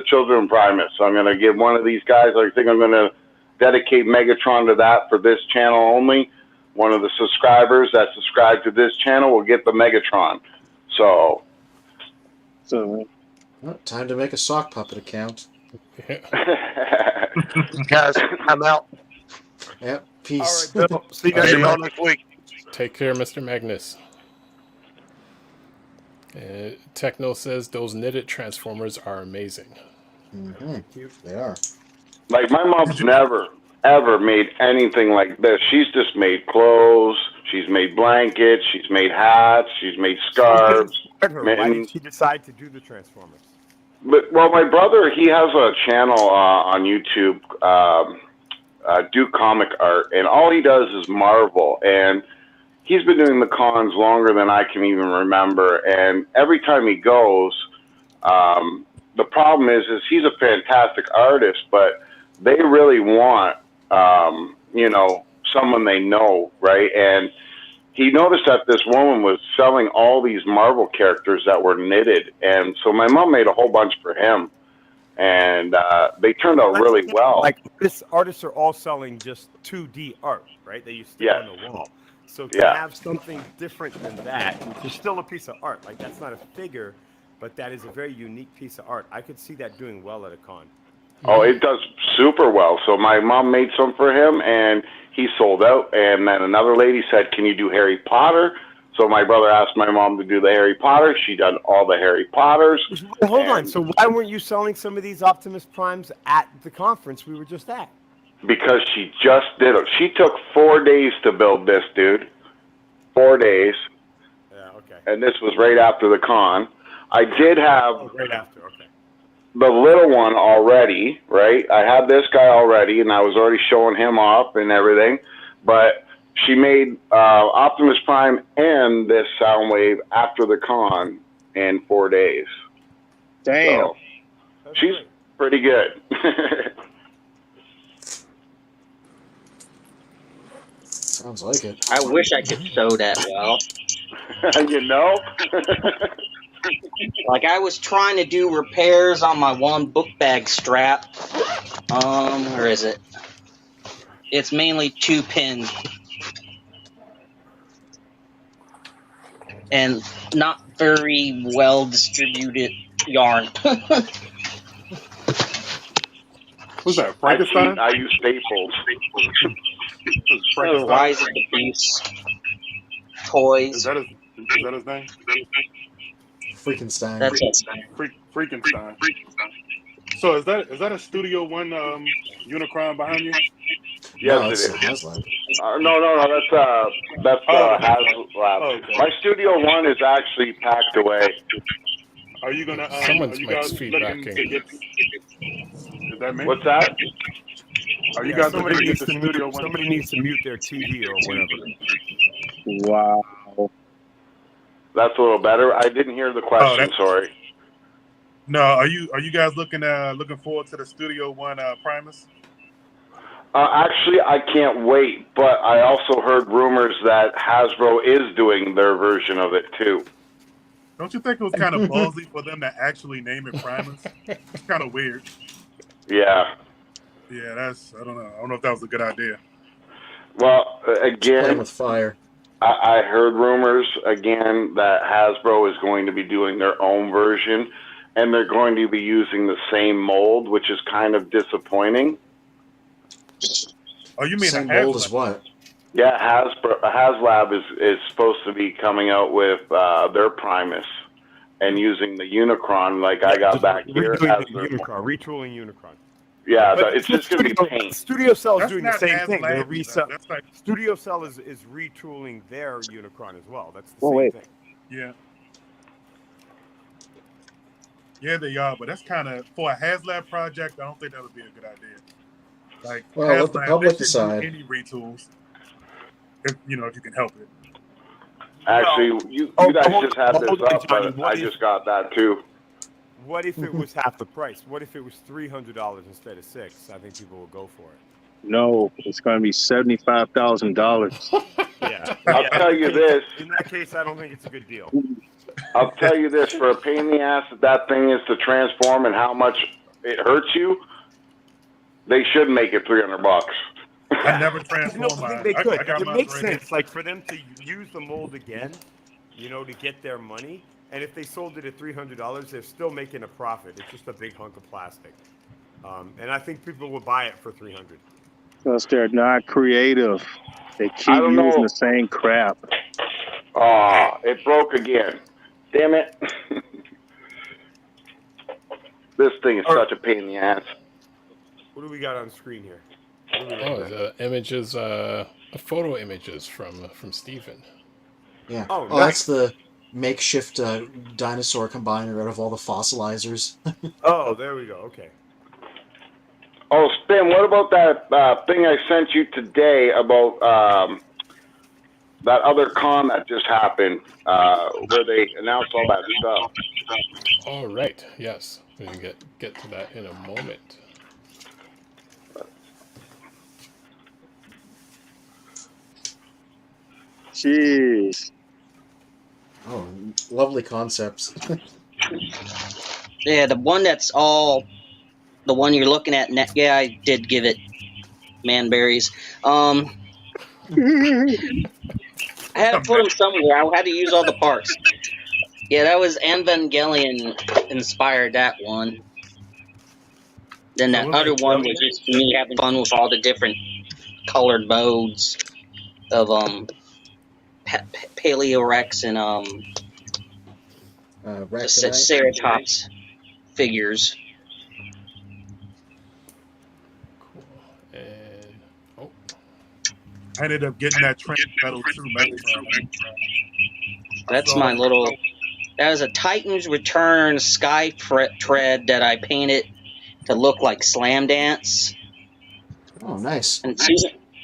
Children of Primus. So I'm going to give one of these guys. I think I'm going to dedicate Megatron to that for this channel only. One of the subscribers that subscribe to this channel will get the Megatron. So well, time to make a sock puppet account. Guys, I'm out. Yep. Peace. All right, Bill. See you guys next week. Take care, Mr. Magnus. Techno says those knitted Transformers are amazing. They are. Like, my mom's never, ever made anything like this. She's just made clothes. She's made blankets. She's made hats. She's made scarves. Why did she decide to do the Transformers? But, well, my brother, he has a channel on YouTube, Do Comic Art, and all he does is Marvel. And he's been doing the cons longer than I can even remember, and every time he goes, the problem is he's a fantastic artist, but they really want, you know, someone they know, right? And he noticed that this woman was selling all these Marvel characters that were knitted, and so my mom made a whole bunch for him, and they turned out really well. Like, this artists are all selling just 2D art, right? That you stick on the wall. So to have something different than that, which is still a piece of art, like that's not a figure, but that is a very unique piece of art. I could see that doing well at a con. Oh, it does super well. So my mom made some for him, and he sold out. And then another lady said, "Can you do Harry Potter?" So my brother asked my mom to do the Harry Potter. She done all the Harry Potters. Hold on. So why weren't you selling some of these Optimus Primes at the conference we were just at? Because she just did it. She took 4 days to build this, dude. 4 days. Yeah, okay. And this was right after the con. I did have right after, okay. the little one already, right? I had this guy already, and I was already showing him off and everything. But she made Optimus Prime and this Soundwave after the con in 4 days. Damn. So, she's pretty good. Sounds like it. I wish I could sew that well. You know? Like, I was trying to do repairs on my one book bag strap. Where is it? It's mainly 2 pins. And not very well distributed yarn. Who's that, Frankenstein? I use Staples. Oh, why is it the Beast Toys? Is that his name? Freakenstein. That's it. Freakenstein. So is that a Studio One Unicron behind you? Yes, it is. No. That's HasLab. Okay. My Studio One is actually packed away. Are you gonna? Someone's are you mic's guys feedbacking. looking to get? Is that me? What's that? Are you guys looking Somebody to get needs the to Studio mute, One? somebody needs to mute their TV or whatever. Wow. That's a little better. I didn't hear the question. Sorry. No, are you guys looking forward to the Studio One Primus? Actually, I can't wait, but I also heard rumors that Hasbro is doing their version of it too. Don't you think it was kind of ballsy for them to actually name it Primus? It's kind of weird. Yeah. Yeah, I don't know. I don't know if that was a good idea. Well, Playing again, with fire. I heard rumors again that Hasbro is going to be doing their own version, and they're going to be using the same mold, which is kind of disappointing. Oh, you mean Same a mold HasLab? as what? Yeah, HasLab is supposed to be coming out with their Primus and using the Unicron like I got back here. Retooling Unicron. Yeah, But it's just going to be paint. Studio Cell is That's doing the not same thing. HasLab, They're though. That's like, Studio Cell is retooling their Unicron as well. That's the Well, same wait. thing. yeah. Yeah, they are, but that's kind of for a HasLab project. I don't think that would be a good idea. Like Well, let the HasLab, public they shouldn't decide. do any retools if if you can help it. Actually, you guys just had this up, but I just got that too. What if it was half the price? What if it was $300 instead of $600? I think people would go for it. No, it's going to be $75,000. Yeah. I'll tell you this. In that case, I don't think it's a good deal. I'll tell you this, for a pain in the ass that thing is to transform and how much it hurts you, they should make it $300. I never transformed I mine. think they could. I got It mine makes right here. sense, like for them to use the mold again, to get their money. And if they sold it at $300, they're still making a profit. It's just a big hunk of plastic. And I think people will buy it for $300. Because they're not creative. They keep don't using know. the same crap. Oh, it broke again. Damn it. This thing is such a pain in the ass. What do we got on screen here? Oh, the images, photo images from Steven. Yeah. Oh, Oh, that's the makeshift dinosaur combiner out of all the fossilizers. Oh, there we go. Okay. Oh, Spin, what about that thing I sent you today about that other con that just happened where they announced all that stuff? All right. Yes. We can get to that in a moment. Jeez. Oh, lovely concepts. Yeah, the one that's all the one you're looking at. Yeah, I did give it manberries. I had to put them somewhere. I had to use all the parts. Yeah, that was Evangelion inspired that one. Then that other one was just me having fun with all the different colored modes of Paleorex and Ceratops figures. Cool. And I ended up getting that Trans Metal 2 Megatron. That's my little. That was a Titan's Return Sky Tread that I painted to look like Slam Dance. Oh, nice. And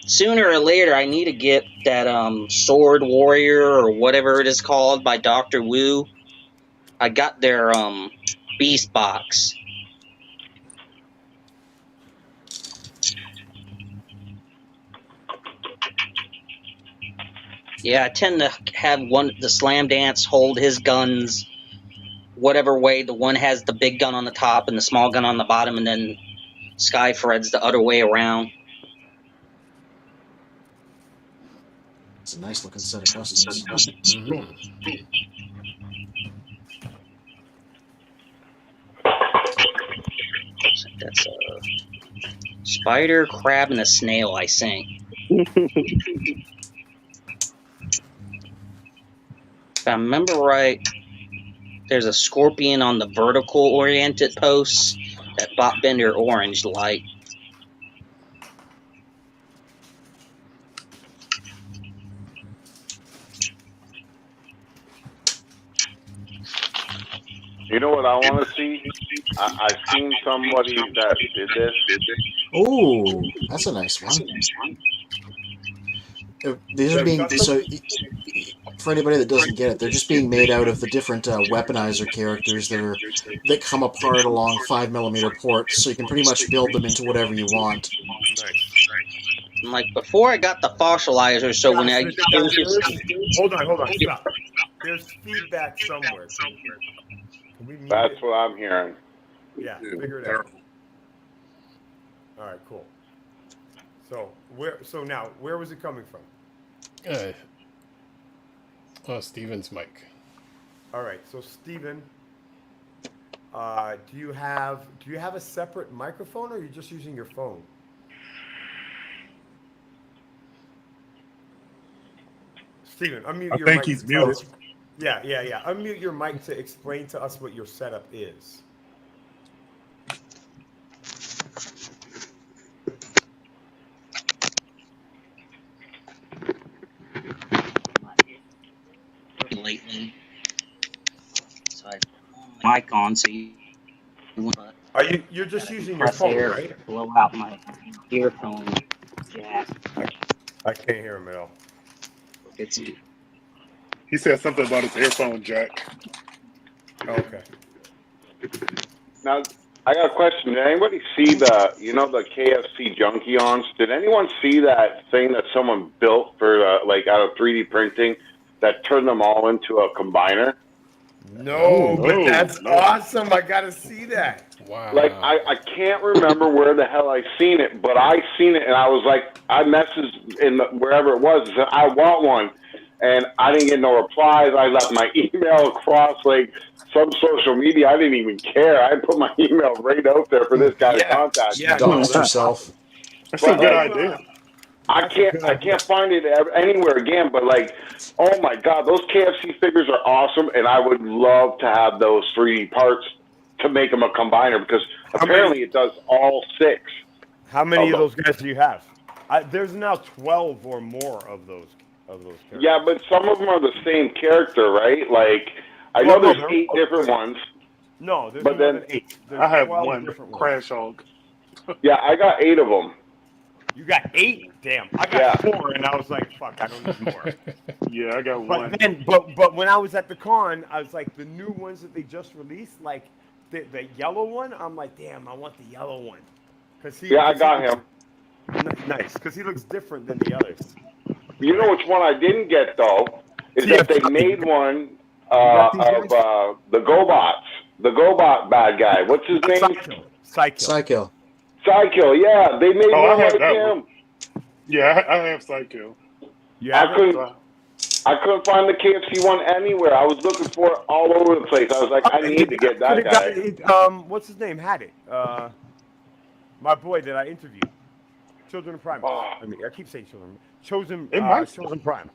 sooner or later, I need to get that Sword Warrior or whatever it is called by Dr. Wu. I got their Beast Box. Yeah, I tend to have the Slam Dance hold his guns whatever way. The one has the big gun on the top and the small gun on the bottom, and then Skyfred's the other way around. It's a nice looking set of customs. That's a spider, crab, and a snail, I think. If I remember right, there's a scorpion on the vertical oriented posts that Botbender orange light. You know what I want to see? I've seen somebody that did this. Oh, that's a nice one. These are being so. For anybody that doesn't get it, they're just being made out of the different weaponizer characters that come apart along 5mm ports, so you can pretty much build them into whatever you want. Like before, I got the fossilizer, so when I hold on, stop. There's feedback somewhere. That's what I'm hearing. Yeah, figure it out. All right, cool. So where was it coming from? Steven's mic. All right, so Steven, do you have a separate microphone, or are you just using your phone? Steven, unmute your mic. I think he's muted. Yeah. Unmute your mic to explain to us what your setup is. Lately, so I put my mic on so you You're just using your Press phone, air, right? blow out my earphone jack. I can't hear him at all. It's He said something about his earphone jack. Okay. Now, I got a question. Did anybody see the KFC Junkions? Did anyone see that thing that someone built for, out of 3D printing that turned them all into a combiner? No, but that's awesome. I got to see that. Wow. Like, I can't remember where the hell I seen it, but I seen it, and I was like, I messaged wherever it was, said, I want one. And I didn't get no replies. I left my email across, some social media. I didn't even care. I put my email right out there for this guy to contact. Yeah, doxed yourself. That's a good idea. I can't find it anywhere again. But oh my God, those KFC figures are awesome, and I would love to have those 3D parts to make them a combiner because apparently it does all 6. How many of those guys do you have? There's now 12 or more of those characters. Yeah, but some of them are the same character, right? I know there's 8 different ones. No, there's more than 8. There's I have 12 one different Crash Hog. Yeah, I got 8 of them. You got 8? Damn. I got 4, and I was like, fuck, I don't need more. Yeah, I got one. But when I was at the con, I was like, the new ones that they just released, the yellow one, I'm like, damn, I want the yellow one. I got him. Nice, because he looks different than the others. You know which one I didn't get, though? Is that they made one of the GoBots. The GoBot bad guy. What's his name? Psycho. Psycho, yeah. They made one like him. Yeah, I have Psycho. I couldn't find the KFC one anywhere. I was looking for it all over the place. I was like, I need to get that guy. What's his name? Had it. My boy that I interviewed. Children of Primus. I keep saying Children. Chosen Prime.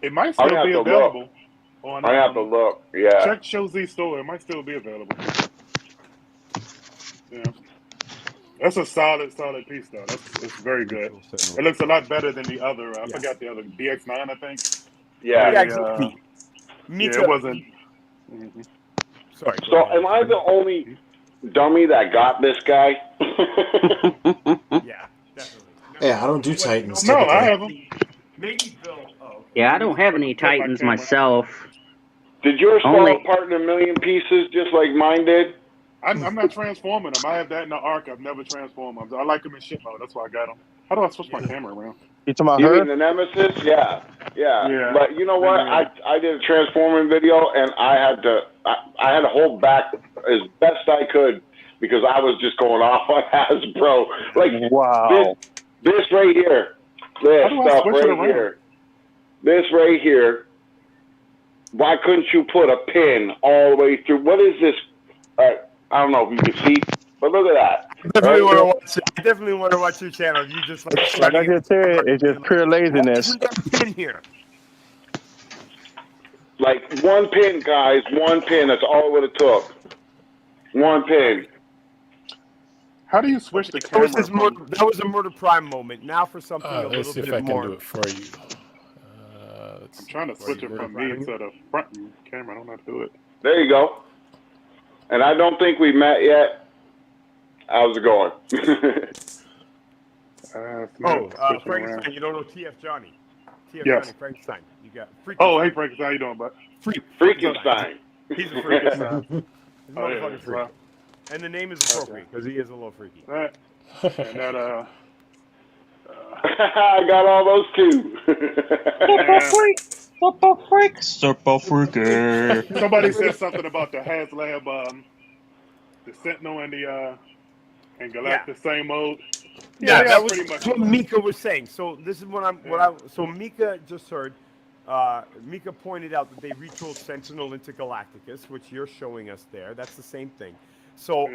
It might still be available. I have to look. Yeah. Check Show Z store. It might still be available. Yeah. That's a solid piece, though. It's very good. It looks a lot better than the other. I forgot the other DX9, I think. Yeah. Yeah, it wasn't. Mm-hmm. Sorry. So, am I the only dummy that got this guy? Yeah, definitely. Yeah, I don't do Titans. No, typically. I have them. Maybe Bill. Yeah, I don't have any Titans myself. Did yours fall apart in a million pieces just like mine did? I'm not transforming them. I have that in the arc. I've never transformed them. I like them in shit mode. That's why I got them. How do I switch my camera around? You talking about You her? mean the Nemesis? Yeah. But you know what? I did a transforming video, and I had to hold back as best I could because I was just going off on Hasbro. Wow. This right here, this stuff right here, this right here. Why couldn't you put a pin all the way through? What is this? I don't know if you can see, but look at that. I definitely want to watch your channel. You just like I just said, it's just pure laziness. Pin here. Like one pin, guys, one pin. That's all it would have took. One pin. How do you switch the camera? That was a Murder Prime moment. Now for something a let's little see if bit I can more. do it for you. I'm trying to switch it from me to the front camera. I don't know how to do it. There you go. And I don't think we met yet. How's it going? Frankenstein. You don't know TF Johnny. TF Yes. Johnny Frankenstein. You got Freakenstein. Oh, hey, Frankenstein. How you doing, bud? Freakenstein. He's a Freakenstein. He's a Oh, yeah, motherfucking freak. well. And the name is appropriate because he is a little freaky. Right. And that, I got all those too. Super freaker. Somebody said something about the HasLab, the Sentinel and the and Galactus same mode. Yeah, that was pretty much what Mika was saying. So this is so Mika just heard. Mika pointed out that they retooled Sentinel into Galacticus, which you're showing us there. That's the same thing. So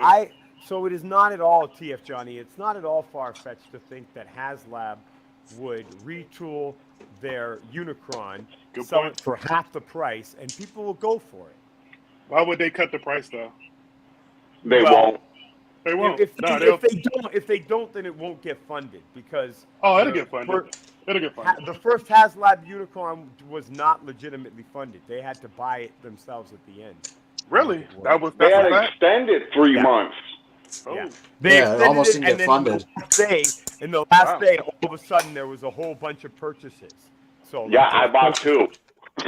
So it is not at all, TF Johnny, it's not at all far-fetched to think that HasLab would retool their Unicron, sell it for half the price, and people will go for it. Why would they cut the price, though? They won't. They won't. If they don't, then it won't get funded because... Oh, it'll get funded. It'll get funded. The first HasLab Unicron was not legitimately funded. They had to buy it themselves at the end. Really? They had extended 3 months. Oh. Yeah. They Yeah, it extended almost it, didn't and get then funded. in the last Wow. day, all of a sudden there was a whole bunch of purchases. So Yeah, like I bought two.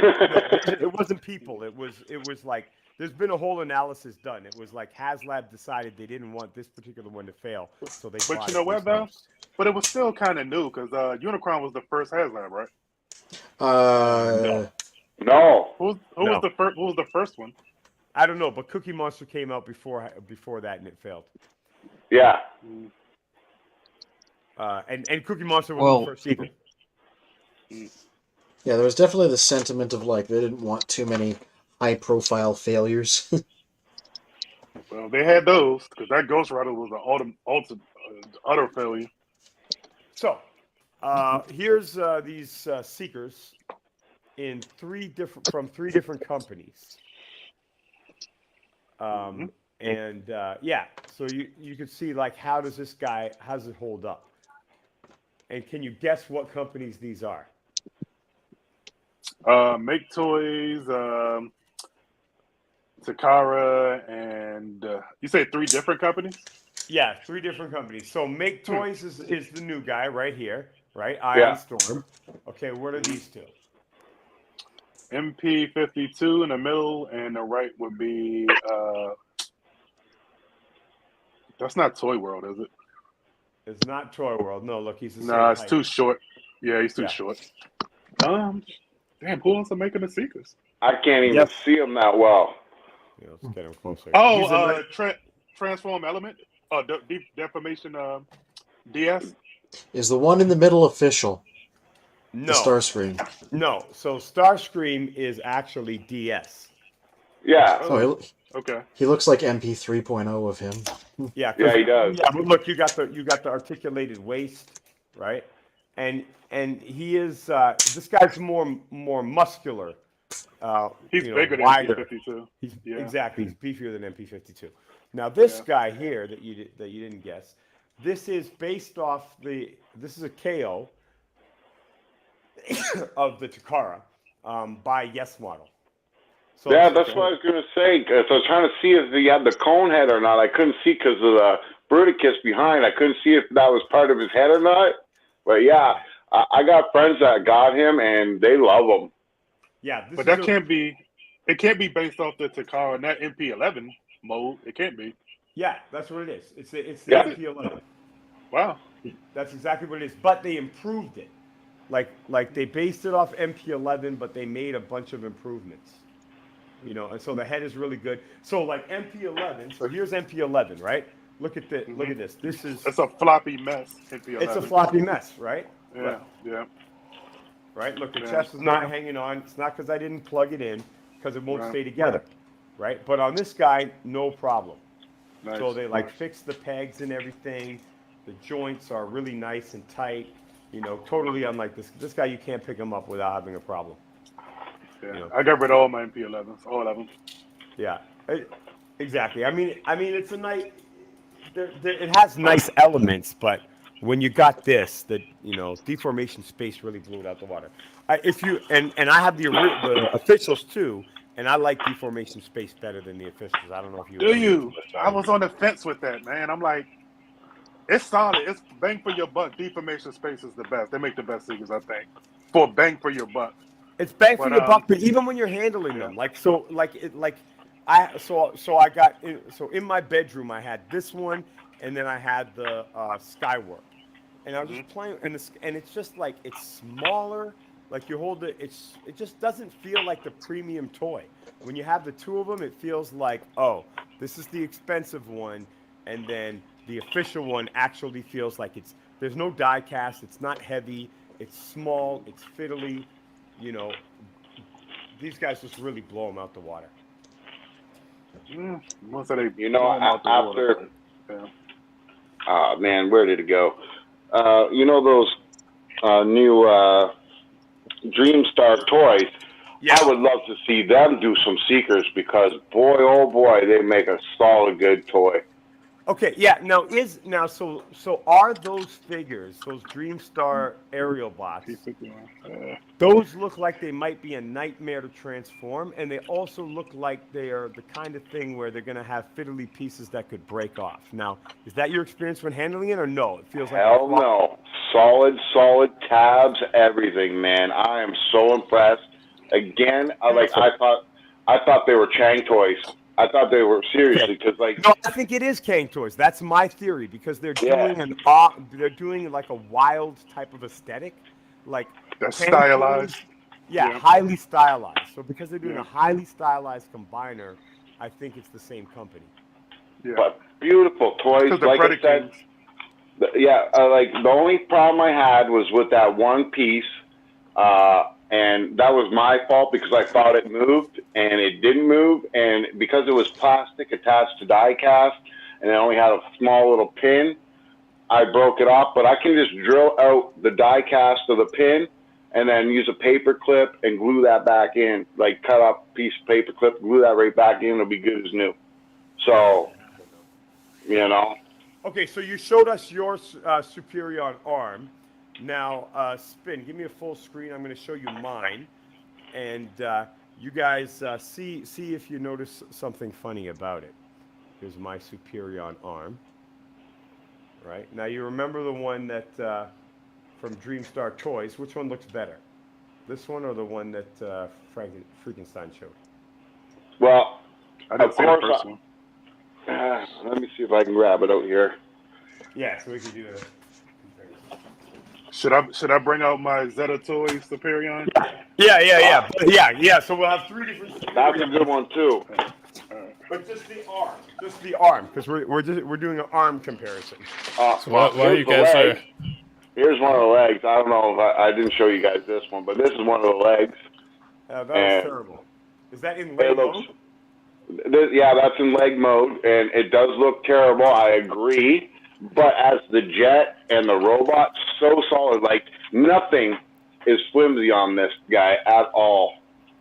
no, it wasn't people. It was like there's been a whole analysis done. It was like HasLab decided they didn't want this particular one to fail, so they But bought you it know what, though? themselves. But it was still kind of new because Unicron was the first HasLab, right? Uh, No. Who No. was the first? Who was the first one? I don't know, but Cookie Monster came out before that and it failed. Yeah. And Cookie Monster was Well- the first either. yeah, there was definitely the sentiment of like they didn't want too many high-profile failures. Well, they had those because that Ghost Rider was an utter failure. So, here's these Seekers in from three different companies. And yeah, so you can see like how does it hold up? And can you guess what companies these are? Make Toys, Takara, and you say 3 different companies? Yeah, 3 different companies. So Make Toys is the new guy right here, right? Ion Yeah. Storm. Okay, what are these two? MP52 in the middle, and the right would be that's not Toy World, is it? It's not Toy World. No, look, he's the same No, it's height. too short. Yeah, he's too Yeah. short. Damn, who else are making the Seekers? I can't even Yep. see them that well. Yeah, let's get him closer. Oh, Transform Element. Oh, Deep Deformation DS. Is the one in the middle official? No. The Starscream. No. So Starscream is actually DS. Yeah. Oh, Okay. he looks like MP 3.0 of him. Yeah. Yeah, he does. Yeah, but look, you got the articulated waist, right? And he is this guy's more muscular. He's bigger wider. than MP52. Yeah. Exactly. He's beefier than MP52. Now this guy here that you didn't guess, this is based off this is a KO of the Takara by Yes Model. So Yeah, that's what I was going to say. 'Cause I was trying to see if he had the cone head or not. I couldn't see because of the Bruticus behind. I couldn't see if that was part of his head or not. But yeah, I got friends that got him, and they love him. Yeah, But that can't be. It can't be based off the Takara and that MP11 mode. It can't be. Yeah, that's what it is. It's the Yeah. MP11. Wow. That's exactly what it is. But they improved it. Like they based it off MP11, but they made a bunch of improvements. And so the head is really good. So like MP11. So here's MP11, right? Look at this. Look at this. This is. It's a floppy mess. MP11. It's a floppy mess, right? Yeah. Right. Yeah. Right. Look, the Yeah. chest is not hanging on. It's not because I didn't plug it in, because it won't Right. stay together, right? But on this guy, no problem. Nice. So they fix the pegs and everything. The joints are really nice and tight. Totally unlike this. This guy, you can't pick him up without having a problem. Yeah. I got rid of all my MP11s, all of them. Yeah, exactly. I mean, it's a nice. It has nice elements, but when you got this, deformation space really blew it out the water. I have the officials too, and I like deformation space better than the officials. I don't know if you. Do you? I was on the fence with that, man. I'm like, it's solid. It's bang for your buck. Deformation space is the best. They make the best Seekers, I think, for bang for your buck. It's bang for your buck, but even when you're handling them, so in my bedroom I had this one, and then I had the Skywork, and I was just playing, and it's just like it's smaller. Like you hold it, it just doesn't feel like the premium toy. When you have the two of them, it feels like, oh, this is the expensive one, and then the official one actually feels like there's no die cast, it's not heavy, it's small, it's fiddly. These guys just really blow them out the water. After. Man, where did it go? Those new Dreamstar toys. Yeah. I would love to see them do some Seekers because boy, oh boy, they make a solid good toy. Okay, yeah. So are those figures, those Dreamstar aerial bots? Those look like they might be a nightmare to transform, and they also look like they are the kind of thing where they're going to have fiddly pieces that could break off. Now, is that your experience when handling it, or no? It feels like Hell no. Solid tabs, everything, man. I am so impressed. Again, I thought they were Chang toys. I thought they were seriously because No, I think it is Kane toys. That's my theory because they're doing they're doing like a wild type of aesthetic, like that's Kane stylized. toys, highly stylized. So because they're doing a highly stylized combiner, I think it's the same company. Yeah. But beautiful toys, like I said. Like the only problem I had was with that one piece, and that was my fault because I thought it moved and it didn't move, and because it was plastic attached to die cast and it only had a small little pin, I broke it off. But I can just drill out the die cast of the pin and then use a paper clip and glue that back in, like cut up a piece of paper clip, glue that right back in, it'll be good as new. So, you know. Okay, so you showed us your Superion arm. Now, Spin, give me a full screen. I'm going to show you mine, and you guys see if you notice something funny about it. Here's my Superion arm. Right now, you remember the one that from Dreamstar Toys. Which one looks better, this one or the one that Frankenstein showed? Well, I didn't see the first one. Let me see if I can grab it out here. Yeah, so we can do that. Should I bring out my Zeta Toys Superion? Yeah. So we'll have 3 different. That's a good one too. But just the arm, because we're doing an arm comparison. So while you guys are. Here's one of the legs. I don't know if I didn't show you guys this one, but this is one of the legs. That was terrible. Is that in leg mode? That's in leg mode, and it does look terrible. I agree. But as the jet and the robot, so solid. Like nothing is flimsy on this guy at all.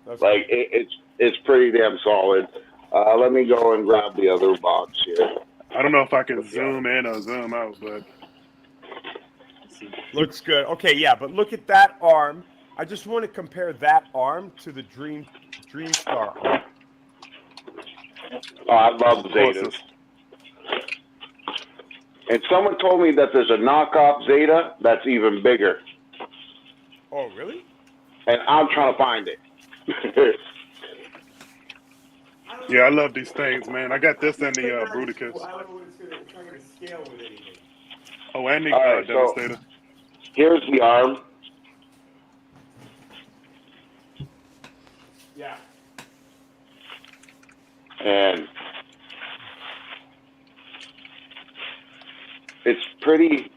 Like it's pretty damn solid. Let me go and grab the other box here. I don't know if I can zoom in or zoom out, but looks good. Okay, yeah, but look at that arm. I just want to compare that arm to the Dreamstar arm. Oh, I love the Zetas. And someone told me that there's a knockoff Zeta that's even bigger. Oh, really? And I'm trying to find it. Yeah, I love these things, man. I got this in the Bruticus. I don't know what it's not going to scale with anything. Oh, and the right, Devastator. So here's the arm. Yeah. And it's pretty,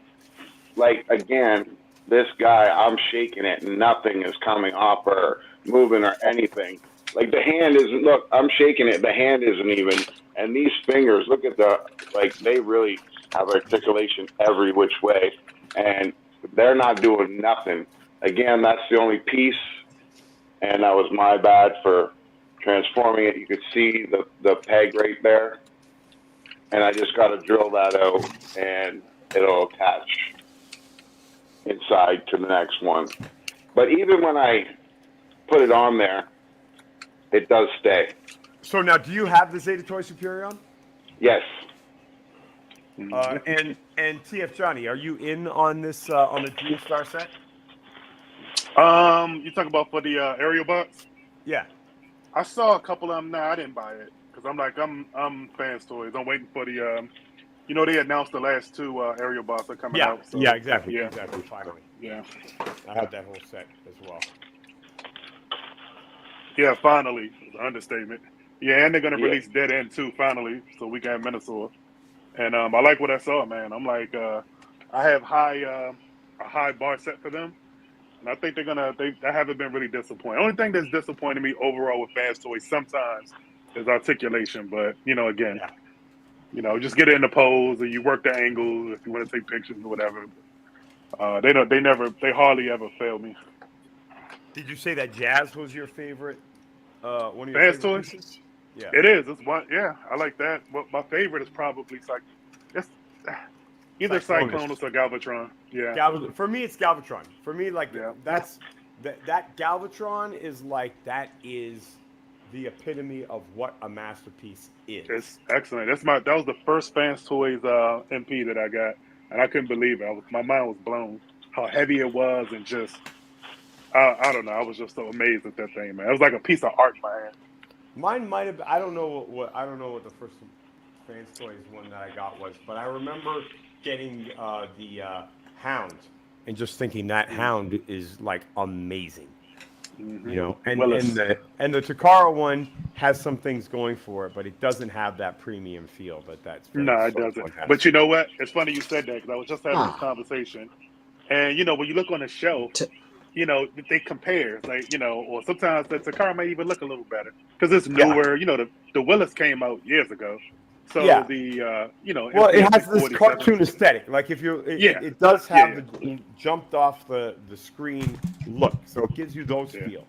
like, again, this guy, I'm shaking it, nothing is coming off or moving or anything. Like, the hand isn't, look, I'm shaking it, the hand isn't even, and these fingers, look at they really have articulation every which way, and they're not doing nothing. Again, that's the only piece, and that was my bad for transforming it. You could see the peg right there, and I just got to drill that out, and it'll attach inside to the next one. But even when I put it on there, it does stay. So now, do you have the Zeta Toy Superion? Yes. And TF Johnny, are you in on this on the Dreamstar set? You talking about for the aerial box? Yeah. I saw a couple of them. Nah, I didn't buy it because I'm fans toys. I'm waiting for the they announced the last 2 aerial bots are coming out. So, yeah, exactly. Yeah. Exactly. Finally. Yeah. I have that whole set as well. Yeah, finally. It's an understatement. Yeah, and they're gonna release Dead End 2 finally, so we can have Minosaur. And I like what I saw, man. I'm like, I have a high bar set for them, and I think I haven't been really disappointed. Only thing that's disappointed me overall with fans toys sometimes is articulation, but again, just get it in the pose, or you work the angles if you want to take pictures or whatever. They hardly ever fail me. Did you say that Jazz was your favorite? One of your fans favorite toys? pieces? Yeah. It is. It's one. Yeah, I like that. But my favorite is probably Either Cyclonus or Galvatron. Yeah. For me, it's Galvatron. For me, like that Galvatron is like that is the epitome of what a masterpiece is. It's excellent. That was the first Fans Toys MP that I got, and I couldn't believe it. My mind was blown how heavy it was, and just I don't know. I was just so amazed at that thing, man. It was like a piece of art in my hand. Mine might have. I don't know what the first Fans Toys one that I got was, but I remember getting the Hound and just thinking that Hound is like amazing. Mm-hmm. You know, and the Takara one has some things going for it, but it doesn't have that premium feel. But no, it doesn't. But you know what? It's funny you said that because I was just having this conversation, and you know when you look on the shelf, you know they compare, like or sometimes the Takara may even look a little better because it's newer. You know the Willis came out years ago, so the it has this cartoon aesthetic. Like if you it does have the jumped off the screen look, so it gives you those feels.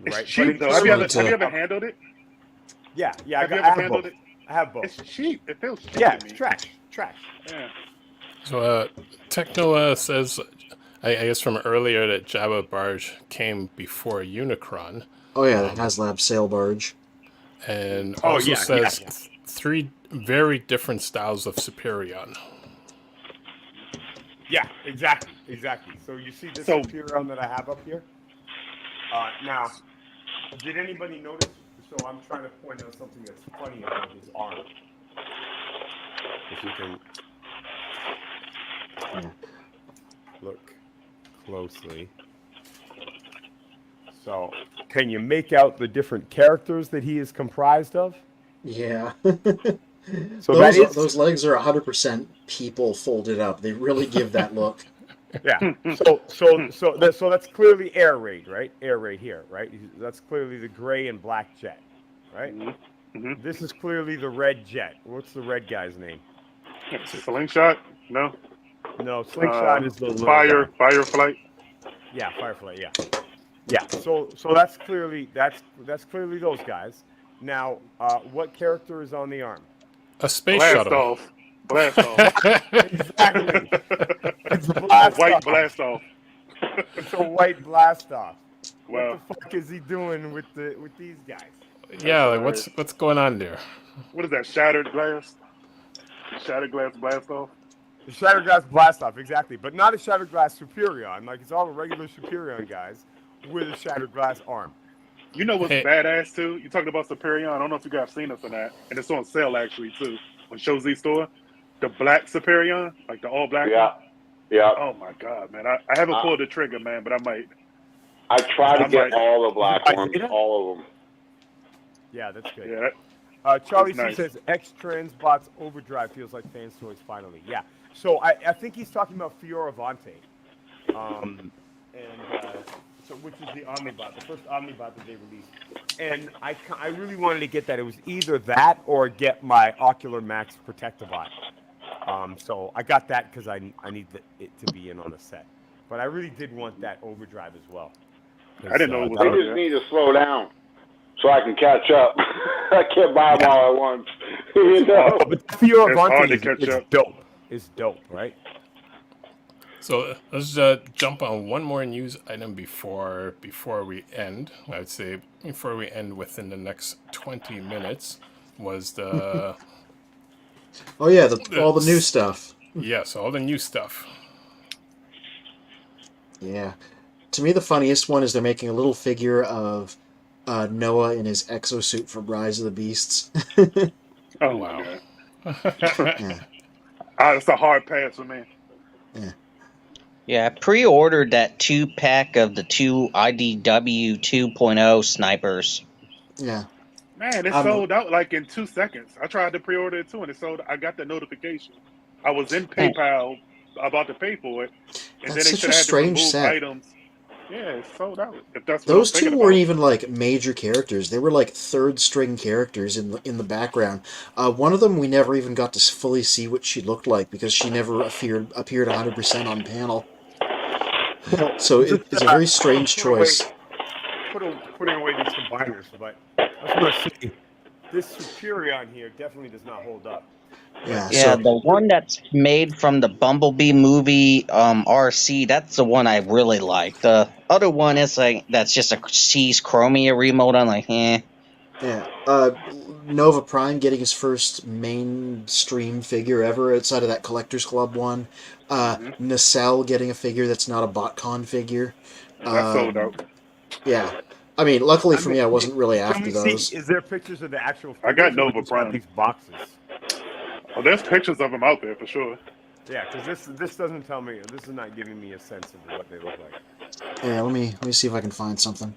It's right? cheap though. Have you ever handled it? Yeah. Have you ever handled it? I have both. It's cheap. It feels cheap. Yeah, to me. trash. Yeah. So Techno says, I guess from earlier, that Jabba Barge came before Unicron. Oh yeah, the HasLab sail barge. And also says 3 very different styles of Superion. Yeah, exactly. So you see this Superion that I have up here? Now, did anybody notice? So I'm trying to point out something that's funny about his arm. If you can look closely. So, can you make out the different characters that he is comprised of? Yeah. So those legs are 100% people folded up. They really give that look. Yeah. So that's clearly air raid, right? Air raid here, right? That's clearly the gray and black jet, right? Mm-hmm. This is clearly the red jet. What's the red guy's name? Slingshot? No, Slingshot is the Fireflight. Yeah, Fireflight. Yeah. So that's clearly those guys. Now, what character is on the arm? A space shuttle. Blast off. Exactly. It's a blast white off. blast off. It's a white blast off. Well, what the fuck is he doing with these guys? Yeah, like what's going on there? What is that? Shattered glass? Shattered glass blast off? The shattered glass blast off, exactly. But not a shattered glass Superion. Like it's all the regular Superion guys with a shattered glass arm. You know what's badass too? You talking about Superion? I don't know if you guys seen this or not, and it's on sale actually too on Show Z store. The black Superion, like the all black. Yeah. Oh my god, man! I haven't pulled the trigger, man, but I might. I try to get all the black ones, all of them. Yeah, that's good. Yeah. Charlie C nice. says X Transbots Overdrive feels like Fans Toys finally. Yeah. So I think he's talking about Fioravante, so which is the Omnibot, the first Omnibot that they released. And I really wanted to get that. It was either that or get my Ocular Max Protective Eye. So I got that because I need it to be in on the set. But I really did want that Overdrive as well. I didn't know it was. I just need to slow down so I can catch up. I can't buy them all at once. You know? But Fioravante is dope. It's dope, right? So let's jump on one more news item before we end. I'd say before we end within the next 20 minutes was the... Oh yeah, all the new stuff. Yes, all the new stuff. Yeah. To me, the funniest one is they're making a little figure of Noah in his exosuit from Rise of the Beasts. Oh, wow. Yeah. It's a hard pass for me. Yeah. Yeah, I pre-ordered that 2-pack of the 2 IDW 2.0 snipers. Yeah. Man, it sold out like in 2 seconds. I tried to pre-order it too, and it sold. I got the notification. I was in PayPal about to pay for it, and then they such said a I had to strange remove set. items. Yeah, it sold out. If that's what Those I'm thinking two weren't about. even like major characters. They were like third string characters in the background. One of them we never even got to fully see what she looked like because she never appeared 100% on panel. So it's a very strange choice. Putting away these combiners, but I was going to say this Superion here definitely does not hold up Yeah. Yeah, So the one that's made from the Bumblebee movie, RC, that's the one I really like. The other one is like that's just a C's Chromia remote. I'm like, eh. yeah, Nova Prime getting his first mainstream figure ever outside of that Collectors Club one. Nacelle getting a figure that's not a BotCon figure. That's sold out. Yeah. I mean, luckily I for mean, me, I wasn't really can after we see? those. Is there pictures of the actual I figures? got or Nova just have Prime. these boxes. Oh, there's pictures of them out there for sure. Yeah, because this doesn't tell me. This is not giving me a sense of what they look like. Yeah, let me see if I can find something.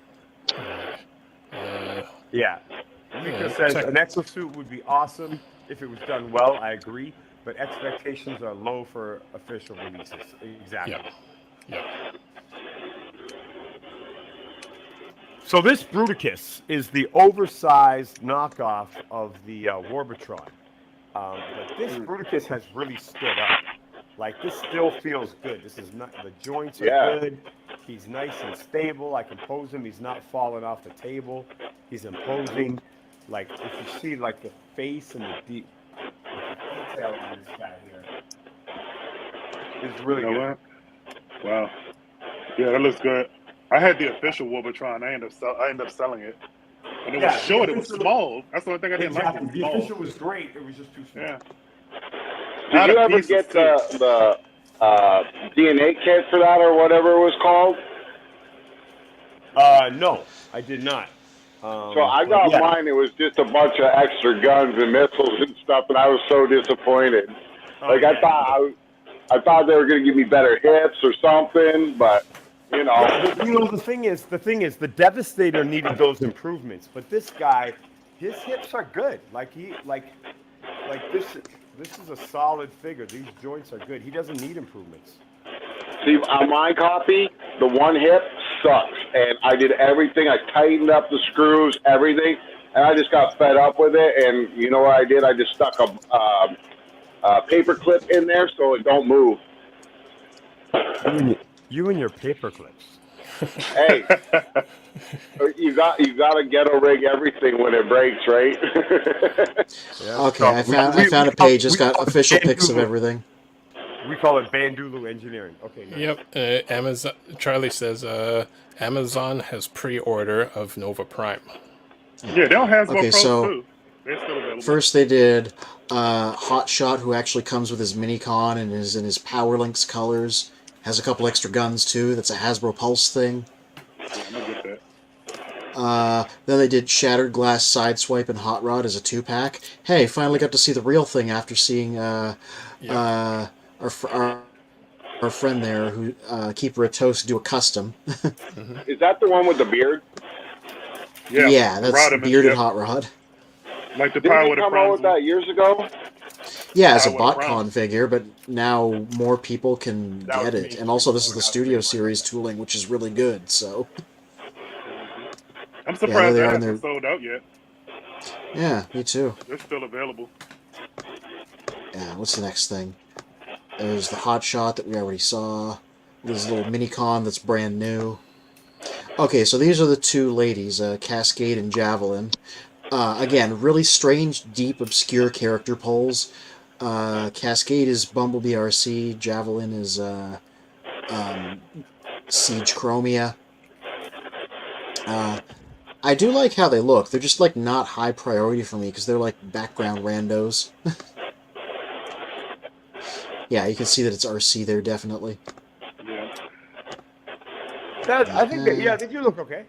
Yeah. Mika says an exosuit would be awesome if it was done well. I agree, but expectations are low for official releases. Exactly. Yep. So this Bruticus is the oversized knockoff of the Warbitron. But this Bruticus has really stood up. Like, this still feels good. This is not, the joints are good. He's nice and stable. I can pose him. He's not falling off the table. He's imposing. Like, if you see, like, the face and the detail on this guy here is really good. What? Wow. Yeah, that looks good. I had the official Warbitron. I ended up selling it. And it was short. It was small. That's the only thing I didn't like. It was The small. official was great. It was just too small. Yeah. Did you ever get the DNA kit for that or whatever it was called? No, I did not. So I got mine. It was just a bunch of extra guns and missiles and stuff, and I was so disappointed. I thought they were going to give me better hits or something, but you know. The thing is, the Devastator needed those improvements, but this guy, his hips are good. Like this is a solid figure. These joints are good. He doesn't need improvements. See, on my copy, the one hip sucks, and I did everything. I tightened up the screws, everything, and I just got fed up with it. And you know what I did? I just stuck a paper clip in there so it don't move. You and your paper clips. Hey, you got to ghetto rig everything when it breaks, right? Okay, I found a page that's got official pics of everything. We call it Bandulu engineering. Okay. Nice. Yep. Amazon. Charlie says Amazon has pre-order of Nova Prime. Yeah, they don't have okay, so too. They're still available. First they did Hotshot, who actually comes with his Minicon and is in his Power Links colors. Has a couple extra guns too. That's a Hasbro Pulse thing. Yeah, I'm gonna get that. Then they did Shattered Glass Sideswipe and Hot Rod as a 2-pack. Hey, finally got to see the real thing after seeing our friend there, who Keeper of Toast, do a custom. Is that the one with the beard? Yeah, that's bearded Hot Rod. Like the Didn't power they of the come out with that years ago? Yeah, as a BotCon figure, but now more people can get it. And also this is the Studio Series tooling, which is really good, so... I'm surprised they haven't sold out yet. Yeah, me too. They're still available. Yeah, what's the next thing? There's the Hot Shot that we already saw. There's a little Minicon that's brand new. Okay, so these are the two ladies, Cascade and Javelin. Again, really strange, deep, obscure character polls. Cascade is Bumblebee RC, Javelin is Siege Chromia. I do like how they look. They're just like not high priority for me because they're like background randos. Yeah, you can see that it's RC there, definitely. Yeah. I think you look okay.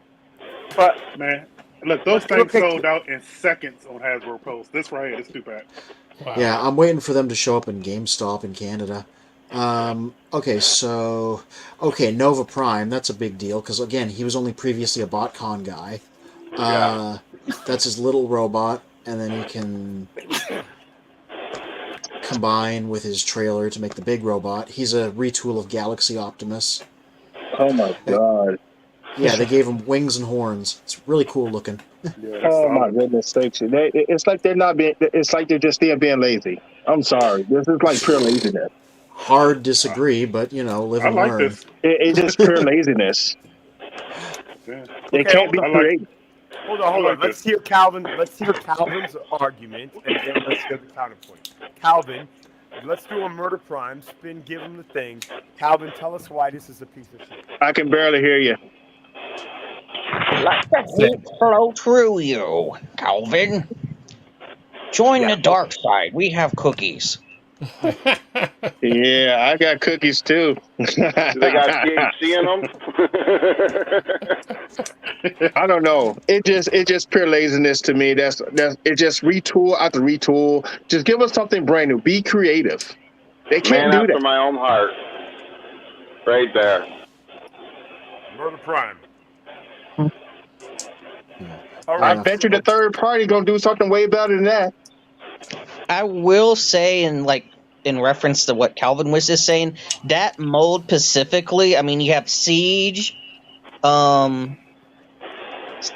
But man, look, those things sold out in seconds on Hasbro Pulse. This right here, this 2-pack. Wow. Yeah, I'm waiting for them to show up in GameStop in Canada. Okay, so... Okay, Nova Prime, that's a big deal, because, again, he was only previously a BotCon guy. That's his little robot, and then he can combine with his trailer to make the big robot. He's a retool of Galaxy Optimus. Oh my god. Yeah, they gave him wings and horns. It's really cool looking. Oh my goodness sakes! It's like they're not being. It's like they're just being lazy. I'm sorry. This is like pure laziness. Hard disagree, but you know, live and learn. It's just pure laziness. Yeah. It can't be created. Hold on. Let's hear Calvin. Let's hear Calvin's argument, and then let's hear the counterpoint. Calvin, let's do a murder prime spin. Give him the thing. Calvin, tell us why this is a piece of shit. I can barely hear you. Let the heat flow through you, Calvin. Join the dark side. We have cookies. Yeah, I got cookies too. Do they got THC in them? I don't know. It just pure laziness to me. That's it. Just retool after retool. Just give us something brand new. Be creative. They can't Man do after that. my own heart. Right there. Murder prime. All right. I bet you the third party gonna do something way better than that. I will say, in reference to what Calvin was just saying, that mold specifically, I mean, you have Siege, the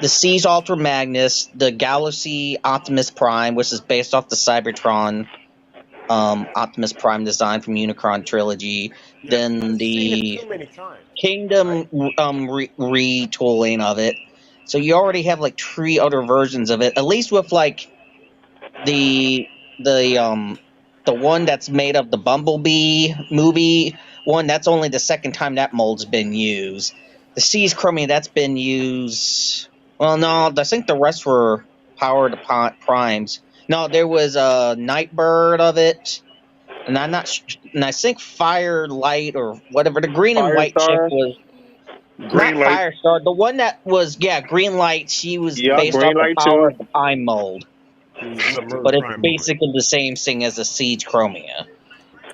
Siege Ultra Magnus, the Galaxy Optimus Prime, which is based off the Cybertron Optimus Prime design from Unicron Trilogy, then the Kingdom retooling of it. So you already have like 3 other versions of it, at least with like the one that's made of the Bumblebee movie one. That's only the second time that mold's been used. The Siege Chromium, that's been used. Well, no, I think the rest were powered primes. No, there was a Nightbird of it, and I'm not. And I think Firelight or whatever the green and white chick was. Not Firestar, the one that was Green Light. She was based off the power of the Prime mold. But it's basically the same thing as a Siege Chromia.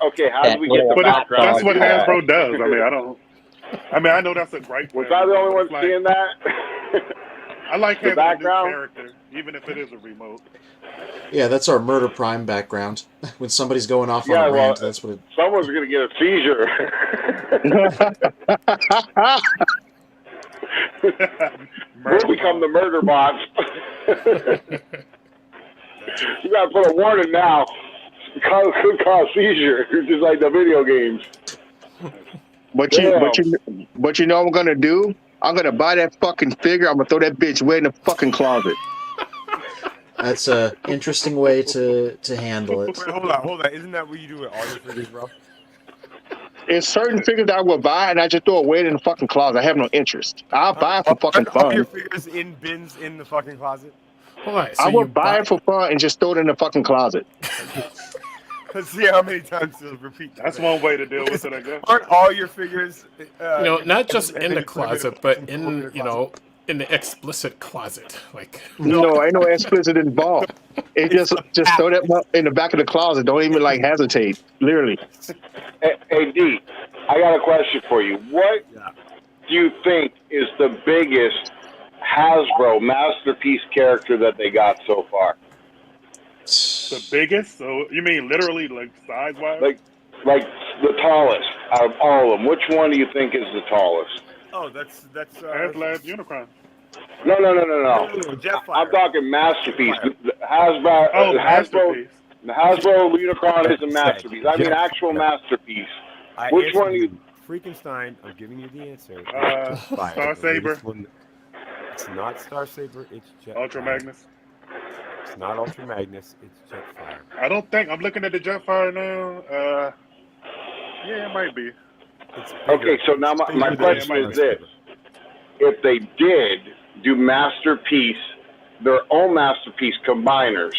Okay, how do we get the background? That's what Hasbro does. I know that's a great. Was I the only one seeing that? I like the having background? a new character, even if it is a remote. Yeah, that's our Murder Prime background. When somebody's going off on a rant, that's what it... Someone's going to get a seizure. We'll become the murder bots. You got to put a warning now. Could cause seizure, just like the video games. But you know what I'm going to do? I'm going to buy that fucking figure. I'm going to throw that bitch way in the fucking closet. That's a interesting way to handle it. Wait, hold on. Isn't that what you do with all your figures, bro? There's certain figures that I will buy, and I just throw it away in the fucking closet. I have no interest. I'll buy it for fucking fun. All your figures in bins in the fucking closet? Hold on. So I will buy it for fun and just throw it in the fucking closet. Let's see how many times it'll repeat. That's one way to deal with it, I guess. Aren't all your figures... not just in the closet, but in, in the explicit closet. Like no, ain't no explicit involved. It just throw that in the back of the closet. Don't even hesitate. Literally. Hey D, I got a question for you. What do you think is the biggest Hasbro masterpiece character that they got so far? The biggest? So you mean literally size wise? Like the tallest out of all of them. Which one do you think is the tallest? Oh, that's last Unicron. No. Jetfire. I'm talking masterpiece. Hasbro. Masterpiece. The Hasbro Unicron is a masterpiece. I mean, actual masterpiece. Which one do you? Freakenstein. I'm giving you the answer. Star Saber. It's not Star Saber. It's Jetfire. Ultra Magnus. It's not Ultra Magnus. It's Jetfire. I don't think I'm looking at the Jetfire now. Yeah, it might be. Okay, so now my question is this: if they did do their own masterpiece combiners,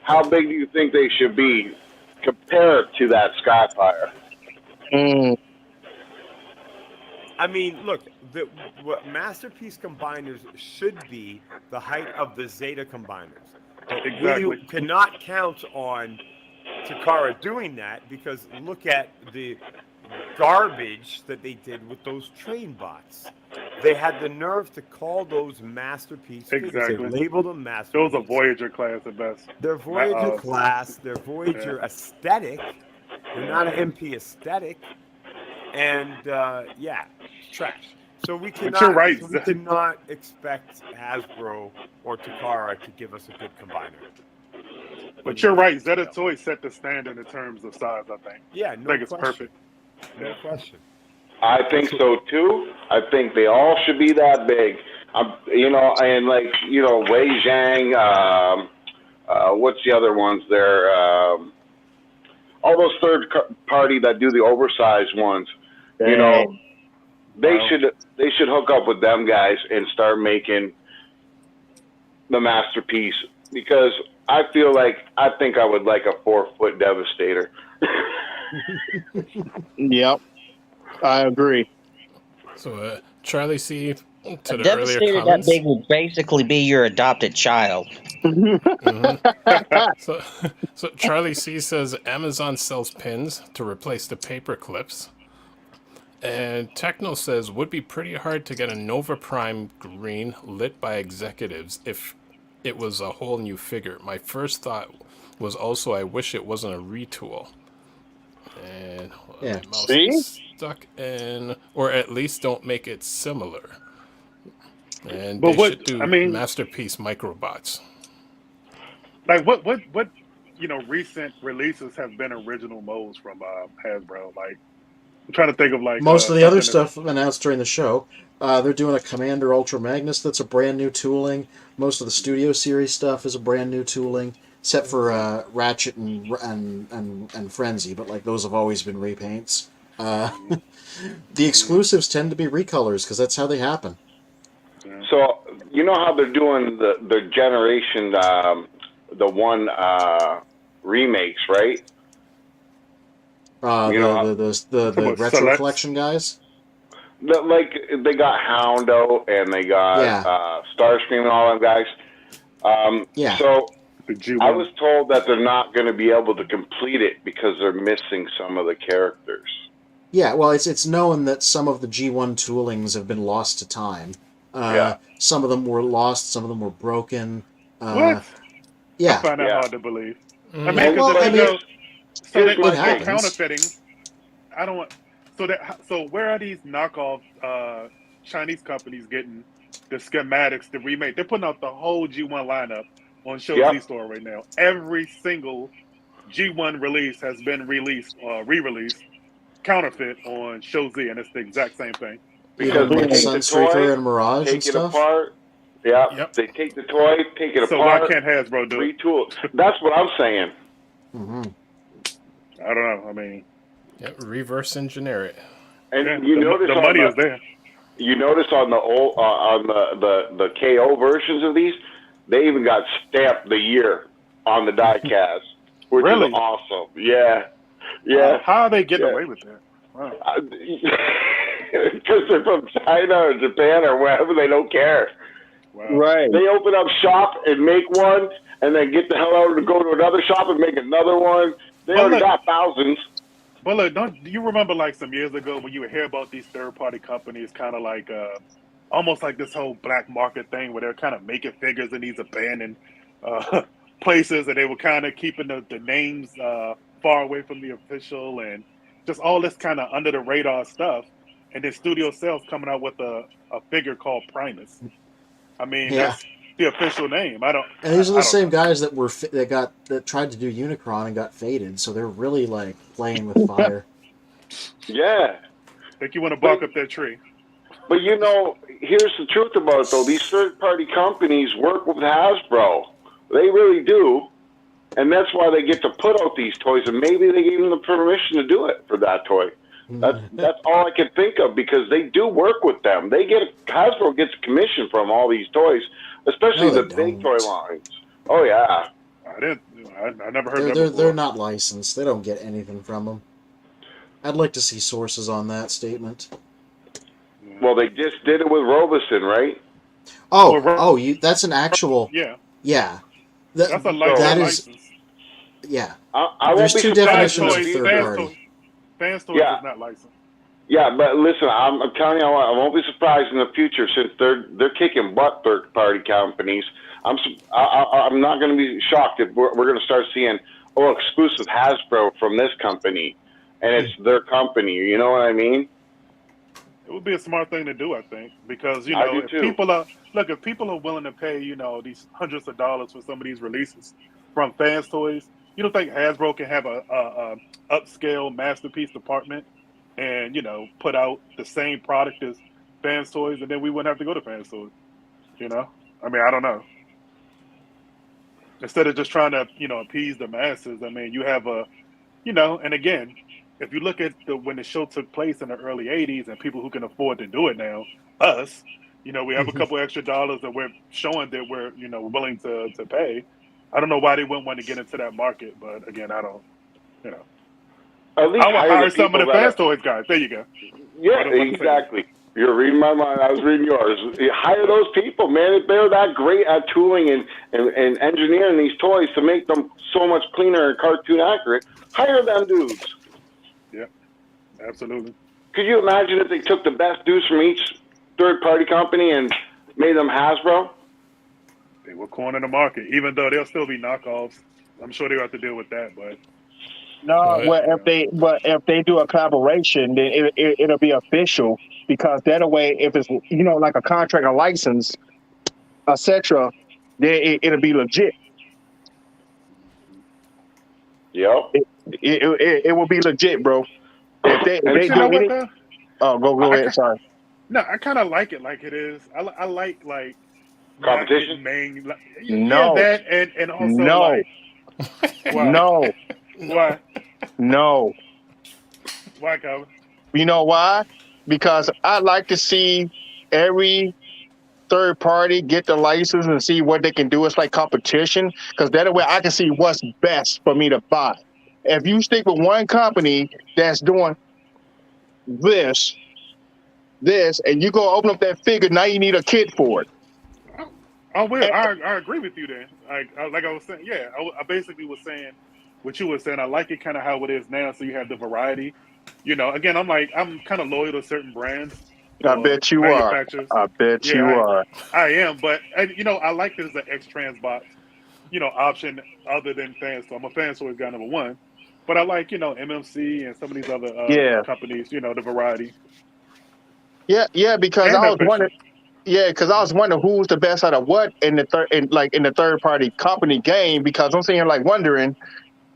how big do you think they should be compared to that Skyfire? I mean, look, what masterpiece combiners should be the height of the Zeta combiners. Exactly. We cannot count on Takara doing that because look at the garbage that they did with those train bots. They had the nerve to call those masterpiece figures. Exactly. They labeled them masterpiece. Those are Voyager class at best. They're Voyager class. They're Voyager aesthetic. They're not an MP aesthetic. And trash. So we cannot. But you're right. We cannot expect Hasbro or Takara to give us a good combiner. But you're right. Zeta Toys set the standard in terms of size, I think. Yeah, no I think it's perfect. No question. I think so too. I think they all should be that big. You know, and like Wei Zhang. What's the other ones there? All those party that do the oversized ones. You know, they should hook up with them guys and start making the masterpiece, because I think I would like a 4-foot Devastator. Yep, I agree. So, Charlie C, to A the earlier Devastator that comments. big will basically be your adopted child. So Charlie C says Amazon sells pins to replace the paper clips. And Techno says would be pretty hard to get a Nova Prime green lit by executives if it was a whole new figure. My first thought was also I wish it wasn't a retool. And Yeah. my mouse See? is stuck in, or at least don't make it similar. And But they should do I mean, masterpiece microbots. like what recent releases have been original molds from Hasbro? Like I'm trying to think of like Most of the other something stuff announced during the show. They're doing a Commander Ultra Magnus that's a brand new tooling. Most of the Studio Series stuff is a brand new tooling, except for Ratchet and Frenzy. But like those have always been repaints. The exclusives tend to be recolors because that's how they happen. So you know how they're doing the generation, the one remakes, right? The retro Selects? collection guys. Like they got Houndo and they got Starscream and all them guys. Yeah. So the G1. I was told that they're not going to be able to complete it because they're missing some of the characters. Yeah, well, it's known that some of the G1 toolings have been lost to time. Some of them were lost, some of them were broken. What? Yeah. I find that hard to believe. Mm. I mean, because here's my they're thing. counterfeiting. I don't want. So where are these knockoff Chinese companies getting the schematics to remake? They're putting out the whole G1 lineup on Show Z Store right now. Every single G1 release has been re-released, counterfeit on Show Z, and it's the exact same thing. Because like they take the Sunstreaker toy, and Mirage take and it stuff? apart. Yeah, they take the toy, take it So apart. why can't Hasbro do it? Retool. That's what I'm saying. Mm-hmm. I don't know. I mean, reverse engineer it. And you notice the money is there. You notice on the old on the KO versions of these, they even got stamped the year on the die cast, which Really? is awesome. Yeah. How are they getting away with that? Wow. Because they're from China or Japan or wherever, they don't care. Wow. Right. They open up shop and make one, and then get the hell out and go to another shop and make another one. They already got thousands. But look, do you remember like some years ago when you would hear about these third-party companies, kind of like almost like this whole black market thing where they're kind of making figures in these abandoned places, and they were kind of keeping the names far away from the official, and just all this kind of under the radar stuff. And then Studio Sales coming out with a figure called Primus. I mean, that's the official name. And these are the same guys that tried to do Unicron and got faded. So they're really like playing with fire. Yeah. Think you want to bark up that tree? But here's the truth about it though. These third-party companies work with Hasbro. They really do. And that's why they get to put out these toys, and maybe they gave them the permission to do it for that toy. That's all I can think of, because they do work with them. Hasbro gets a commission from all these toys, especially the big toy lines. Oh yeah. I never heard that before. They're not licensed. They don't get anything from them. I'd like to see sources on that statement. Well, they just did it with Robeson, right? That's an actual. Yeah. That's a license. Yeah. There's two definitions of third party. Fans Toys is not licensed. Yeah, but listen, I'm telling you, I won't be surprised in the future, since they're kicking butt third-party companies. I'm not going to be shocked if we're going to start seeing exclusive Hasbro from this company, and it's their company. You know what I mean? It would be a smart thing to do, I think, because if people are willing to pay these hundreds of dollars for some of these releases from Fans Toys, you don't think Hasbro can have a upscale masterpiece department and put out the same product as Fans Toys, and then we wouldn't have to go to Fans Toys? You know, I mean, I don't know. Instead of just trying to, appease the masses, I mean, you have and again, if you look at when the show took place in the early '80s, and people who can afford to do it now, us, we have a couple extra dollars that we're showing that we're, willing to pay. I don't know why they wouldn't want to get into that market, but again, I don't, you know. At least I would hire the hire some of people the that fast are. toys guys. There you go. Yeah, exactly. You're reading my mind. I was reading yours. You hire those people, man. If they're that great at tooling and engineering these toys to make them so much cleaner and cartoon accurate, hire them dudes. Yeah, absolutely. Could you imagine if they took the best dudes from each third-party company and made them Hasbro? They will corner the market, even though they'll still be knockoffs. I'm sure they'll have to deal with that, but No, Right. well, if they do a collaboration, then it'll be official because that way, if it's like a contract, a license, etc., then it'll be legit. Yep. It will be legit, bro. If but they you know do what any, though? oh, go ahead. Sorry. No, I kind of like it like it is. I like not Competition? getting main. Yeah, No, that and also no, why no, why no. why Calvin? You know why? Because I like to see every third party get the license and see what they can do. It's like competition because that way I can see what's best for me to buy. If you stick with one company that's doing this, and you go open up that figure, now you need a kit for it. I will. And- I agree with you then. Like I was saying, yeah. I basically was saying what you were saying. I like it kind of how it is now, so you have the variety. Again, I'm kind of loyal to certain brands I or bet you are. manufacturers. I bet Yeah, you are. I am. But I like there's an X trans box, option other than fans. So I'm a fan toys guy number one. But I like MMC and some of these other Yeah, companies. The variety yeah. Because and I the was wondering. official. Yeah, because I was wondering who's the best out of what in the third party company game. Because I'm sitting here like wondering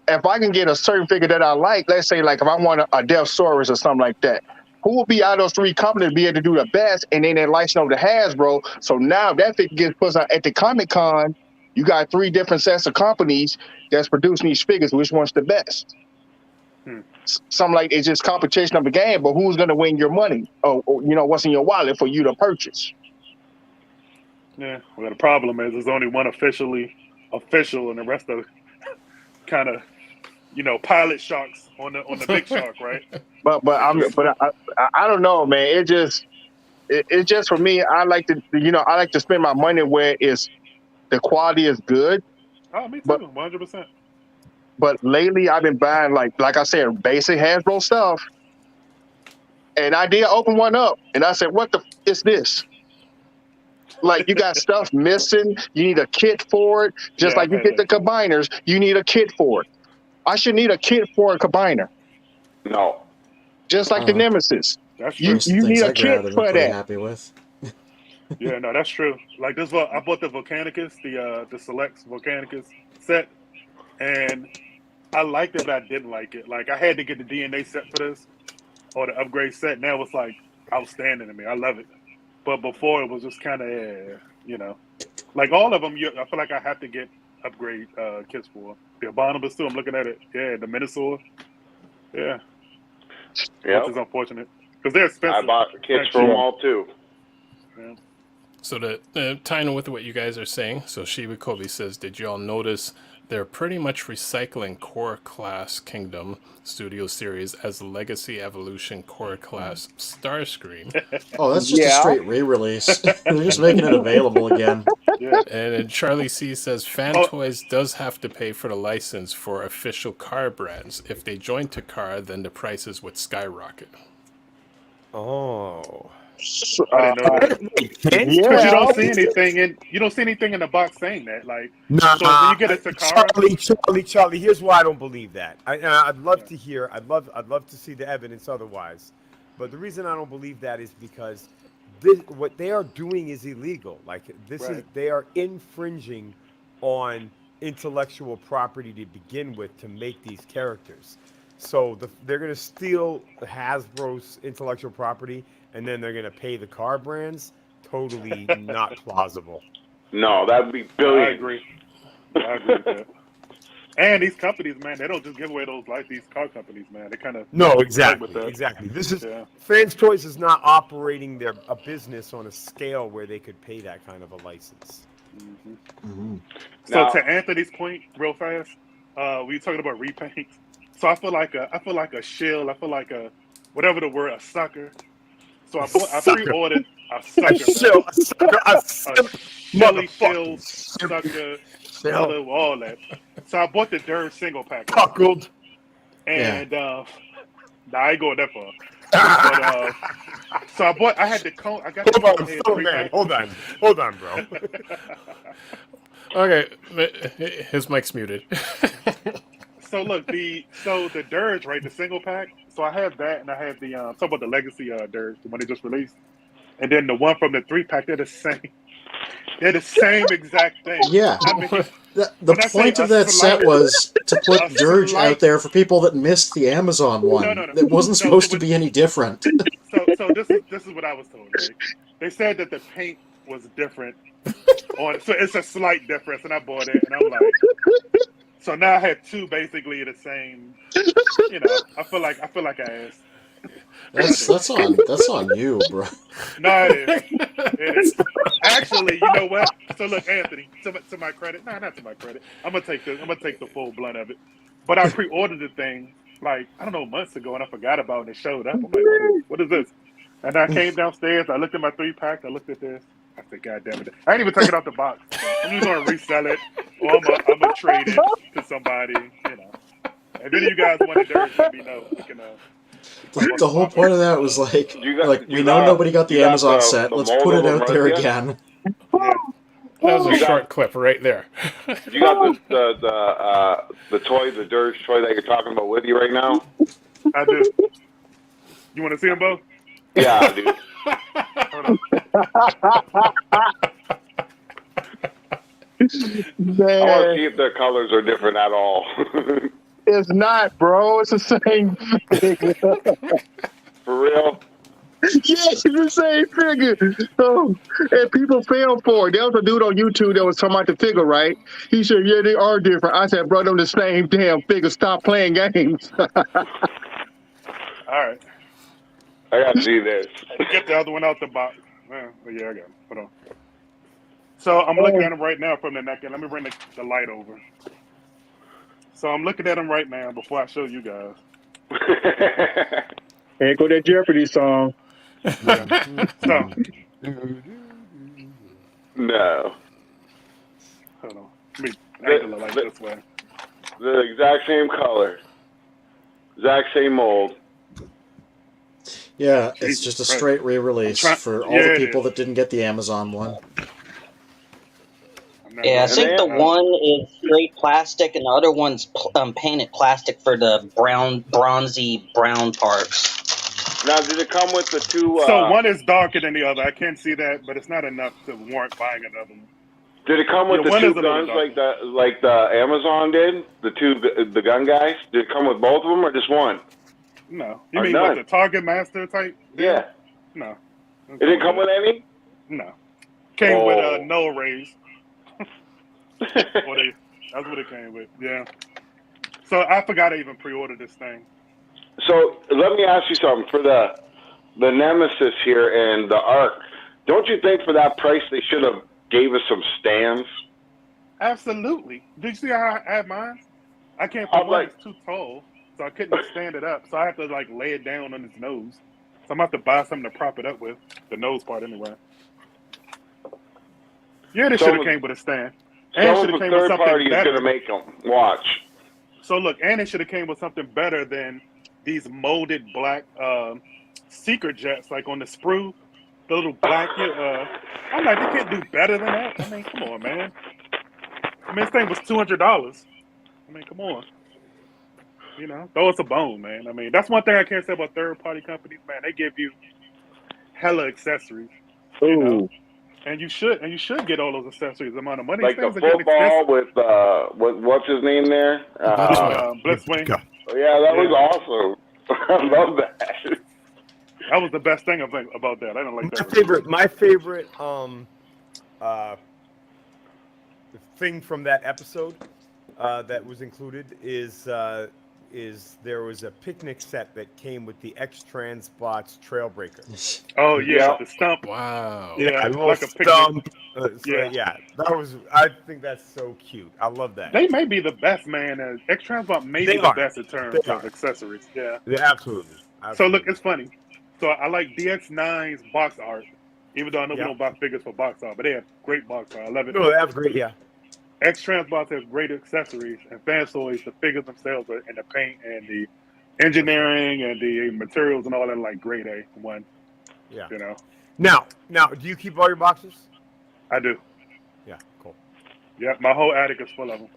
if I can get a certain figure that I like. Let's say like if I want a Delsaurus or something like that, who will be out of those three companies be able to do the best? And then they license over to Hasbro. So now that figure gets put out at the Comic Con. You got three different sets of companies that's producing these figures. Which one's the best? Hmm. Something like it's just competition of the game, but who's going to win your money? Or what's in your wallet for you to purchase? Yeah. Well, the problem is there's only one official, and the rest of kind of pilot sharks on the big shark, right? But Which I don't know, man. It's just for me. I like to spend my money where it's the quality is good. oh, me But too, 100%. lately I've been buying like I said, basic Hasbro stuff. And I did open one up, and I said, "What the is this?" Like you got stuff missing. You need a kit for it. Just Yeah, like I've you had get the that too. combiners, you need a kit for it. I should need a kit for a combiner, No. just like the Nemesis. That's You true. There's some you things need a that kit grab I've been for pretty that. happy with. Yeah, no, that's true. Like this, I bought the Volcanicus, the Selects Volcanicus set, and I liked it, but I didn't like it. Like I had to get the DNA set for this or the upgrade set. Now it's like outstanding to me. I love it. But before it was just kind of, like all of them. I feel like I have to get upgrade kits for the Abominable too. I'm looking at it. Yeah, the Minosaur. Yeah, Yep. which is unfortunate because they're I expensive. bought kits for them all too. Yeah. So to tie in with what you guys are saying, so Shiba Kobe says, did y'all notice they're pretty much recycling Core Class Kingdom Studio Series as Legacy Evolution Core Class Starscream? Oh, that's just a straight re-release. They're just making it available again. Yeah. And then Charlie C says, Fan Toys does have to pay for the license for official car brands. If they join Takara, then the prices would skyrocket. Oh. I didn't know that. Because you Yeah, don't see anything in the box saying that. Like, Nah, so when you get a Takara, Charlie. Here's why I don't believe that. I'd love to hear. I'd love to see the evidence otherwise. But the reason I don't believe that is because what they are doing is illegal. Like they are infringing on intellectual property to begin with to make these characters. So they're going to steal Hasbro's intellectual property, and then they're going to pay the car brands totally not plausible. No, that would be I billions. agree. I agree with that. And these companies, man, they don't just give away those like these car companies, man. They kind of No, play exactly, with that. exactly. This is Yeah. Fans Choice is not operating a business on a scale where they could pay that kind of a license. So Now- to Anthony's point, real fast, we were talking about repaints. So I feel like a shill. I feel like a whatever the word, a sucker. So I pre-ordered a sucker. A Shelly motherfucking shill sucker, Shill. all that. So I bought the Durr single pack. Cuckold. And nah, I ain't going that far. But so I had the cone. I got the cone head Hold 3 on, pack. hold on, bro. Okay, his mic's muted. So look, the Dirge, right, the single pack. So I have that, and I have the talk about the Legacy Dirge, the one they just released, and then the one from the 3 pack. They're the same. They're the same exact thing. Yeah. I mean, The point of that set was to put Dirge out there for people that missed the Amazon one. No. It wasn't supposed to be any different. So this is what I was told. Right? They said that the paint was different so it's a slight difference, and I bought it, and I'm like, so now I have 2 basically the same. You know, I feel like I asked. That's on you, bro. No, it is. Actually, you know what? So look, Anthony, to my credit, not to my credit. I'm gonna take the full blunt of it. But I pre-ordered the thing like I don't know months ago, and I forgot about it. And it showed up. I'm like, what is this? And I came downstairs. I looked at my 3 pack. I looked at this. I said, God damn it! I ain't even take it out the box. I'm just gonna resell it, or I'm gonna trade it to somebody. You know. If any of you guys want it, let me know. We can. The whole point of that was we know nobody got the Amazon set. Let's put it out there again. Yeah. That was a short clip right there. You got the toy, the Dirge toy that you're talking about with you right now? I do. You want to see them both? Yeah, I do. Hold on. I want to see if their colors are different at all. It's not, bro. It's the same figure. For real? Yes, it's the same figure. So, and people fell for it. There was a dude on YouTube that was talking about the figure, right? He said, yeah, they are different. I said, bro, them the same damn figure. Stop playing games. All right. I got to see this. Get the other one out the box. Yeah, I got it. Hold on. So I'm looking at him right now from the neck, and let me bring the light over. So I'm looking at him right now before I show you guys. Here go that Jeopardy song. Yeah. So, no. hold on. Let me angle it like this way. The exact same color. Exact same mold. Yeah, it's just a straight re-release for all the people that didn't get the Amazon one. Yeah, I think the one is straight plastic, and the other one's painted plastic for the bronzy brown parts. Now, did it come with the 2? So one is darker than the other. I can't see that, but it's not enough to warrant buying another one. Did it come with the 2 guns like the Amazon did? The gun guys? Did it come with both of them or just one? No. You mean with the Target Master type? Yeah. No. It didn't come with any? No. Came with no rays. That's what it came with. Yeah. So I forgot to even pre-order this thing. So let me ask you something. For the Nemesis here and the Arc, don't you think for that price they should have gave us some stands? Absolutely. Did you see how I had mine? I can't put one. It's too tall, so I couldn't stand it up. So I have to lay it down on its nose. So I'm gonna have to buy something to prop it up with, the nose part anyway. Yeah, they should have came with a stand. And should have came with something party better. is gonna make them watch. So look, and it should have came with something better than these molded black seeker jets, like on the sprue, the little black. I'm like, they can't do better than that. I mean, come on, man. I mean, this thing was $200. I mean, come on. You know, throw us a bone, man. I mean, that's one thing I can't say about third-party companies, man. They give you hella accessories. You know? And you should get all those accessories. The amount of money. Like the football with what's his name there? Blitzwing. Oh, yeah, that was awesome. I love that. That was the best thing about that. I don't like that. My favorite thing from that episode that was included is there was a picnic set that came with the X-Trans Bots Trailbreaker. Oh yeah, the stump. Wow. Yeah, like a stump. Yeah. That was. I think that's so cute. I love that. They may be the best, man. X-Transbot may be the best in terms of accessories. Yeah. Absolutely. So look, it's funny. So I like DX9's box art, even though I know we don't buy figures for box art, but they have great box art. I love it. No, they have great. Yeah. X-Transbots has great accessories, and Fansoys, the figures themselves, and the paint and the engineering and the materials and all that, like grade A1. Yeah. You know. Now, do you keep all your boxes? I do. Yeah. Cool. Yeah, my whole attic is full of them.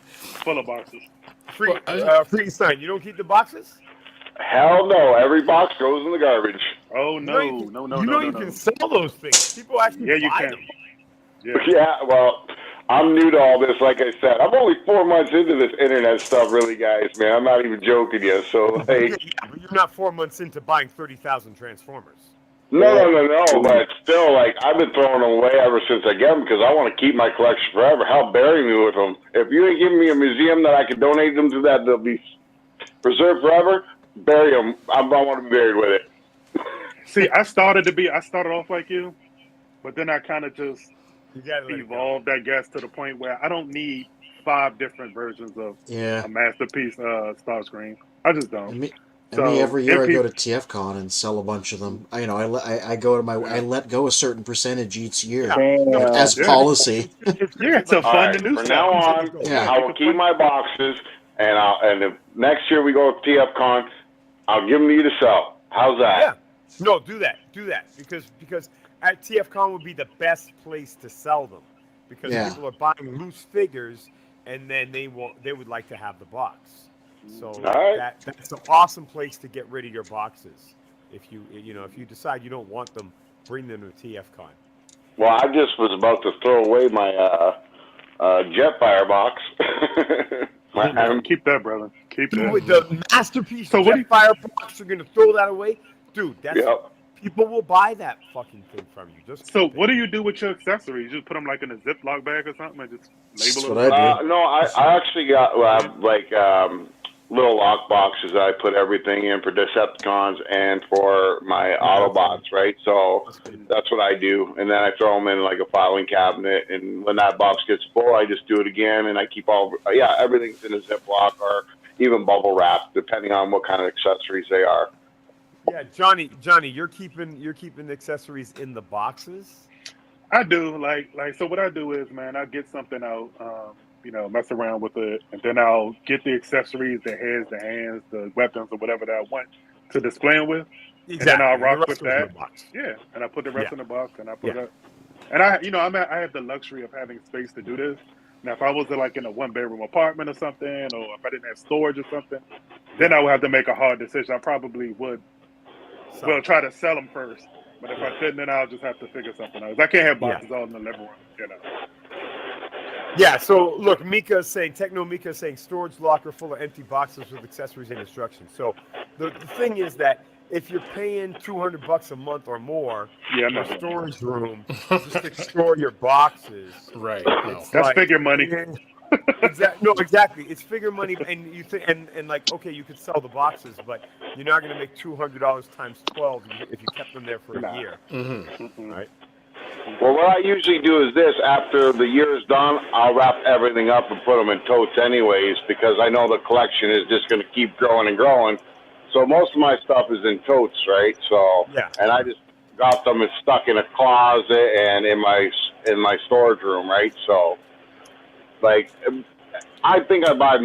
Full of boxes. Frankenstein, you don't keep the boxes? Hell no! Every box goes in the garbage. Oh no! You can sell those things. People actually buy them. Yeah, well, I'm new to all this. Like I said, I'm only 4 months into this internet stuff, really, guys. Man, I'm not even joking you. So, like, but you're not 4 months into buying 30,000 Transformers. No. But still, like, I've been throwing them away ever since I get them because I want to keep my collection forever. Hell, bury me with them. If you ain't giving me a museum that I can donate them to, that they'll be preserved forever, bury them. I want to be buried with it. See, I started off like you, but then I kind of just evolved, I guess, to the point where I don't need 5 different versions of a masterpiece Starscream. I just don't. Every year I go to TFCON and sell a bunch of them. I let go a certain percentage each year as policy. It's a fun to do. From now on, I will keep my boxes, and if next year we go to TFCON, I'll give them to you to sell. How's that? Yeah. No, do that because at TFCON would be the best place to sell them because people are buying loose figures and then they would like to have the box. So that's an awesome place to get rid of your boxes. If you decide you don't want them, bring them to TFCon. Well, I just was about to throw away my Jetfire box. Keep that, brother. Keep that. With the masterpiece Jetfire box, you're gonna throw that away, dude. That's people will buy that fucking thing from you. What do you do with your accessories? You just put them like in a Ziploc bag or something, and just label them. No, I actually got little lock boxes that I put everything in for Decepticons and for my Autobots, right? So that's what I do. And then I throw them in like a filing cabinet. And when that box gets full, I just do it again. And I keep everything's in a Ziploc or even bubble wrap, depending on what kind of accessories they are. Yeah, Johnny, you're keeping accessories in the boxes? I do. So what I do is, man, I get something out, mess around with it, and then I'll get the accessories, the heads, the hands, the weapons, or whatever that I want to display them with. Exactly. And then I'll rock with that. Yeah, and I put the rest in the box, and I put it. And I have the luxury of having space to do this. Now, if I was in a 1-bedroom apartment or something, or if I didn't have storage or something, then I would have to make a hard decision. I probably would. Try to sell them first. But if I couldn't, then I'll just have to figure something out. I can't have boxes all in the living room, Yeah, so look, Mika is saying storage locker full of empty boxes with accessories and instructions. So the thing is that if you're paying $200 a month or more for a storage room just to store your boxes, right? That's figure money. Exactly. It's figure money, and you think, and okay, you could sell the boxes, but you're not going to make $200 times 12 if you kept them there for a year, right? Well, what I usually do is this. After the year is done, I'll wrap everything up and put them in totes anyways, because I know the collection is just going to keep growing and growing. So most of my stuff is in totes, right? So, and I just got them stuck in a closet and in my storage room, right? So, I think I buy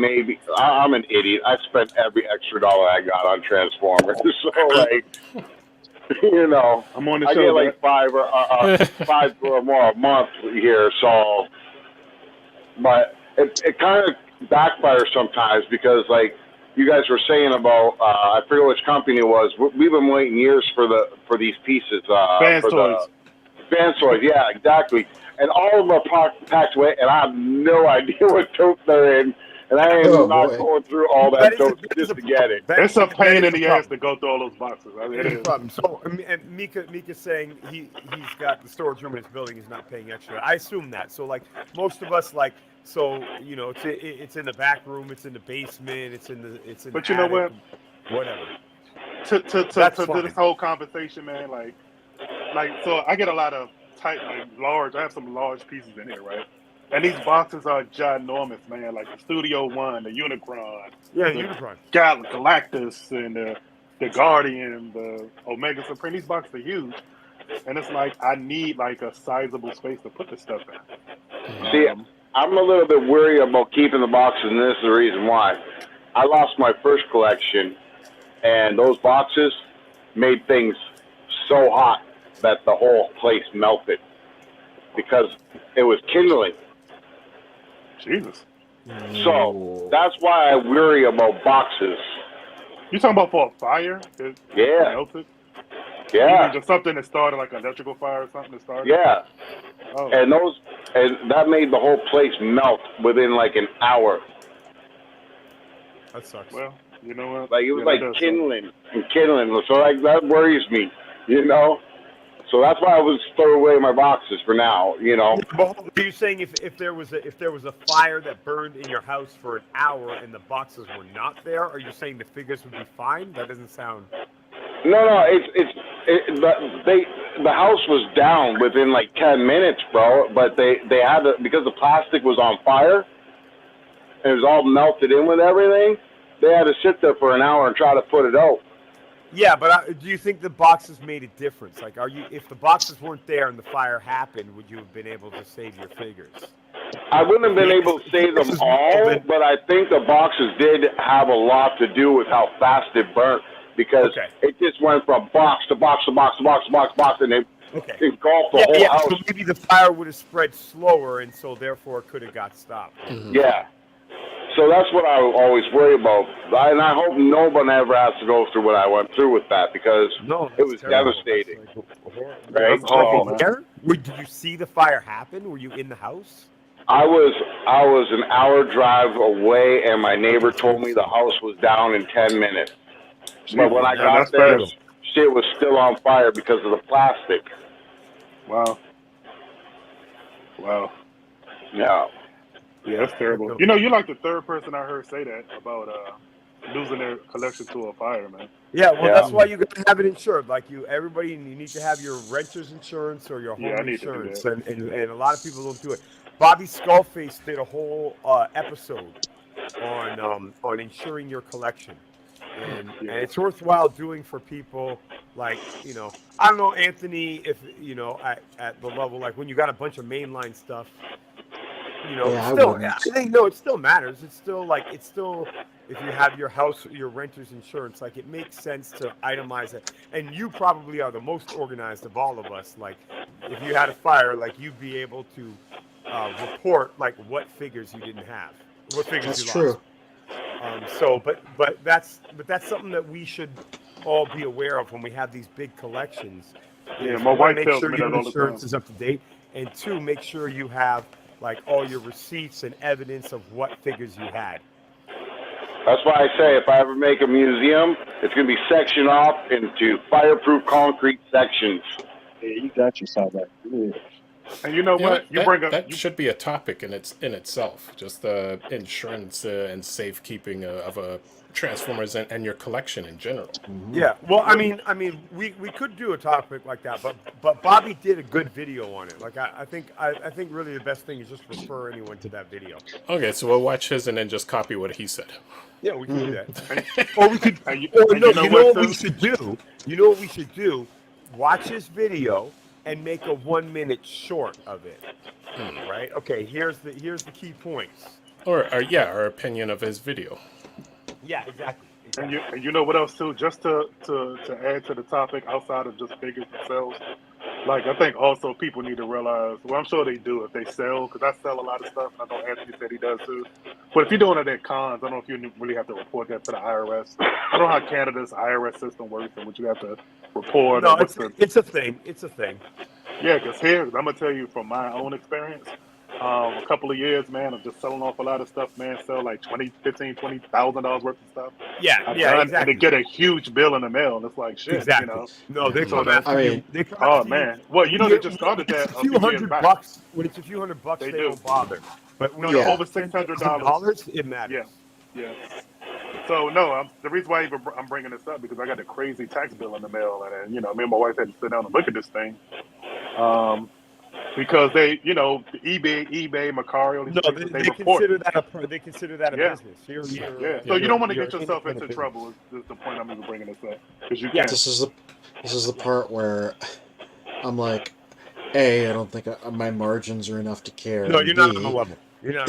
I'm an idiot. I spent every extra dollar I got on Transformers. So, I'm on the I show. get $5 or more a month here. So, but it kind of backfires sometimes because, you guys were saying about, I forget which company it was. We've been waiting years for these pieces. Fansoys. Fansoys, yeah, exactly. And all of them are packed away, and I have no idea what tote they're in. And I am Oh, not boy. going through all That that is dope that is just a to get problem. it. It's a That pain is in a the ass problem. to go through all those boxes. I mean, It it is a is. problem. So, and Mika's saying he's got the storage room in his building. He's not paying extra. I assume that. So, like most of us, like it's in the back room, it's in the basement, it's in the But you know attic, what? whatever. To That's do this fine. whole conversation, man, so I get a lot of large. I have some large pieces in here, right? And these boxes are ginormous, man. Like the Studio One, the Unicron, Yeah, the Unicron. Galactus, and the Guardian, the Omega Supreme. These boxes are huge, and it's like I need like a sizable space to put this stuff in. See, I'm a little bit weary about keeping the boxes, and this is the reason why. I lost my first collection, and those boxes made things so hot that the whole place melted because it was kindling. Jesus. So that's why I worry about boxes. You talking about for a fire? It Yeah. melted? Yeah. You mean just something that started like an electrical fire or something that started? Yeah. Oh. And that made the whole place melt within like an hour. That sucks. Well, you know what? Like it was Yeah, like that does kindling and kindling. So like that worries me, you know. So that's why I was throw away my boxes for now, you know. But are you saying if there was a fire that burned in your house for an hour and the boxes were not there, are you saying the figures would be fine? That doesn't sound. No, the house was down within like 10 minutes, bro. But they had because the plastic was on fire and it was all melted in with everything. They had to sit there for an hour and try to put it out. Yeah, but do you think the boxes made a difference? Like, if the boxes weren't there and the fire happened, would you have been able to save your figures? I wouldn't have been able to save them all, but I think the boxes did have a lot to do with how fast it burnt because it just went from box to box to box to box to box to box, and it engulfed the whole house. So maybe the fire would have spread slower, and so therefore it could have got stopped. Mm-hmm. Yeah. So that's what I always worry about. And I hope no one ever has to go through what I went through with that because it was devastating. Right? Did you see the fire happen? Were you in the house? I was an hour drive away, and my neighbor told me the house was down in 10 minutes. But when I got there, shit was still on fire because of the plastic. Wow. Yeah. Yeah, that's terrible. You know, you're like the third person I heard say that about losing their collection to a fire, man. Yeah, well, that's why you got to have it insured. Like everybody, you need to have your renter's insurance or your home insurance, and a lot of people don't do it. Bobby Skullface did a whole episode on insuring your collection, and it's worthwhile doing for people like I don't know, Anthony, if at the level like when you got a bunch of mainline stuff. It still matters. It's still if you have your house, your renter's insurance, like it makes sense to itemize it. And you probably are the most organized of all of us. Like if you had a fire, like you'd be able to report like what figures you didn't have, what figures you lost. That's true. But that's something that we should all be aware of when we have these big collections. Yeah, my wife tells me that your all the insurance time. is up to date, and two, make sure you have like all your receipts and evidence of what figures you had. That's why I say if I ever make a museum, it's going to be sectioned off into fireproof concrete sections. Yeah, you got yourself that. Yeah. And you know what? That should be a topic in itself. Just the insurance and safekeeping of a Transformers and your collection in general. Mm-hmm. Yeah, well, I mean, we could do a topic like that, but Bobby did a good video on it. Like I think really the best thing is just refer anyone to that video. Okay, so we'll watch his and then just copy what he said. Yeah, we can do that. Or we could. You know what we should do? You know what we should do? Watch his video and make a 1-minute short of it. Right? Okay. Here's the key points. Or our opinion of his video. Yeah, exactly. And you know what else too? Just to add to the topic outside of just figures themselves, like I think also people need to realize. Well, I'm sure they do if they sell, because I sell a lot of stuff, and I know Anthony said he does too. But if you're doing it at cons, I don't know if you really have to report that to the IRS. I don't know how Canada's IRS system works and what you have to report. No, it's a thing. It's a thing. Yeah, because here I'm gonna tell you from my own experience. a couple of years, man, of just selling off a lot of stuff, man. Sell like $20,000 worth of stuff. Yeah, I've yeah, done, exactly. and to get a huge bill in the mail, and it's like shit, Exactly. No, they So come that, after you. They come oh after you. man, well, you know, they just started When it's that a a few few years hundred back. bucks. When it's a few $100, They they do. don't bother. But when No, it's over $10,000, $600, it matters. Yeah. So no, the reason why I'm bringing this up because I got a crazy tax bill in the mail, and you know, me and my wife had to sit down and look at this thing, because they, you know, eBay, Mercari, all these No, places, they report. consider that a business. Yeah. So you don't want to get yourself into trouble. Is the point I'm even bringing this up because you can't. This is the part where I'm like, A, I don't think my margins are enough to care. No, and you're B, not on the level. You're not.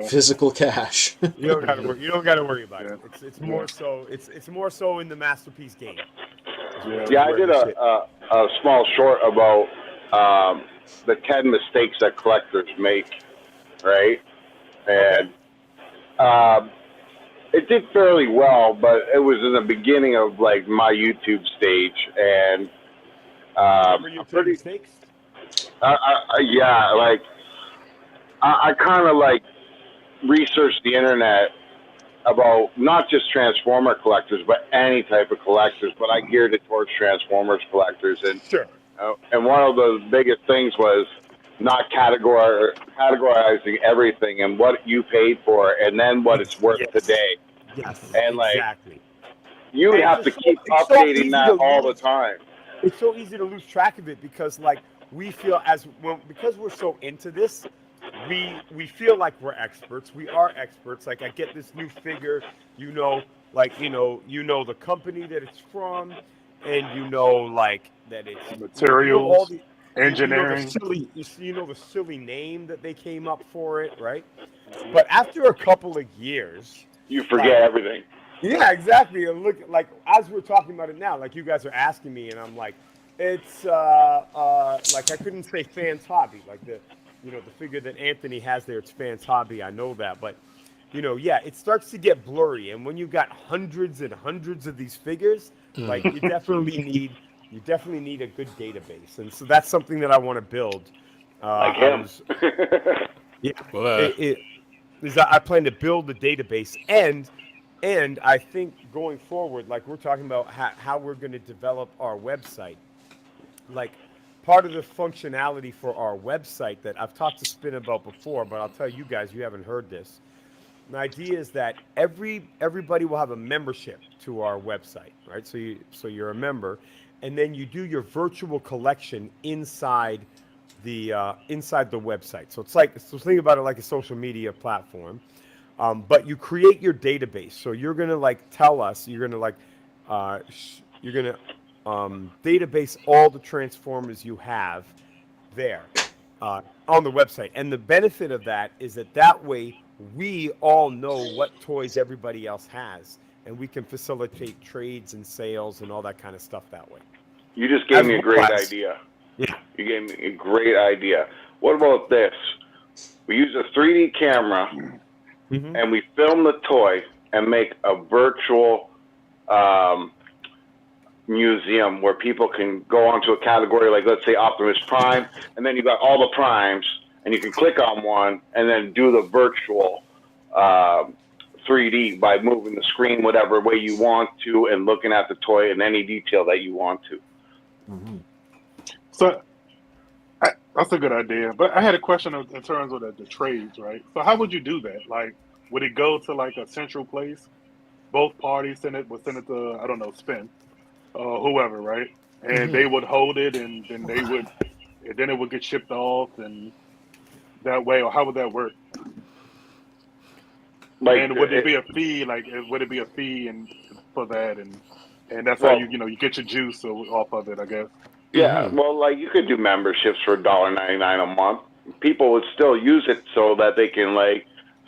Physical cash. You don't got to worry. You don't got to worry about it. It's more so. It's more so in the masterpiece game. Yeah, I did a small short about the 10 mistakes that collectors make, right? And it did fairly well, but it was in the beginning of like my YouTube stage, and remember your 10 mistakes? Yeah, like I kind of like researched the internet about not just Transformer collectors, but any type of collectors. But I geared it towards Transformers collectors, and and one of the biggest things was not categorizing everything and what you paid for, and then what it's worth today. Yes, and like exactly. you would have to keep updating that all the time. It's so easy to lose track of it because, like, we feel because we're so into this. We feel like we're experts. We are experts. Like, I get this new figure, you know the company that it's from, and like that it's materials, engineering. You know the silly name that they came up for it, right? But after a couple of years, you forget everything. Yeah, exactly. And look, like as we're talking about it now, like you guys are asking me, and I'm like, it's like I couldn't say Fans Hobby, like the figure that Anthony has there. It's Fans Hobby. I know that, but it starts to get blurry. And when you've got hundreds and hundreds of these figures, like you definitely need a good database. And so that's something that I want to build. Like him. I plan to build the database, and I think going forward, like we're talking about how we're going to develop our website, like part of the functionality for our website that I've talked to Spin about before, but I'll tell you guys, you haven't heard this. The idea is that everybody will have a membership to our website, right? So you're a member, and then you do your virtual collection inside the website. So think about it like a social media platform, but you create your database. So you're gonna like tell us you're gonna database all the Transformers you have there on the website. And the benefit of that is that way we all know what toys everybody else has, and we can facilitate trades and sales and all that kind of stuff that way. You just gave me a great idea. Yeah. You gave me a great idea. What about this? We use a 3D camera and we film the toy and make a virtual museum where people can go onto a category like, let's say, Optimus Prime, and then you've got all the Primes, and you can click on one and then do the virtual 3D by moving the screen whatever way you want to and looking at the toy in any detail that you want to. So that's a good idea. But I had a question in terms of the trades, right? So how would you do that? Like, would it go to like a central place? Both parties would send it to, I don't know, Spin, whoever, right? And they would hold it, and then it would get shipped off, and that way, or how would that work? Like, and would it be a fee? Like, would it be a fee for that, and that's how you get your juice off of it, I guess. Yeah, well, like you could do memberships for $1.99 a month. People would still use it so that they can like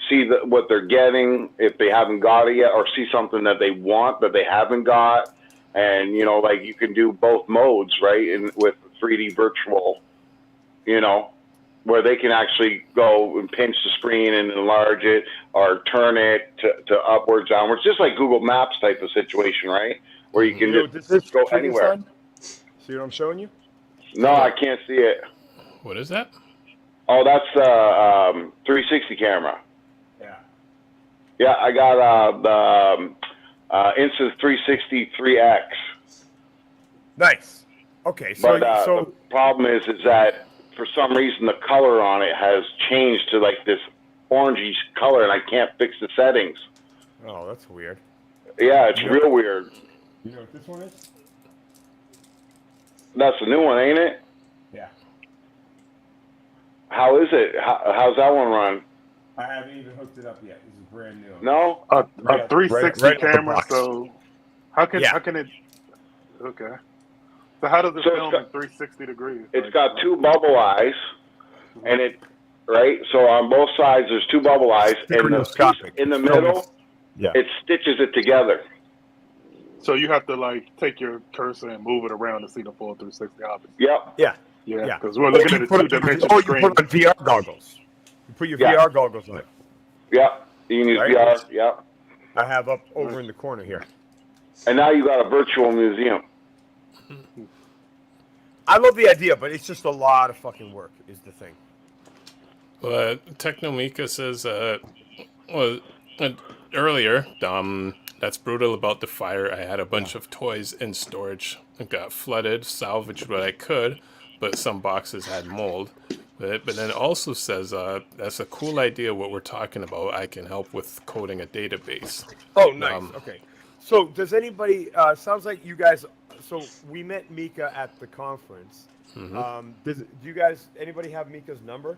see what they're getting if they haven't got it yet, or see something that they want that they haven't got, and like you can do both modes, right? And with 3D virtual, where they can actually go and pinch the screen and enlarge it or turn it to upwards, downwards, just like Google Maps type of situation, right? Where you can just go anywhere. See what I'm showing you? No, I can't see it. What is that? Oh, that's 360 camera. Yeah. Yeah, I got the Insta 360 3X. Nice. Okay, so But so the problem is that for some reason the color on it has changed to like this orangey color, and I can't fix the settings. oh, that's weird. Yeah, it's You know- real weird. You know what this one is? That's the new one, ain't it? Yeah. How is it? How's that one run? I haven't even hooked it up yet. This is brand new. No? A Right- 360 right out the camera. box. So how can it? Okay. So how does it So it's film got- in 360 degrees? It's got two bubble eyes, and it right. So on both sides, there's two bubble eyes, and the piece Stereoscopic. in the middle, Yeah. it stitches it together. So you have to like take your cursor and move it around to see the full 360. Obviously. Yep. Yeah. Yeah. Because we're looking at a two-dimensional Oh, you screen. put on VR goggles. You put your Yeah. VR goggles on. Yep. You can use Right. VR. Yep. I have up over in the corner here. And now you got a virtual museum. I love the idea, but it's just a lot of fucking work. Is the thing. Well, Technomika says, earlier, that's brutal about the fire. I had a bunch of toys in storage. It got flooded, salvaged what I could, but some boxes had mold. But then it also says, that's a cool idea what we're talking about. I can help with coding a database. Oh, nice. Okay. So does anybody, sounds like you guys, so we met Mika at the conference. Mm-hmm. Do you guys, anybody have Mika's number?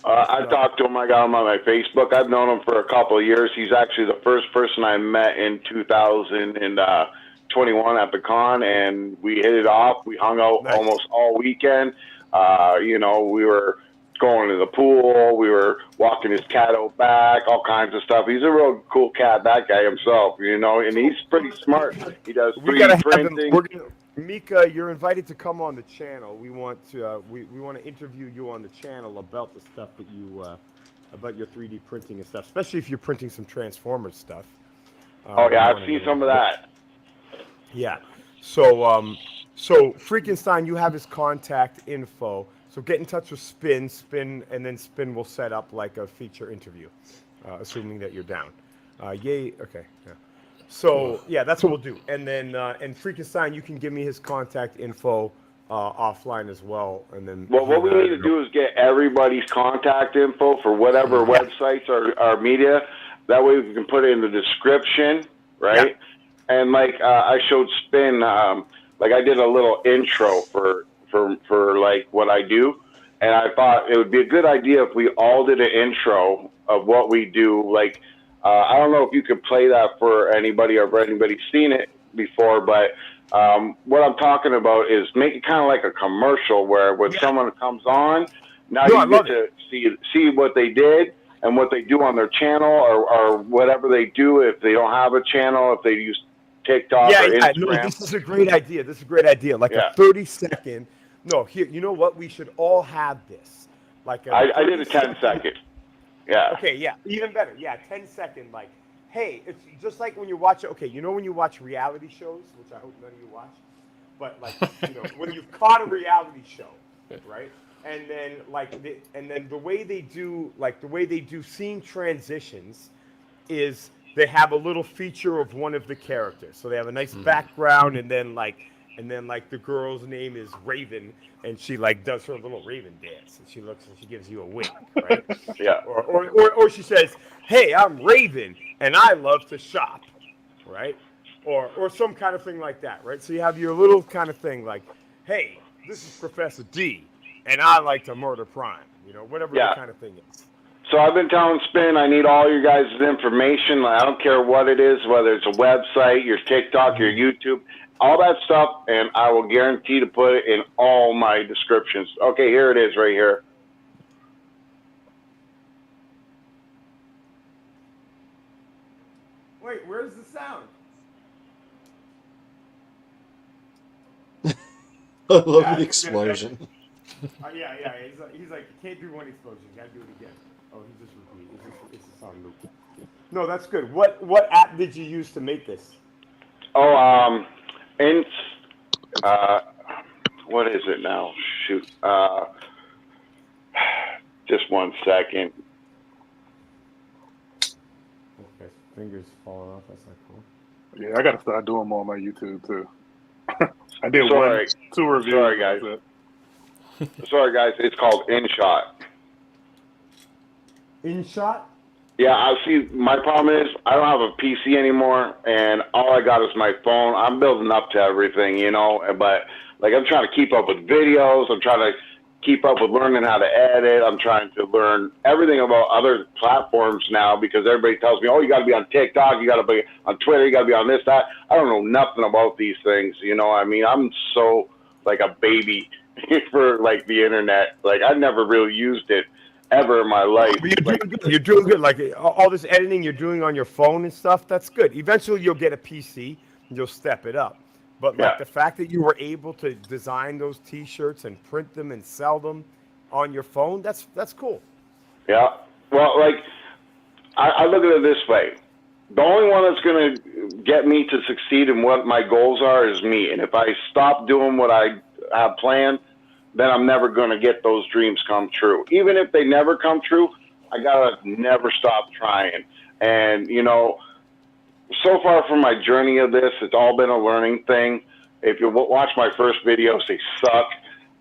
I've talked to him. I got him on my Facebook. I've known him for a couple of years. He's actually the first person I met in 2021 at the con, and we hit it off. We hung out almost all weekend. You know, we were going to the pool. We were walking his cat out back, all kinds of stuff. He's a real cool cat, that guy himself, you know, and he's pretty smart. He does 3D printing. Mika, you're invited to come on the channel. We want to we want to interview you on the channel about the stuff that you about your 3D printing and stuff, especially if you're printing some Transformers stuff. Oh yeah, I've seen some of that. Yeah. So so Freakenstein, you have his contact info. So get in touch with Spin, and then Spin will set up like a feature interview, assuming that you're down. Yay. Okay. Yeah. So yeah, that's what we'll do. And then and Freakenstein, you can give me his contact info offline as well. And then Well, what we need to do is get everybody's contact info for whatever websites are media. That way we can put it in the description, right? Yeah. And like I showed Spin, like I did a little intro for like what I do, and I thought it would be a good idea if we all did an intro of what we do. Like I don't know if you could play that for anybody or if anybody's seen it before, but what I'm talking about is make it kind of like a commercial where when someone comes on, now you get to see what they did and what they do on their channel or whatever they do if they don't have a channel, if they use TikTok or Instagram. No, this is a great idea. This is a great idea. Like a 30-second. No, here, you know what? We should all have this. Like I did a 10-second. Yeah. Okay, yeah, even better. Yeah, 10-second. Like, hey, it's just like when you watch. Okay, you know when you watch reality shows, which I hope none of you watch, but like you know when you've caught a reality show, right? And then the way they do scene transitions is they have a little feature of one of the characters. So they have a nice background, and then the girl's name is Raven, and she like does her little Raven dance, and she looks and she gives you a wink, right? Yeah. Or she says, "Hey, I'm Raven, and I love to shop," right? Or some kind of thing like that, right? So you have your little kind of thing like, "Hey, this is Professor D, and I like to murder crime," you know, whatever the kind of thing is. So I've been telling Spin I need all your guys' information. I don't care what it is, whether it's a website, your TikTok, your YouTube, all that stuff, and I will guarantee to put it in all my descriptions. Okay, here it is right here. Wait, where's the sound? I love the explosion. Yeah. He's like, you can't do one explosion. You gotta do it again. Oh, he just repeated. It's a sound loop. No, that's good. What app did you use to make this? Oh, what is it now? Shoot. Just 1 second. Okay, fingers falling off. That's not cool. Yeah, I gotta start doing more on my YouTube too. I did Sorry. 2 reviews. Sorry, guys. Sorry, guys. It's called InShot. InShot? Yeah, I see. My problem is I don't have a PC anymore, and all I got is my phone. I'm building up to everything, you know, but like I'm trying to keep up with videos. I'm trying to keep up with learning how to edit. I'm trying to learn everything about other platforms now because everybody tells me, oh, you got to be on TikTok, you got to be on Twitter, you got to be on this, that. I don't know nothing about these things, you know. I mean, I'm so like a baby for like the internet. Like I never really used it ever in my life. You're doing good. You're doing good. Like all this editing you're doing on your phone and stuff, that's good. Eventually you'll get a PC and you'll step it up. But like the fact that you were able to design those T-shirts and print them and sell them on your phone, that's cool. Yeah. Well, like I look at it this way. The only one that's going to get me to succeed in what my goals are is me. And if I stop doing what I have planned, then I'm never going to get those dreams come true. Even if they never come true, I got to never stop trying. And, you know, so far from my journey of this, it's all been a learning thing. If you watch my first videos, they suck.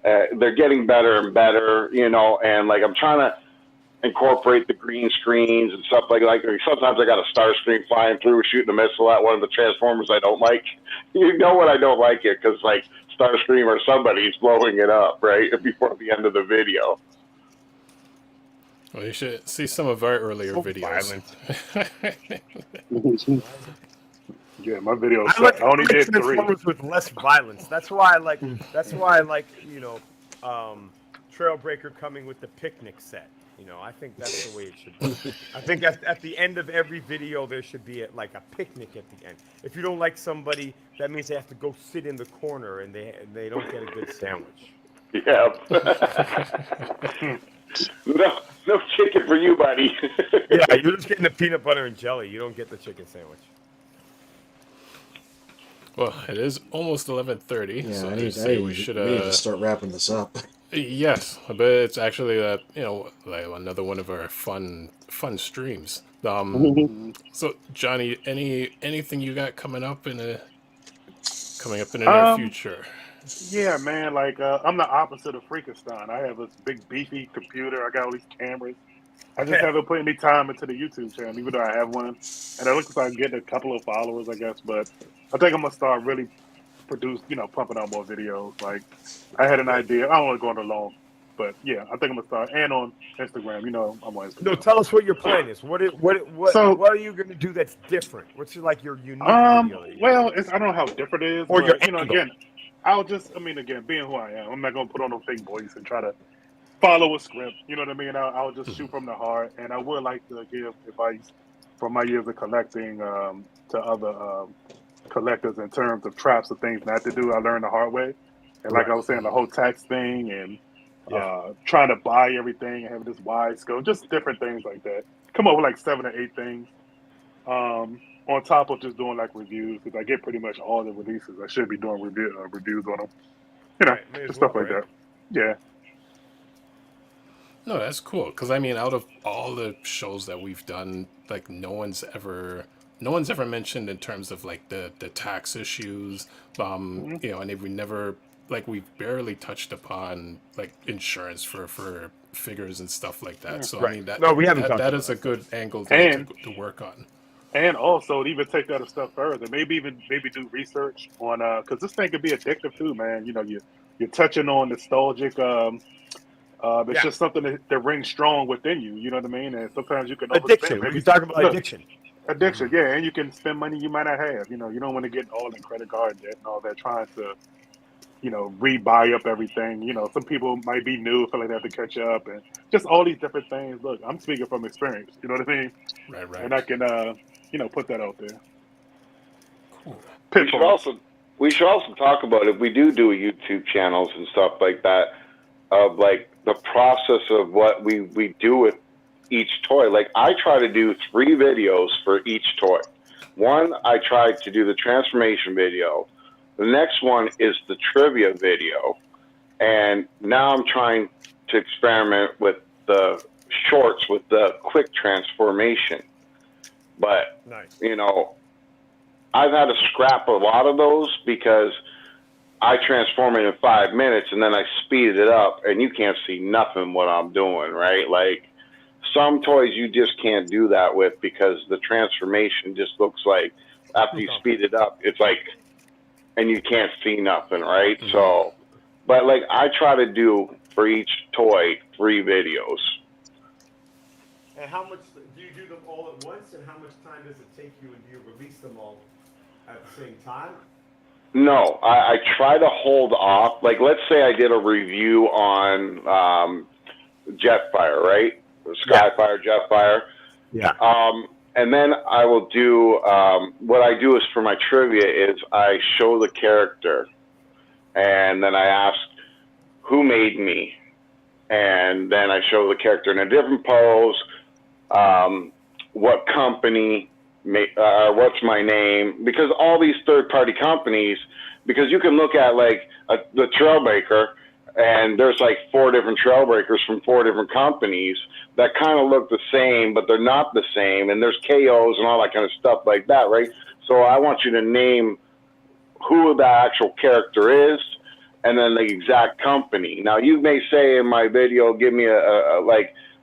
They're getting better and better, you know, and like I'm trying to incorporate the green screens and stuff like sometimes I got a star screen flying through, shooting a missile at one of the Transformers I don't like. You know what I don't like it because like Starscream or somebody's blowing it up right before the end of the video. Well, you should see some of our earlier videos. Yeah, my videos. I only did 3 Transformers with less violence. That's why I like. That's why I like. You know, Trailbreaker coming with the picnic set. You know, I think that's the way it should be. I think at the end of every video there should be like a picnic at the end. If you don't like somebody, that means they have to go sit in the corner and they don't get a good sandwich. Yeah. No chicken for you, buddy. Yeah, you're just getting the peanut butter and jelly. You don't get the chicken sandwich. Well, it is almost 11:30, Yeah, so I I need, say I we need, should we need to start wrapping this up. Yes, but it's actually you know, like another one of our fun streams. So Johnny, anything you got coming up in the near future? Yeah, man. Like I'm the opposite of Freakenstein. I have this big beefy computer. I got all these cameras. I just haven't put any time into the YouTube channel, even though I have one. And it looks like I'm getting a couple of followers, I guess. But I think I'm gonna start really pumping out more videos. Like I had an idea. I don't want to go on long, but yeah, I think I'm gonna start. And on Instagram, you know, I'm on Instagram. No, tell us what your plan is. What are you gonna do that's different? What's like your unique video? Well, I don't know how different it is, or but, your you know, again, again, being who I am, I'm not gonna put on no fake voice and try to follow a script. You know what I mean? I'll just shoot from the heart, and I would like to give advice from my years of collecting to other collectors in terms of traps of things not to do. I learned the hard way, and like I was saying, the whole tax thing and trying to buy everything and having this wide scope, just different things like that. Come up with like 7 or 8 things. On top of just doing like reviews, because I get pretty much all the releases. I should be doing reviews on them, you know, just stuff like that. Yeah. No, that's cool. Because I mean, out of all the shows that we've done, like no one's ever mentioned in terms of like the tax issues. You know, and we've barely touched upon like insurance for figures and stuff like that. So I mean we haven't. That is a good angle to work on. And also, to even take that a step further, maybe do research on because this thing could be addictive too, man. You know, you're touching on nostalgic. It's just something that rings strong within you. You know what I mean? And sometimes you can addiction. Maybe talk about addiction. Addiction, yeah, and you can spend money you might not have. You know, you don't want to get all in credit card debt and all that, trying to, you know, rebuy up everything. You know, some people might be new, feel like they have to catch up, and just all these different things. Look, I'm speaking from experience. You know what I mean? Right. And I can, put that out there. Cool. We should also talk about if we do YouTube channels and stuff like that, of like the process of what we do with each toy. Like I try to do 3 videos for each toy. One, I try to do the transformation video. The next one is the trivia video. And now I'm trying to experiment with the shorts with the quick transformation. But Nice. you know, I've had to scrap a lot of those because I transform it in 5 minutes and then I speed it up and you can't see nothing what I'm doing, right? Like some toys you just can't do that with because the transformation just looks like after you speed it up, it's like, and you can't see nothing, right? Mm-hmm. So, but like I try to do for each toy 3 videos. And how much do you do them all at once? And how much time does it take you? And do you release them all at the same time? No, I try to hold off. Like, let's say I did a review on Jetfire, right? Skyfire, Jetfire. Yeah. And then I will do, what I do is for my trivia is I show the character and then I ask who made me. And then I show the character in a different pose, what company, what's my name, because all these third-party companies, because you can look at like the Trailbreaker, and there's like 4 different Trailbreakers from 4 different companies that kind of look the same, but they're not the same, and there's KOs and all that kind of stuff like that, right? So I want you to name who the actual character is, and then the exact company. Now you may say in my video, give me a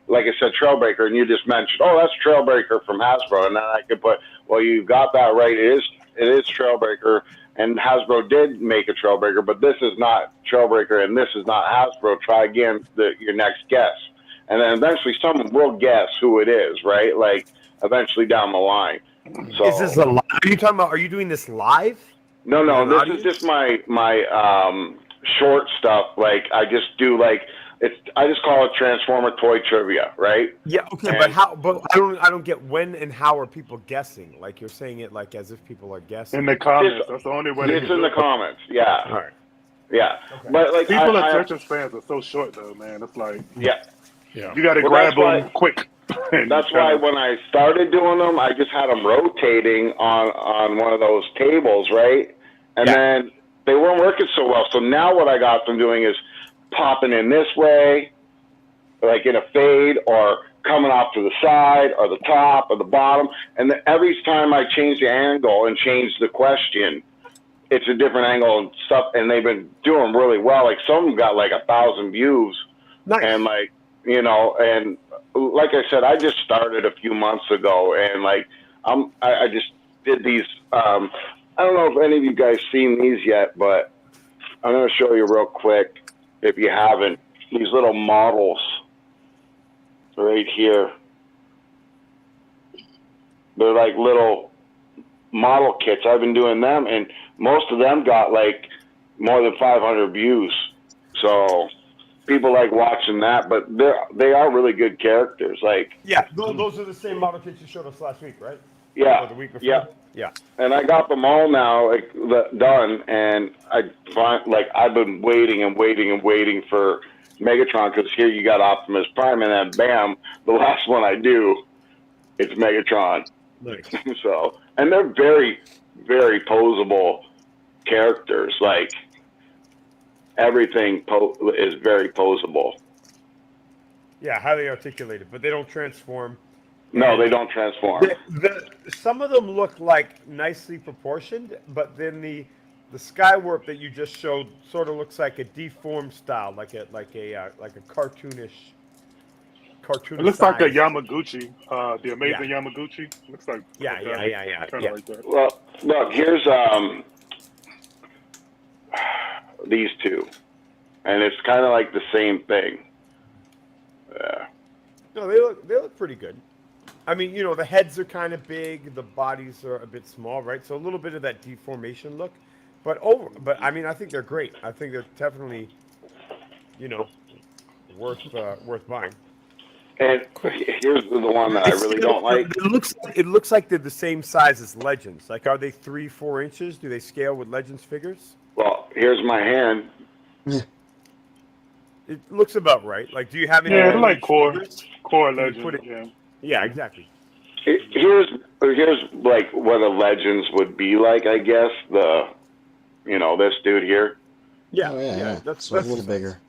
like I said, Trailbreaker, and you just mentioned, oh, that's Trailbreaker from Hasbro, and then I could put, well, you got that right. It is Trailbreaker, and Hasbro did make a Trailbreaker, but this is not Trailbreaker, and this is not Hasbro. Try again, your next guess, and then eventually someone will guess who it is, right? Like eventually down the line. So, is this a live? Are you talking about? Are you doing this live? No. This is just my short stuff. Like I just do I just call it Transformer Toy Trivia, right? Yeah, okay, but how? But I don't get when and how are people guessing? Like you're saying it like as if people are guessing. In the comments, that's the only way. It's in the comments, yeah. All right. Yeah, okay. But like people attention spans are so short, though, man. It's like you got to grab them quick. That's why when I started doing them, I just had them rotating on one of those tables, right? And then they weren't working so well. So now what I got them doing is popping in this way, like in a fade, or coming off to the side, or the top, or the bottom. And every time I change the angle and change the question, it's a different angle and stuff. And they've been doing really well. Like some of them got like 1,000 views. Nice. And like, you know, and like I said, I just started a few months ago, and like I just did these. I don't know if any of you guys seen these yet, but I'm going to show you real quick. If you haven't, these little models right here, they're like little model kits. I've been doing them, and most of them got like more than 500 views. So people like watching that, but they are really good characters. Like those are the same model kits you showed us last week, right? Yeah, or the week before? yeah. And I got them all now done, and I find like I've been waiting for Megatron, because here you got Optimus Prime, and then bam, the last one I do, it's Megatron. Nice. So, and they're very, very posable characters. Like everything is very posable. Yeah, highly articulated, but they don't transform. No, they don't transform. Some of them look like nicely proportioned, but then the Skywarp that you just showed sort of looks like a deformed style, like a cartoonish. It looks like a Yamaguchi, the Amazing Yamaguchi. Looks like yeah. Like that. Well, look, here's these two, and it's kind of like the same thing. No, they look pretty good. I mean, you know, the heads are kind of big, the bodies are a bit small, right? So a little bit of that deformation look, but I mean, I think they're great. I think they're definitely, you know, worth buying. And here's the one that I really don't like. It looks like they're the same size as Legends. Like, are they 3-4 inches? Do they scale with Legends figures? Well, here's my hand. It looks about right. Like, do you have any? Yeah, they're like core Legends. Yeah, exactly. Here's like what a Legends would be like, I guess. This dude here. Yeah, Oh, yeah. That's a little bigger.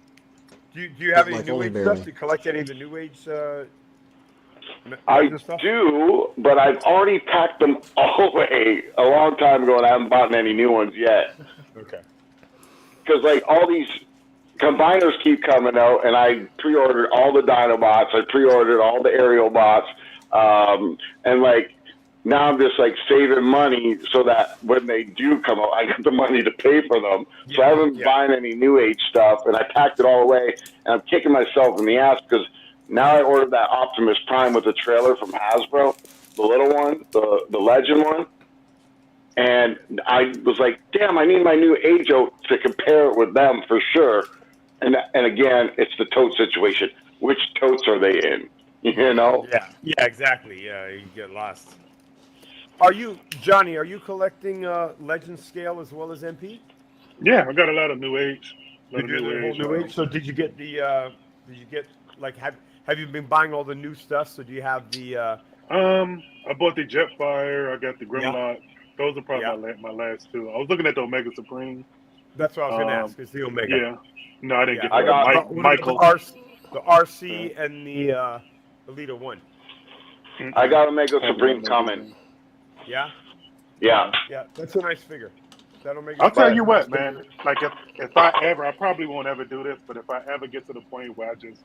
Do you have any like New only Age barely. stuff? Do you collect any of the New Age I stuff? do, but I've already packed them all away a long time ago, and I haven't bought any new ones yet. Okay. Because like all these combiners keep coming out, and I pre-ordered all the Dinobots. I pre-ordered all the aerial bots, and like now I'm just like saving money so that when they do come out, I get the money to pay for them. So I haven't been buying any New Age stuff, and I packed it all away, and I'm kicking myself in the ass because now I ordered that Optimus Prime with the trailer from Hasbro, the little one, the Legend one. And I was like, damn, I need my new Age out to compare it with them for sure. And again, it's the tote situation. Which totes are they in? You know? Yeah, exactly. Yeah, you get lost. Are you, Johnny, are you collecting Legend scale as well as MP? Yeah, I got a lot of New Age. New Age. So did you get like, have you been buying all the new stuff? So do you have the I bought the Jetfire. I got the Grimlock. Those are probably my last two. I was looking at the Omega Supreme. That's what I was going to ask. Is the Omega? Yeah. No, I didn't get that. I got Michael. The RC and the Elita 1. I got Omega Supreme coming. Yeah? Yeah. Yeah, that's a nice figure. That'll make. I'll tell you what, man. Like if I probably won't ever do this, but if I ever get to the point where I just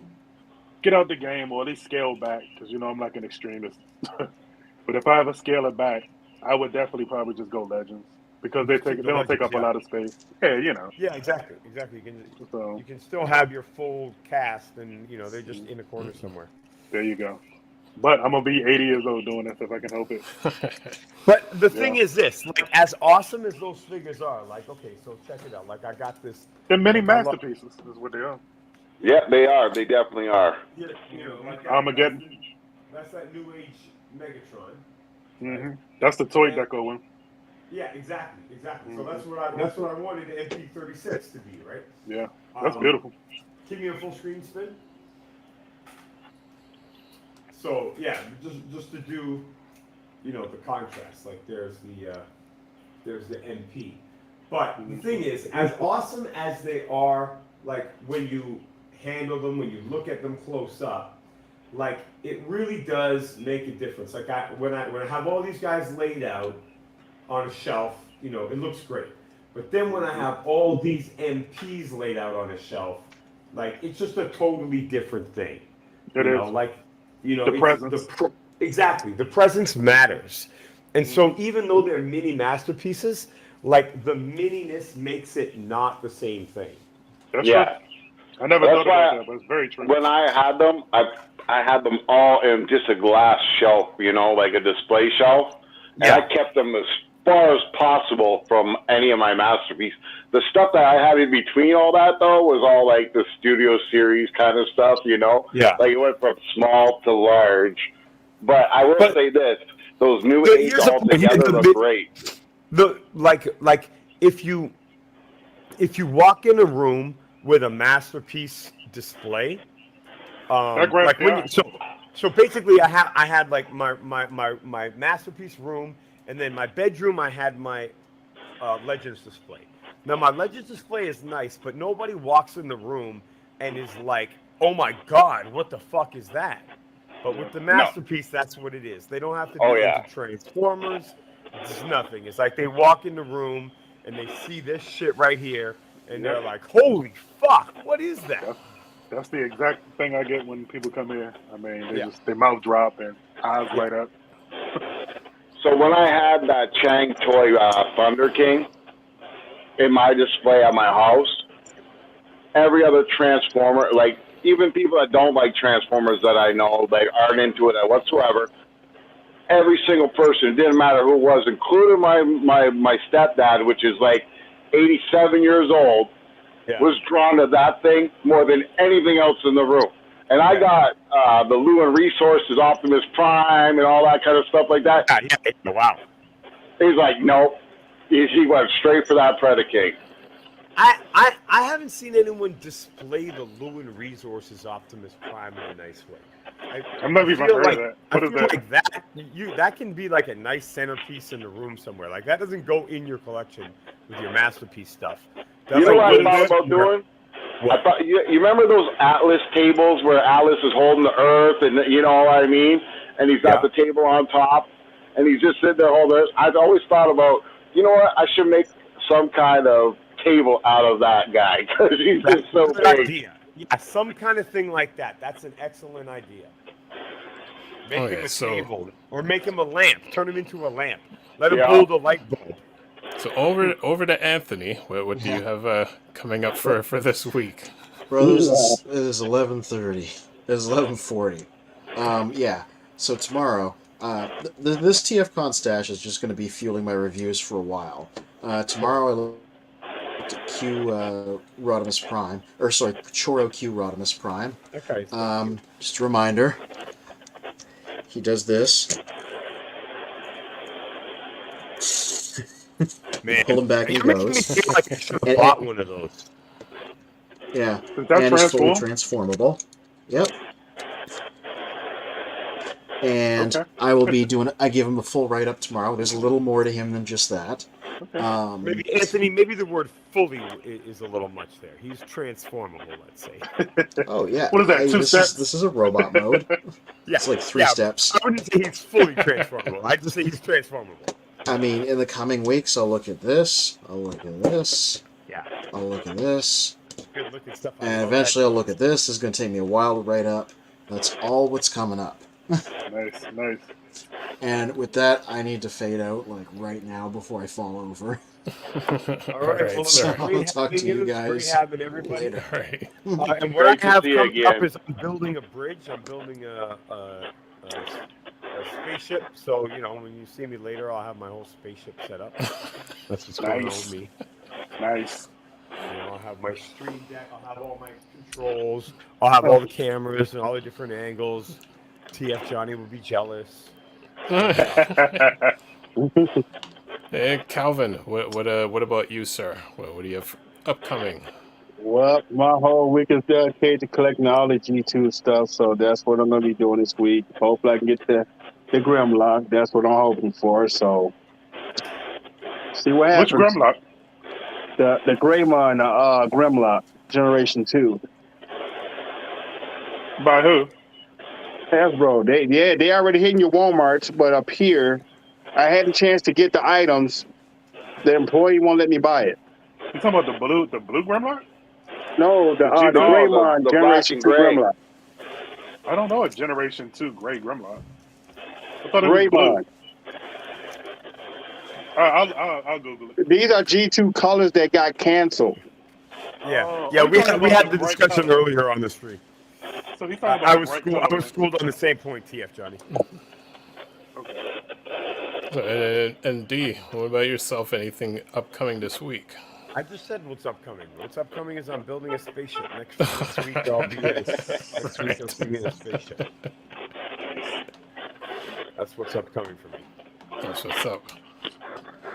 get out the game or at least scale back, because I'm like an extremist. But if I ever scale it back, I would definitely probably just go Legends because they don't take up a lot of space. Yeah, Yeah, exactly. You can still have your full cast, and they're just in a corner somewhere. There you go. But I'm gonna be 80 years old doing this if I can help it. But the thing is this, like, as awesome as those figures are, like, okay, so check it out. Like, I got this. They're many masterpieces is what they are. Yeah, they are. They definitely are. Yeah, like Armageddon. That's that New Age Megatron. Mm-hmm. That's the toy deco one. Yeah, exactly. So that's what I wanted the MP36 to be, right? Yeah, that's beautiful. Give me a full screen spin. So yeah, just to do, the contrast. Like there's the MP, but the thing is, as awesome as they are, like when you handle them, when you look at them close up, like it really does make a difference. Like when I have all these guys laid out on a shelf, it looks great. But then when I have all these MPs laid out on a shelf, like it's just a totally different thing. It is. Like. The presence. Exactly. The presence matters. And so even though they're mini masterpieces, like the mininess makes it not the same thing. That's right. I never thought about that, but it's very true. When I had them, I had them all in just a glass shelf, like a display shelf. And I kept them as far as possible from any of my masterpieces. The stuff that I had in between all that, though, was all like the Studio Series kind of stuff, Yeah. Like it went from small to large. But I will say this, those New Age all together look great. Like if you walk in a room with a masterpiece display, like when so basically I had like my masterpiece room, and then my bedroom I had my Legends display. Now my Legends display is nice, but nobody walks in the room and is like, "Oh my God, what the fuck is that?" But with the masterpiece, that's what it is. They don't have to be into Transformers. It's nothing. It's like they walk in the room and they see this shit right here, and they're like, "Holy fuck, what is that?" That's the exact thing I get when people come here. I mean, their mouth drop and eyes light up. So when I had that Chang toy Thunder King in my display at my house, every other Transformer, like even people that don't like Transformers that I know, they aren't into it whatsoever, every single person, it didn't matter who it was, including my stepdad, which is like 87 years old, was drawn to that thing more than anything else in the room. And I got the Lewin Resources, Optimus Prime, and all that kind of stuff like that. Wow. He's like, nope. He went straight for that Predator. I haven't seen anyone display the Lewin Resources Optimus Prime in a nice way. I've never even heard of that. What is that? Like that can be like a nice centerpiece in the room somewhere. Like that doesn't go in your collection with your masterpiece stuff. You know what I thought about doing? I thought you remember those Atlas tables where Atlas is holding the Earth, and you know what I mean, and he's got the table on top, and he's just sitting there holding it. I've always thought about, you know what, I should make some kind of table out of that guy because he's just so big. Idea. Yeah, some kind of thing like that. That's an excellent idea. Make him a table, or make him a lamp. Turn him into a lamp. Let him build a light bulb. So over to Anthony. What do you have coming up for this week? Brothers, it is 11:30. It is 11:40. Yeah. So tomorrow, this TFCON stash is just going to be fueling my reviews for a while. Tomorrow I look at Q Rodimus Prime, Choro Q Rodimus Prime. Okay. Just a reminder. He does this. Man, pull him back and he goes. Me feel like I should have bought one of those. Yeah. Is that and it's fully transformable. Yep. And I will be I give him a full write-up tomorrow. There's a little more to him than just that. Okay. Maybe, Anthony, maybe the word fully is a little much there. He's transformable, let's say. Oh, yeah. What is that, 2 steps? This is a robot mode. Yeah. It's like 3 steps. I wouldn't say he's fully transformable. I'd just say he's transformable. I mean, in the coming weeks, I'll look at this. I'll look at this. Yeah. I'll look at this. Good looking stuff. And eventually I'll look at this. It's going to take me a while to write up. That's all what's coming up. Nice. And with that, I need to fade out like right now before I fall over. All right. Well, so I'll talk to you guys later. All right. And what I have coming up is I'm building a bridge. I'm building a spaceship. So, you know, when you see me later, I'll have my whole spaceship set up. That's what's going on with me. Nice. You know, I'll have my stream deck. I'll have all my controls. I'll have all the cameras and all the different angles. TF Johnny will be jealous. Hey, Calvin, what about you, sir? What do you have upcoming? Well, my whole week is dedicated to collecting all the G2 stuff, so that's what I'm going to be doing this week. Hopefully I can get the Grimlock. That's what I'm hoping for, so see what happens. Which Grimlock? The Greymon Grimlock, Generation 2. By who? Hasbro. They already hitting your Walmarts, but up here, I had a chance to get the items. The employee won't let me buy it. You talking about the blue Grimlock? No, the Greymon Generation 2 Grimlock. I don't know a Generation 2 Gray Grimlock. I thought it was blue. I'll Google it. These are G2 colors that got canceled. Yeah, we had the discussion earlier on the stream. So he's talking I about was schooled on the same point, TF Johnny. And D, what about yourself? Anything upcoming this week? I just said what's upcoming. What's upcoming is I'm building a spaceship. Next week I'll be in a spaceship. That's what's upcoming for me. That's what's up.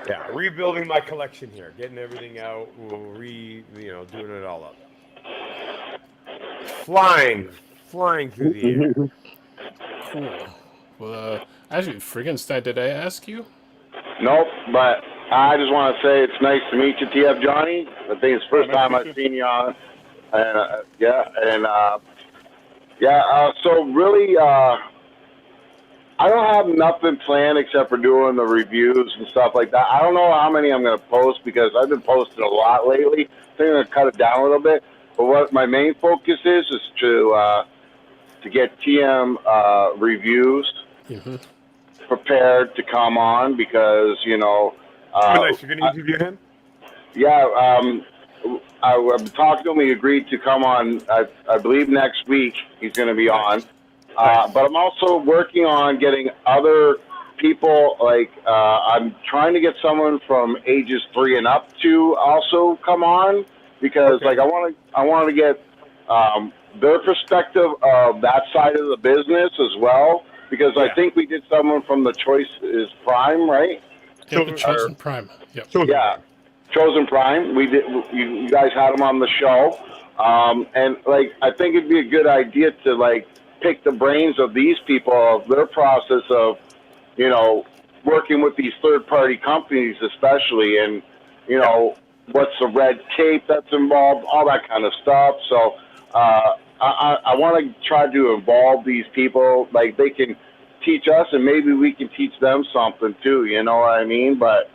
Yeah, rebuilding my collection here, getting everything out, doing it all up. Flying through the air. Cool. Well, actually, Frickenstein, did I ask you? Nope, but I just want to say it's nice to meet you, TF Johnny. I think it's the first time I've seen you on. And, so really, I don't have nothing planned except for doing the reviews and stuff like that. I don't know how many I'm going to post because I've been posting a lot lately. I think I'm going to cut it down a little bit. But what my main focus is to get TM reviews prepared to come on because, nice. You're going to interview him? Yeah, I've been talking to him. He agreed to come on, I believe, next week. He's going to be on. But I'm also working on getting other people, I'm trying to get someone from ages 3 and up to also come on because, I want to get their perspective of that side of the business as well because I think we did someone from the Choice is Prime, right? Chosen Prime. Yep. Yeah, Chosen Prime. We did. You guys had them on the show, and I think it'd be a good idea to pick the brains of these people of their process of, working with these third-party companies, especially, and what's the red tape that's involved, all that kind of stuff. So I want to try to involve these people, like they can teach us, and maybe we can teach them something too. You know what I mean? But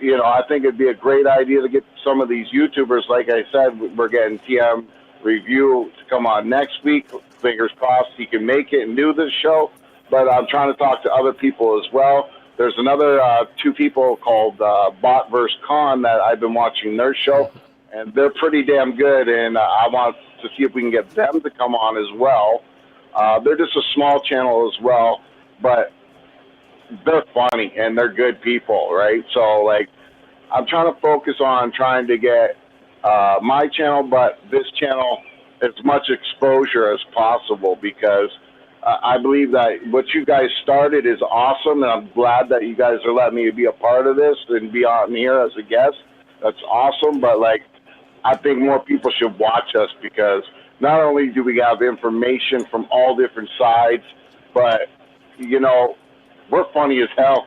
I think it'd be a great idea to get some of these YouTubers. Like I said, we're getting TM Review to come on next week. Fingers crossed he can make it and do this show. But I'm trying to talk to other people as well. There's another two people called Bot vs. Con that I've been watching their show, and they're pretty damn good, and I want to see if we can get them to come on as well. They're just a small channel as well, but they're funny, and they're good people, right? So, like, I'm trying to focus on trying to get my channel, but this channel as much exposure as possible, because I believe that what you guys started is awesome, and I'm glad that you guys are letting me be a part of this and be on here as a guest. That's awesome, but, like, I think more people should watch us, because not only do we have information from all different sides, but, we're funny as hell.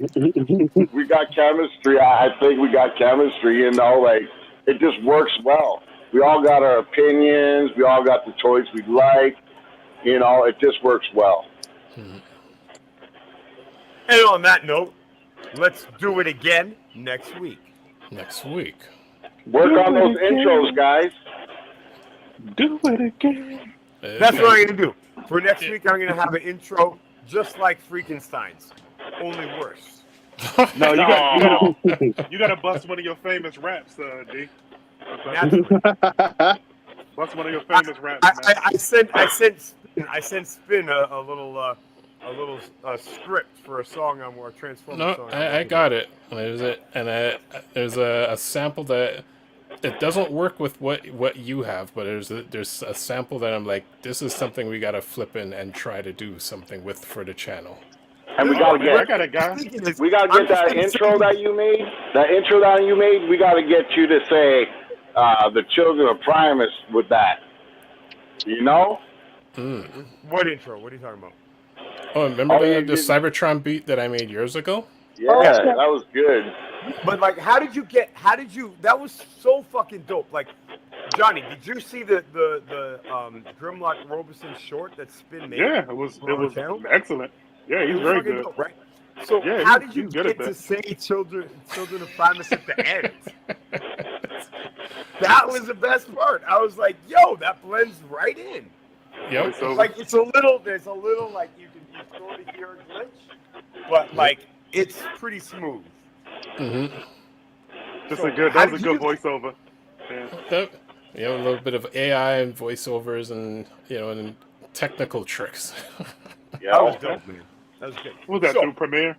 We got chemistry. I think we got chemistry, like, it just works well. We all got our opinions. We all got the toys we like. It just works well. And on that note, let's do it again next week. Next week. Work on those intros, guys. Do it again. That's what I'm going to do. For next week, I'm going to have an intro just like Freakenstein's, only worse. No, you got to bust one of your famous raps, D. Bust one of your famous raps. I sent Spin a little script for a song on our Transformers song. I got it. There's a sample that it doesn't work with what you have, but there's a sample that I'm like, this is something we gotta flip in and try to do something with for the channel. And we gotta get that intro that you made. That intro that you made, we gotta get you to say the children of Primus with that. What intro? What are you talking about? Oh, remember the Cybertron beat that I made years ago? Yeah, that was good. But, like, that was so fucking dope. Like, Johnny, did you see the Grimlock Robeson short that Spin made? Yeah, it was excellent. Yeah, he's very good. Dope, right? So how did you get to say children of Primus at the end? That was the best part. I was like, yo, that blends right in. Yep. Like, there's a little, like, you sort of hear a glitch, but, like, it's pretty smooth. Mm-hmm. That was a good voiceover. Yeah. A little bit of AI and voiceovers and, and technical tricks. Yeah, that was dope, man. That was good. Was that through Premiere?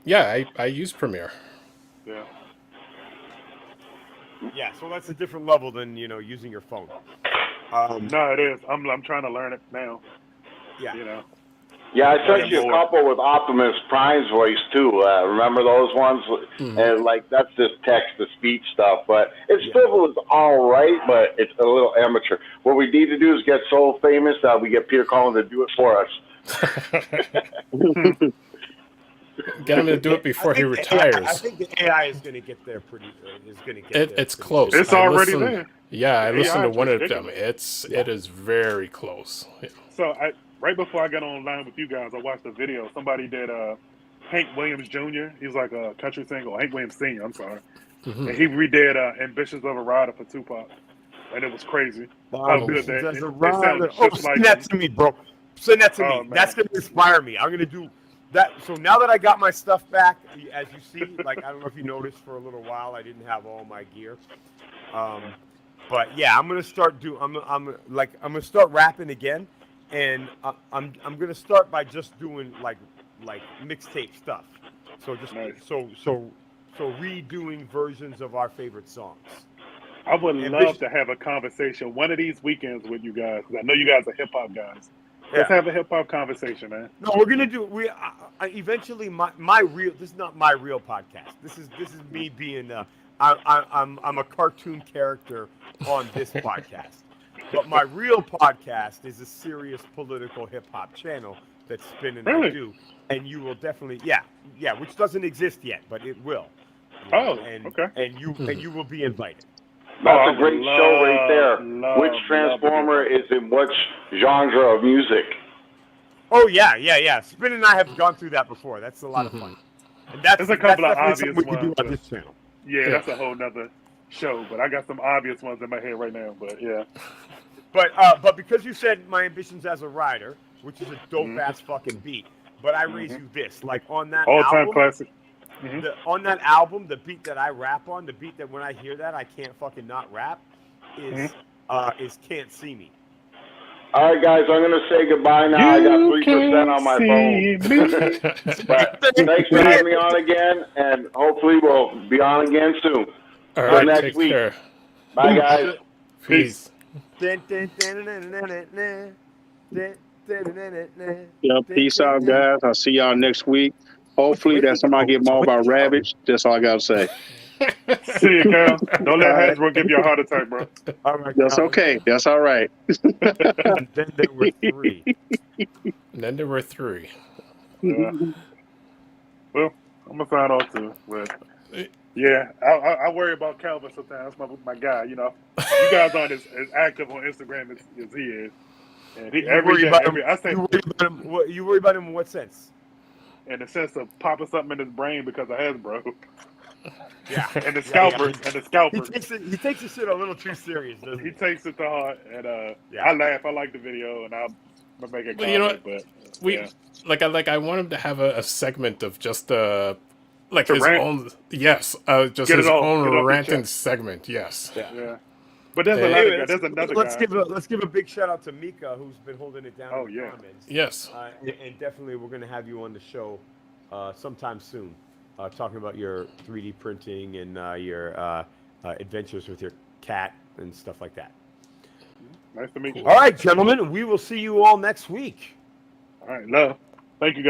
Yeah, I use Premiere. Yeah. Yeah, so that's a different level than, using your phone. No, it is. I'm trying to learn it now. Yeah. Yeah, I sent you a couple with Optimus Prime's voice too. Remember those ones? Mm-hmm. And like that's just text to speech stuff, but it still was all right, but it's a little amateur. What we need to do is get so famous that we get Peter Collins to do it for us. Get him to do it before he retires. I think the AI is going to get there It's close. It's already there. Yeah, I listened to one of them. It is very close. Yeah. So right before I got online with you guys, I watched a video. Somebody did Hank Williams Jr. He's like a country singer. Hank Williams Sr., I'm sorry. Mm-hmm. And he redid Ambitions of a Rider for Tupac. And it was crazy. How good that is. Send that to me, bro. Send that to me. Man. That's going to inspire me. I'm going to do that. So now that I got my stuff back, as you see, like, I don't know if you noticed for a little while, I didn't have all my gear. But yeah, I'm going to start I'm going to start rapping again. And I'm gonna start by just doing like mixtape stuff. So just so redoing versions of our favorite songs. I would love to have a conversation one of these weekends with you guys, because I know you guys are hip hop guys. Let's have a hip hop conversation, man. No, we're gonna do. Eventually my real. This is not my real podcast. This is me being. I'm a cartoon character on this podcast. But my real podcast is a serious political hip-hop channel that Spin and I do. And you will definitely, which doesn't exist yet, but it will. Oh, and okay. and you will be invited. That's a great show right there. Which love Transformer is in which genre of music? Oh yeah. Spin and I have gone through that before. That's a lot of fun, and that's There's a couple of definitely something obvious we can do ones. on this channel. Yeah, that's a whole nother show. But I got some obvious ones in my head right now. But yeah. But because you said my ambitions as a rider, which is a dope ass fucking beat, but I raise you this, like on that All-time album, classic. on that album, the beat that I rap on, the beat that when I hear that I can't fucking not rap, is Can't See Me. All right, guys, I'm going to say goodbye now. I got 3% on my phone. But thanks for having me on again, and hopefully we'll be on again soon. All right, next take week. care. Bye, guys. Peace. Yeah, peace out, guys. I'll see y'all next week. Hopefully that somebody get mauled by rabbits. That's all I gotta say. See you, Cal. Don't let Hasbro give you a heart attack, bro. All right, that's okay. That's all right. And then there were three. Yeah. Well, I'm gonna sign off too. But yeah, I worry about Calvin sometimes. My guy, you know. You guys aren't as active on Instagram as he is. And he, You worry about him in what sense? In the sense of popping something in his brain because of Hasbro. Yeah. And the scalpers. And the scalpers. He takes the shit a little too serious, doesn't he? He takes it to heart. And I laugh. I like the video. And I'm going to make a comment. You know what? But, I want him to have a segment of just like to his rant? own. Yes. Just Get his it off, own get it off your ranting chest. segment. Yes. Yeah. But there's another let's guy. Let's give a big shout out to Mika, who's been holding it down in the comments. Yes. And definitely we're going to have you on the show sometime soon, talking about your 3D printing and your adventures with your cat and stuff like that. Nice to meet you. All right, gentlemen, we will see you all next week. All right, love. Thank you, guys.